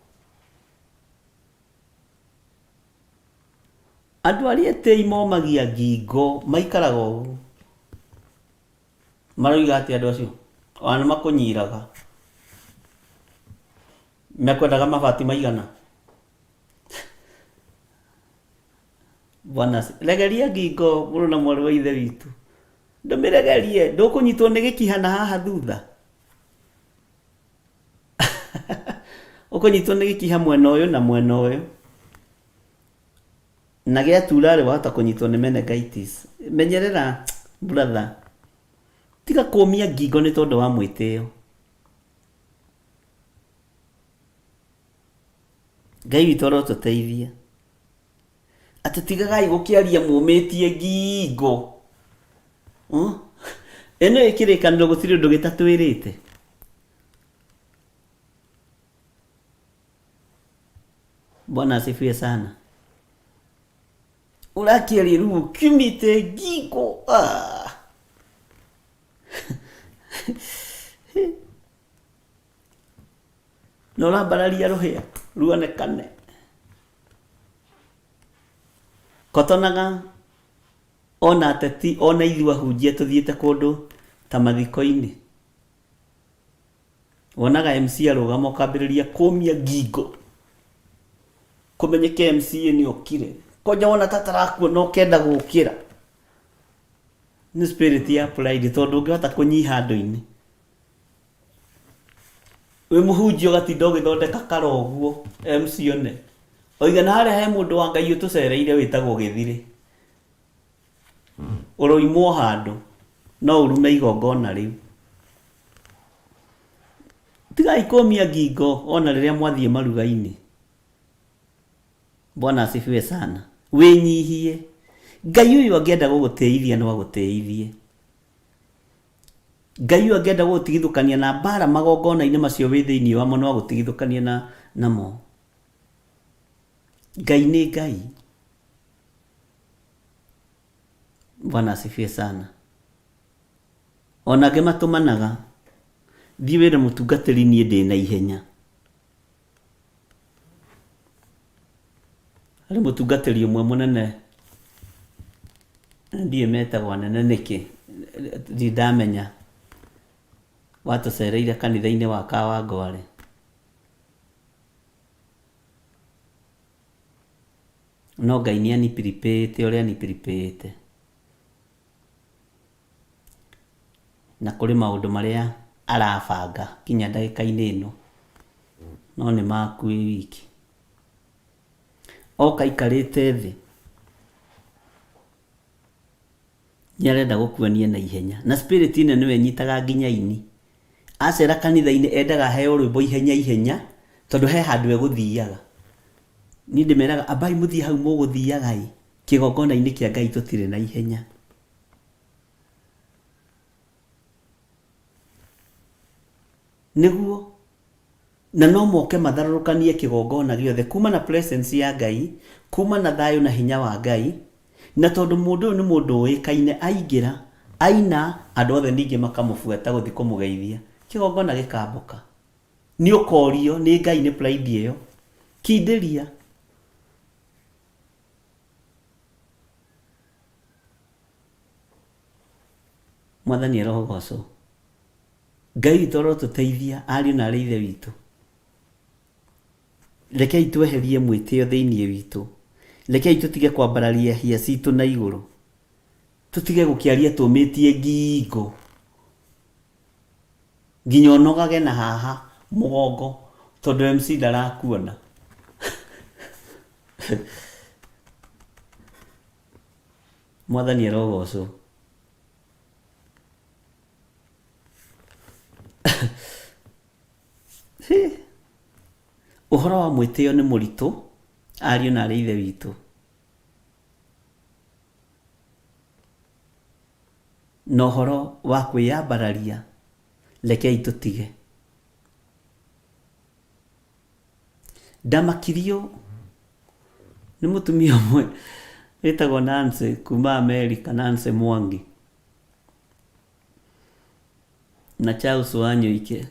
Andũ arĩa etĩi momagia ngingo maikaraga ũũ. Maroiga atĩ andũ acio ona makũnyiraga. Mekwendaga mabati maigana. Bwana, regeria ngingo mũrũ na mwarĩ wa Ithe witũ. Ndũmĩregerie, ndũkũnyitwo nĩ gĩkiha na haha thutha. Ũkũnyitwo nĩ gĩkiha mwena ũyũ na mwena ũyũ. Na gĩatura rĩ wahota kũnyitwo nĩ meningitis. Menyerera brother. Tiga kũmia ngingo nĩ tondũ wa mwĩtĩo. Ngai witũ arotũteithia. Atĩ tigagai gũkĩaria mũmĩtie ngingo. Ĩno ĩkĩrĩkanĩro gũtirĩ ũndũ gĩtatwĩrĩte. Bwana asifiwe sana. Ũrakĩaria rĩu ũkiumĩte ngingo. Na ũrambararia rũhĩa ruonekane. Kotonaga ona ateti ona ithuĩ ahunjia tũthiĩte kũndũ ta mathiko-inĩ. Wonaga MC arũgama ũkambĩrĩria kũmia ngingo. Kũmenyeke MC nĩ okire. Koja wona tatarakuona ũkenda gũkĩra. Nĩ spirit ya pride tondũ ũngĩhota kũnyiha andũ-inĩ. Wĩ mũhunjia ũgatinda ũgĩthondeka kara ũguo MC one. Oiga na harĩa he mũndũ wa Ngai ũtũcereire wĩtagwo Gĩthirĩ. Ũroimwo handũ no ũrume igongona rĩu. Tigai kũmia ngingo ona rĩrĩa mwathiĩ maruga-inĩ. Bwana asifiwe sana. Wĩnyihie. Ngai ũyũ angĩenda gũgũteithia no agũteithie. Ngai ũyũ angĩenda gũgũtigithũkania na mbara magongona-inĩ macio wĩ thĩinĩ wamo no agũtigithũkania namo. Ngai nĩ Ngai. Bwana asifiwe sana. Onage matũmanaga thiĩ wĩre mũtungatĩri niĩ ndĩ na ihenya. Harĩ mũtungatĩri ũmwe mũnene ndiĩ metagwo anene nĩkĩ ndamenya watũcereire kanitha-inĩ wa Kawangware. No Ngai nĩ anipiripĩte ũrĩa anipiripĩte. Na kũrĩ maũndũ marĩa arabanga kinya ndagĩka-inĩ ĩno no nĩ maku wĩ wiki. Oka ikarĩte thĩ nĩarenda gũkuonia na ihenya. Na spirit ĩno nĩwe nyitaga nginya ini. Acera kanitha-inĩ endaga heo rwĩmbo ihenya ihenya tondũ he handũ egũthiaga. Niĩ ndĩmeraga ambai mũthiĩ hau mũgũthiaga kĩgongona-inĩ kĩa Ngai tũtirĩ na ihenya. Nĩguo na no moke matharũrũkanie kĩgongona gĩothe kuma na presence ya Ngai, kuma na thayũ na hinya wa Ngai. Na tondũ mũndũ ũyũ nĩ mũndũ ũĩkaine, aingĩra aina andũ othe ningĩ makamũbuata gũthiĩ kũmũgeithia, kĩgongona gĩkambũka. Nĩ ũkorio nĩ Ngai nĩ pride ĩyo. Kindĩria. Mwathani arogocwo. Ngai witũ arotũteithia ariũ na arĩ ithe witũ. Rekei tweherie mwĩtĩo thĩinĩ witũ. Rekei tũtige kwambararia hĩa citũ na igũrũ. Tũtige gũkĩaria tũmĩtie ngingo. Nginya ũnogage na haha mũgongo tondũ MC ndarakuona. Mwathani arogocwo. Ũhoro wa mwĩtĩo nĩ mũritũ ariũ na arĩ ithe witũ. Na ũhoro wa kwĩyambararia rekei tũtige. Ndamakirio nĩ mũtumia ũmwe wĩtagwo Nancy kuma America, Nancy Mwangi na Charles Wanyoike.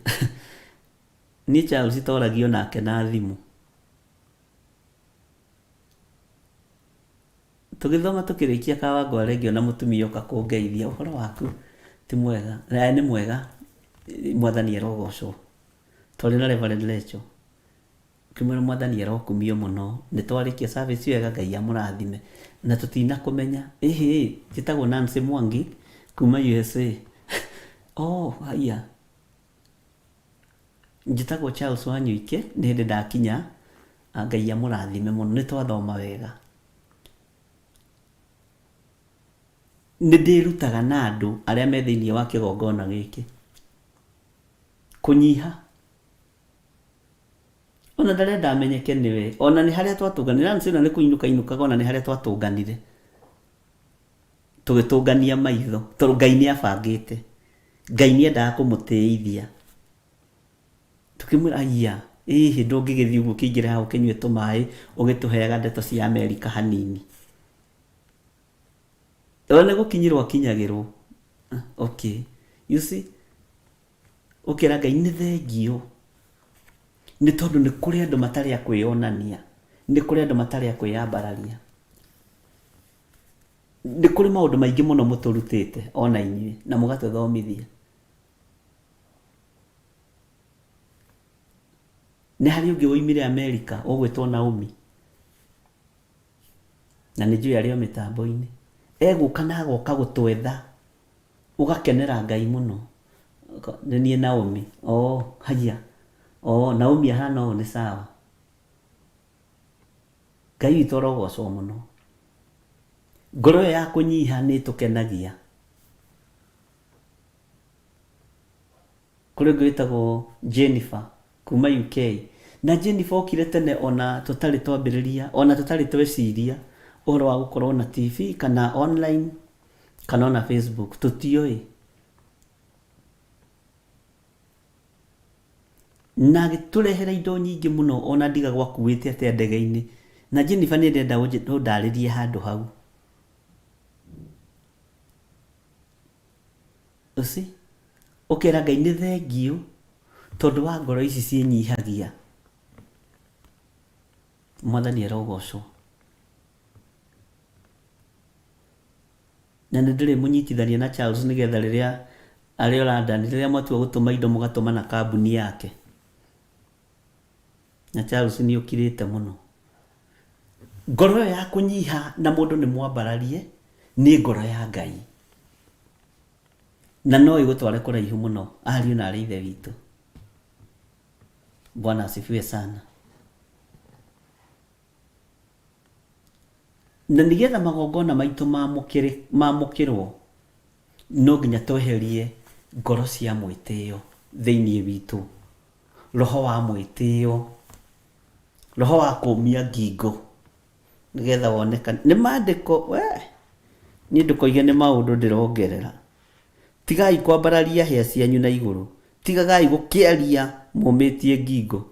Niĩ Charles toragio nake na thimũ. Tũgĩthoma tũkĩrĩkia Kawangware ngĩona mũtumia ũka kũngeithia, ũhoro waku ti mwega. Nĩ mwega, Mwathani arogocwo. Twarĩ na Reverend Rachel. Kimwĩra Mwathani arokumio mũno. Nĩ twarĩkia service wega, Ngai amũrathime. Na tũtina kũmenya njĩtagwo Nancy Mwangi kuma USA. Haya. Njĩtagwo Charles Wanyoike, nĩ hĩndĩ ndakinya. Ngai amũrathime mũno, nĩ twathoma wega. Nĩ ndĩrutaga na andũ arĩa me thĩinĩ wa kĩgongona gĩkĩ. Kũnyiha. Ona ndarenda amenyeke nĩwe. Ona nĩ harĩa twatũnganire. Nancy na nĩ kũinũka inũkaga, ona nĩ harĩa twatũnganire. Tũgĩtũngania maitho tondũ Ngai nĩ abangĩte. Ngai nĩ endaga kũmũtĩithia. Tukimwĩra ndũngĩgĩthiĩ ũguo kĩingĩre haha ũkĩnyue tũmaĩ ũgĩtũheaga ndeto cia Amerika hanini. Ona gũkinyĩrwo akinyagĩrwo. Okay. You see? Ũkĩra Ngai nĩ thengio. Nĩ tondũ nĩ kũrĩ andũ matarĩ a kwĩyonania. Nĩ kũrĩ andũ matarĩ a kwĩyambararia. Nĩ kũrĩ maũndũ maingĩ mũno mũtũrutĩte ona inyuĩ na mũgatũthomithia. Nĩ harĩ ũngĩ woimire Amerika ũgwĩtwo Naomi. Na nĩ njũĩ arĩ o mĩtambo-inĩ. Egũka na agoka gũtwetha. Ũgakenera Ngai mũno. Nĩ niĩ Naomi. Haya. Naomi ahana ũũ nĩ sawa. Ngai witũ arogocwo mũno. Ngoro ĩyo ya kũnyiha nĩ tũkenagia. Kũrĩ ũngĩ wĩtagwo Jennifer kuma UK. Na Jennifer okire tene ona tũtarĩ twambĩrĩria, ona tũtarĩ tweciria ũhoro wa gũkorwo na TV kana online kana ona Facebook. Tũtiũĩ. Na gĩtũrehera indo nyingĩ mũno, ona ndiga gwakuĩte atĩa ndege-inĩ. Na Jennifer nĩ ndenda ũndarĩrie handũ hau. Ũkera Ngai nĩ thengio tondũ wa ngoro ici ciĩnyihagia. Mwathani arogocwo. Na nĩ ndĩrĩ mũnyitithania na Charles nĩgetha rĩrĩa arĩ London, rĩrĩa mwatua gũtũma indo mũgatũma na kambuni yake. Na Charles nĩ ũkirĩte mũno. Ngoro ĩyo ya kũnyiha na mũndũ nĩ mwambararie nĩ ngoro ya Ngai. Na no ĩgũtware kũraihu mũno ariũ na arĩ ithe witũ. Bwana asifiwe sana. Na nĩgetha magongona maitũ mamũkĩrwo, no nginya tweherie ngoro cia mwĩtĩo thĩinĩ witũ. Roho wa mwĩtĩo, roho wa kũmia ngingo, nĩgetha wonekane. Nĩ maandĩko niĩ ndũkoige nĩ maũndũ ndĩrongerera. Tigai kwambararia hĩa cianyu na igũrũ. Tigagai gũkĩaria mũmĩtie ngingo.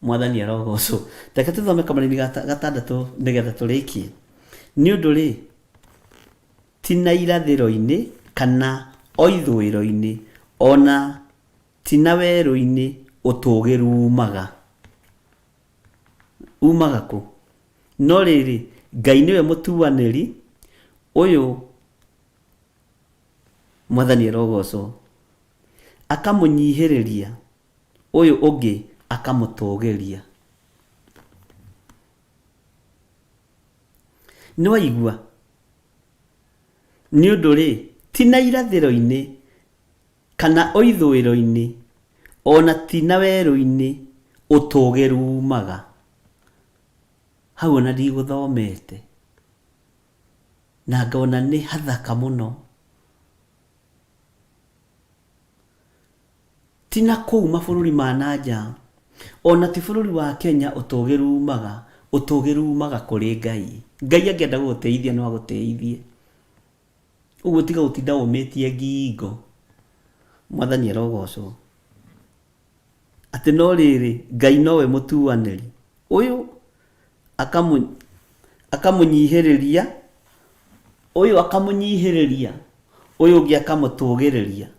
Mwathani arogocwo. Reke tũthome Kamũra-inĩ gatandatũ nĩgetha tũrĩkie. Nĩ ũndũ rĩ, ti na irathĩro-inĩ kana o ithũĩro-inĩ, ona ti na werũ-inĩ ũtũũgĩru umaga. Umaga kũ? No rĩrĩ, Ngai nĩwe mũtuanĩri ũyũ Mwathani arogocwo. Akamunyihereria, uyu ungi akamutogeria. Ni waigua? Ni undu ri ti na irathiro-ini kana oithwiro-ini ona ti na weru-ini utogeru umaga. Hau ona ndiguthomete na ngona ni hathaka muno. Tina kuu mabũrũri ma nanja ona ti bũrũri wa Kenya utogeru umaga. Utogeru umaga kuri Ngai. Ngai angĩenda gũgũteithia no agũteithie. Ũguo tiga gũtinda ũmĩtie ngingo. Mwathani arogocwo. Atĩ no rĩrĩ Ngai nowe mũtuanĩri. Ũyũ akamunyihĩrĩria, ũyũ akamunyihĩrĩria, ũyũ ũngĩ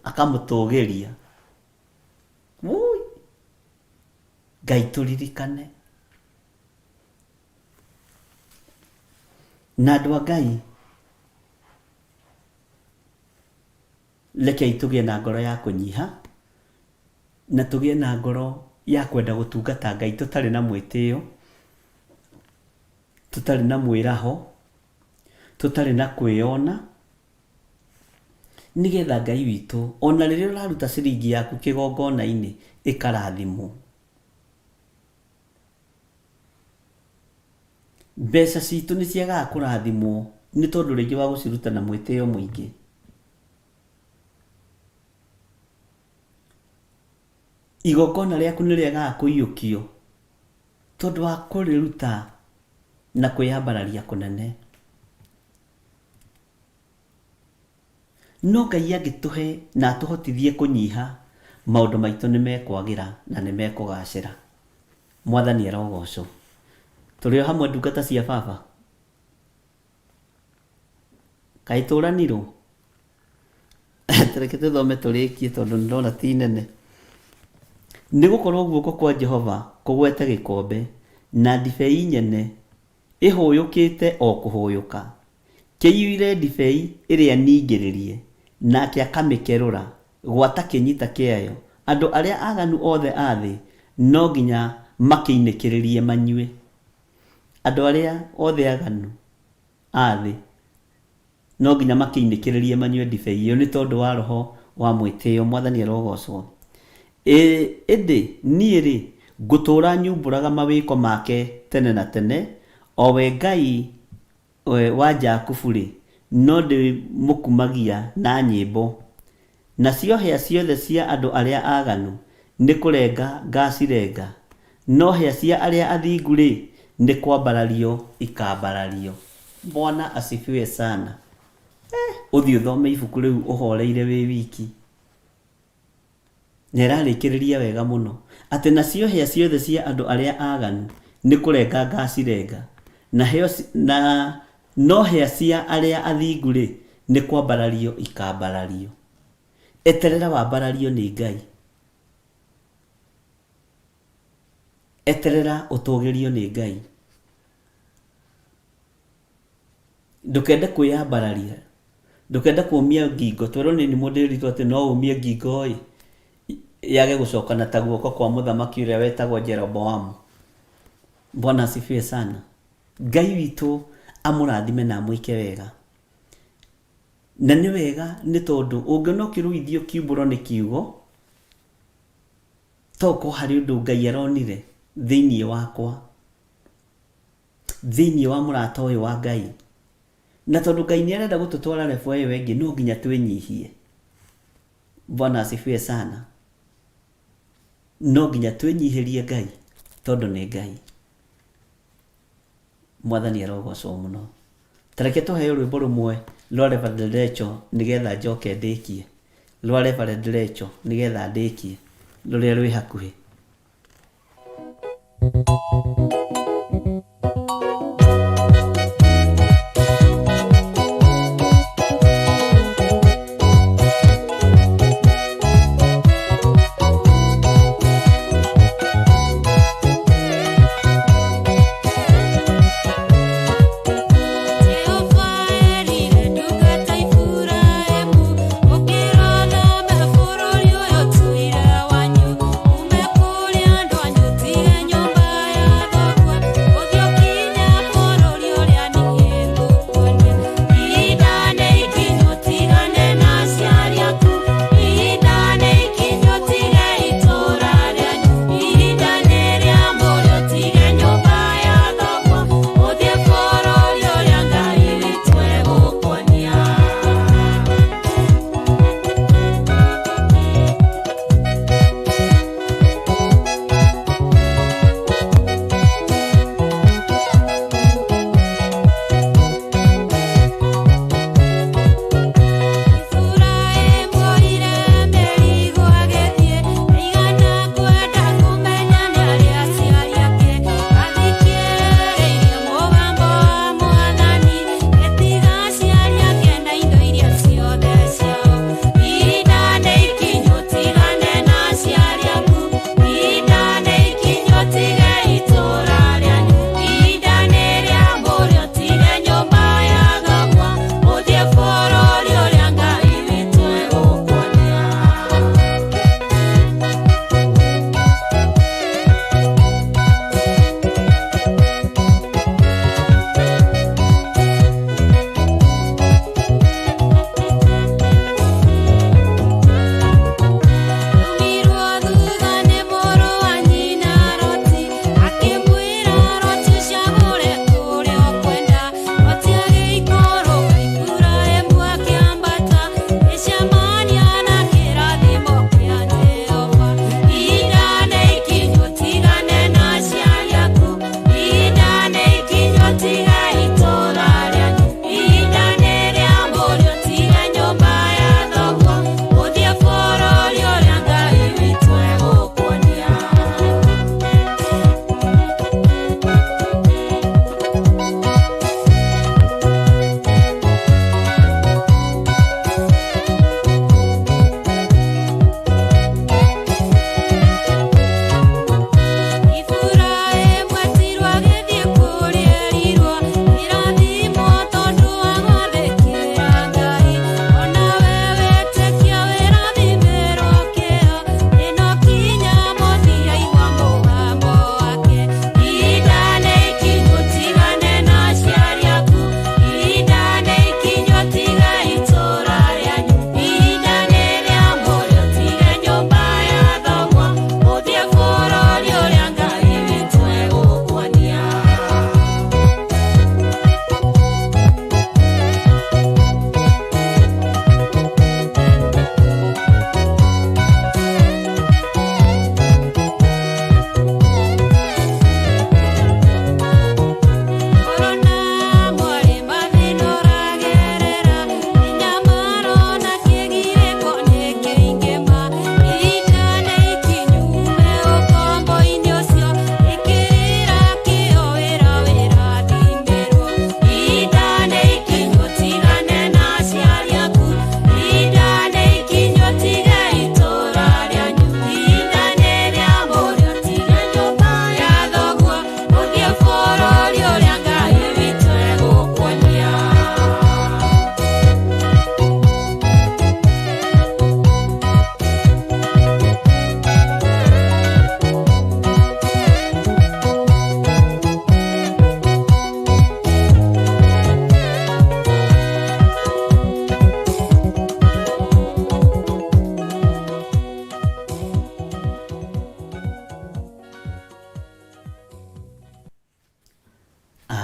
akamũtũgĩria. Woi, Ngai tũririkane. Na andũ a Ngai, rekei tũgĩe na ngoro ya kũnyiha na tũgĩe na ngoro ya kwenda gũtungata Ngai tũtarĩ na mwĩtĩo, tũtarĩ na mwĩraho, tũtarĩ na kwĩona, nĩgetha Ngai witũ ona rĩrĩa ũraruta ciringi yaku kĩgongona-inĩ ĩkarathimwo. Mbeca citũ nĩ ciagaga kũrathimwo nĩ tondũ rĩngĩ wa gũciruta na mwĩtĩo mũingĩ. Igongona rĩaku nĩ rĩagaga kũiyũkio tondũ wa kũrĩruta na kwĩyambararia kũnene. No Ngai angĩtũhe na atũhotithie kũnyiha, maũndũ maitũ nĩ mekwagĩra na nĩ mekũgacĩra. Mwathani arogocwo. Tũrĩ o hamwe ndungata cia Baba. Kaĩ tũranirwo? Tũreke tũthome tũrĩkie tondũ ndĩrona ti nene. Nĩ gũkorwo guoko kwa Jehova kũgwete gĩkombe na ndibei nyene ĩhũyũkĩte o kũhũyũka. Kĩiyũire ndibei ĩrĩa ningĩrĩrie, nake akamĩkerũra gwata kĩnyita kĩayo. Andũ arĩa aganu othe a thĩ no nginya makĩinĩkĩrĩrie manyue. Andũ arĩa othe aganu a thĩ no nginya makĩinĩkĩrĩrie manyue ndibei ĩyo nĩ tondũ wa roho wa mwĩtĩo. Mwathani arogocwo. Ĩndĩ niĩ rĩ ngũtũũra nyumbũraga mawĩko make tene na tene, o we Ngai wa Jakubu rĩ no ndĩmũkumagia na nyĩmbo. Nacio hĩa ciothe cia andũ arĩa aganu nĩ kũrenga ngacirenga, no hĩa cia arĩa athingu rĩ nĩ kwambarario ikambarario. Bwana asifiwe sana. Ũthiĩ ũthome ibuku rĩu ũhoreire wĩ wiki. Nĩ ĩrarĩkĩrĩria wega mũno atĩ nacio hĩa ciothe cia andũ arĩa aganu nĩ kũrenga ngacirenga, no hĩa cia arĩa athingu rĩ nĩ kwambarario ikambarario. Eterera wambarario nĩ Ngai. Eterera ũtũgĩrio nĩ Ngai. Ndũkende kwĩyambararia, ndũkende kũmia ngingo. Twerwo nĩ mũndĩritwo atĩ no ũmie ngingo ĩ yage gũcokana ta guoko kwa mũthamaki ũrĩa wetagwo Jeroboamu. Bwana asifiwe sana. Ngai witũ amũrathime na amwĩke wega. Na nĩ wega nĩ tondũ ũngĩona ũkĩruithio kiumbũro nĩ kiugo, toko harĩ ũndũ Ngai aronire thĩinĩ wakwa, thĩinĩ wa mũrata ũyũ wa Ngai. Na tondũ Ngai nĩ arenda gũtũtwara level ĩyo ĩngĩ, no nginya twĩnyihie. Bwana asifiwe sana. No nginya twĩnyihĩrie Ngai tondũ nĩ Ngai. Mwathani arogocwo mũno. Tareke tũheo rwĩmbo rũmwe rwa Reverend Rachel nĩgetha njoke ndĩkie. Rwa Reverend Rachel nĩgetha ndĩkie rũrĩa rwĩ hakuhĩ. Okay.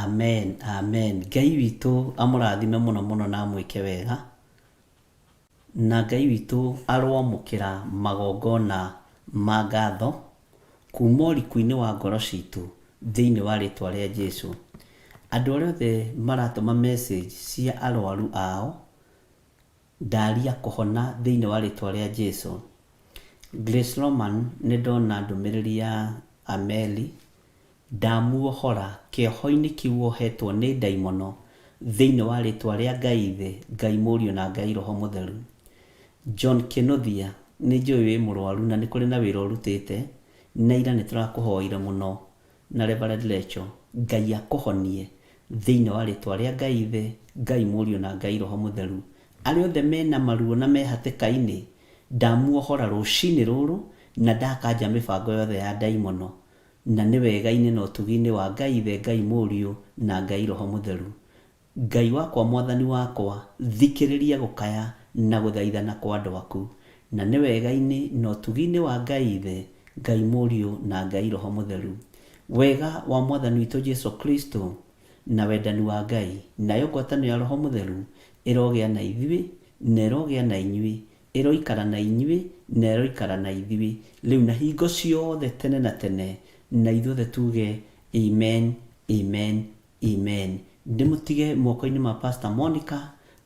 Amen, amen. Ngai witũ amũrathime mũno mũno na amwĩke wega, na Ngai witũ aroamũkĩra magongona ma ngatho kuma ũriku-inĩ wa ngoro citũ thĩinĩ wa rĩtwa rĩa Jesũ. Andũ arĩa othe maratũma message cia arwaru ao, ndaria kũhona thĩinĩ wa rĩtwa rĩa Jesũ. Grace Roman nĩ ndona ndũmĩrĩri ya Ameli, ndamuohora kĩoho-inĩ kĩu wohetwo nĩ ndaimono thĩinĩ wa rĩtwa rĩa Ngai Ithe, Ngai Mũriũ na Ngai Roho Mũtheru. John Kĩnuthia, nĩ njũĩ wĩ mũrwaru na nĩ kũrĩ na wĩra ũrutĩte, na ira nĩ tũrakũhoire mũno na Reverend Lecho, Ngai akũhonie thĩinĩ wa rĩtwa rĩa Ngai Ithe, Ngai Mũriũ na Ngai Roho Mũtheru. Arĩa othe mena maruo na mehatĩka-inĩ, ndamuohora rũcinĩ rũrũ na ndakanja mĩbango yothe ya ndaimono, na nĩ wega-inĩ na ũtugi-inĩ wa Ngai Ithe, Ngai Mũriũ na Ngai Roho Mũtheru. Ngai wakwa, Mwathani wakwa, thikĩrĩria gũkaya na gũthaithana kwa andũ aku, na nĩ wega-inĩ na ũtugi-inĩ wa Ngai Ithe, Ngai Mũriũ na Ngai Roho Mũtheru. Wega wa Mwathani witũ Jesũ Kristo na wendani wa Ngai nayo ngwatanĩro ya Roho Mũtheru ĩrogĩa na ithuĩ na ĩrogĩa na inyuĩ, ĩroikara na inyuĩ na ĩroikara na ithuĩ rĩu na hingo ciothe tene na tene, na ithuothe tuge amen, amen, amen. Ndĩmũtige moko-inĩ ma Pastor Monica,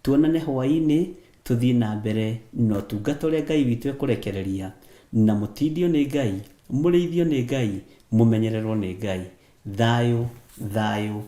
tuonane hwaĩ-inĩ, tũthiĩ na mbere na ũtungata ũrĩa Ngai witũ ekũrekereria, na mũtindio nĩ Ngai, mũrĩithio nĩ Ngai, mũmenyererwo nĩ Ngai. Thayũ, thayũ,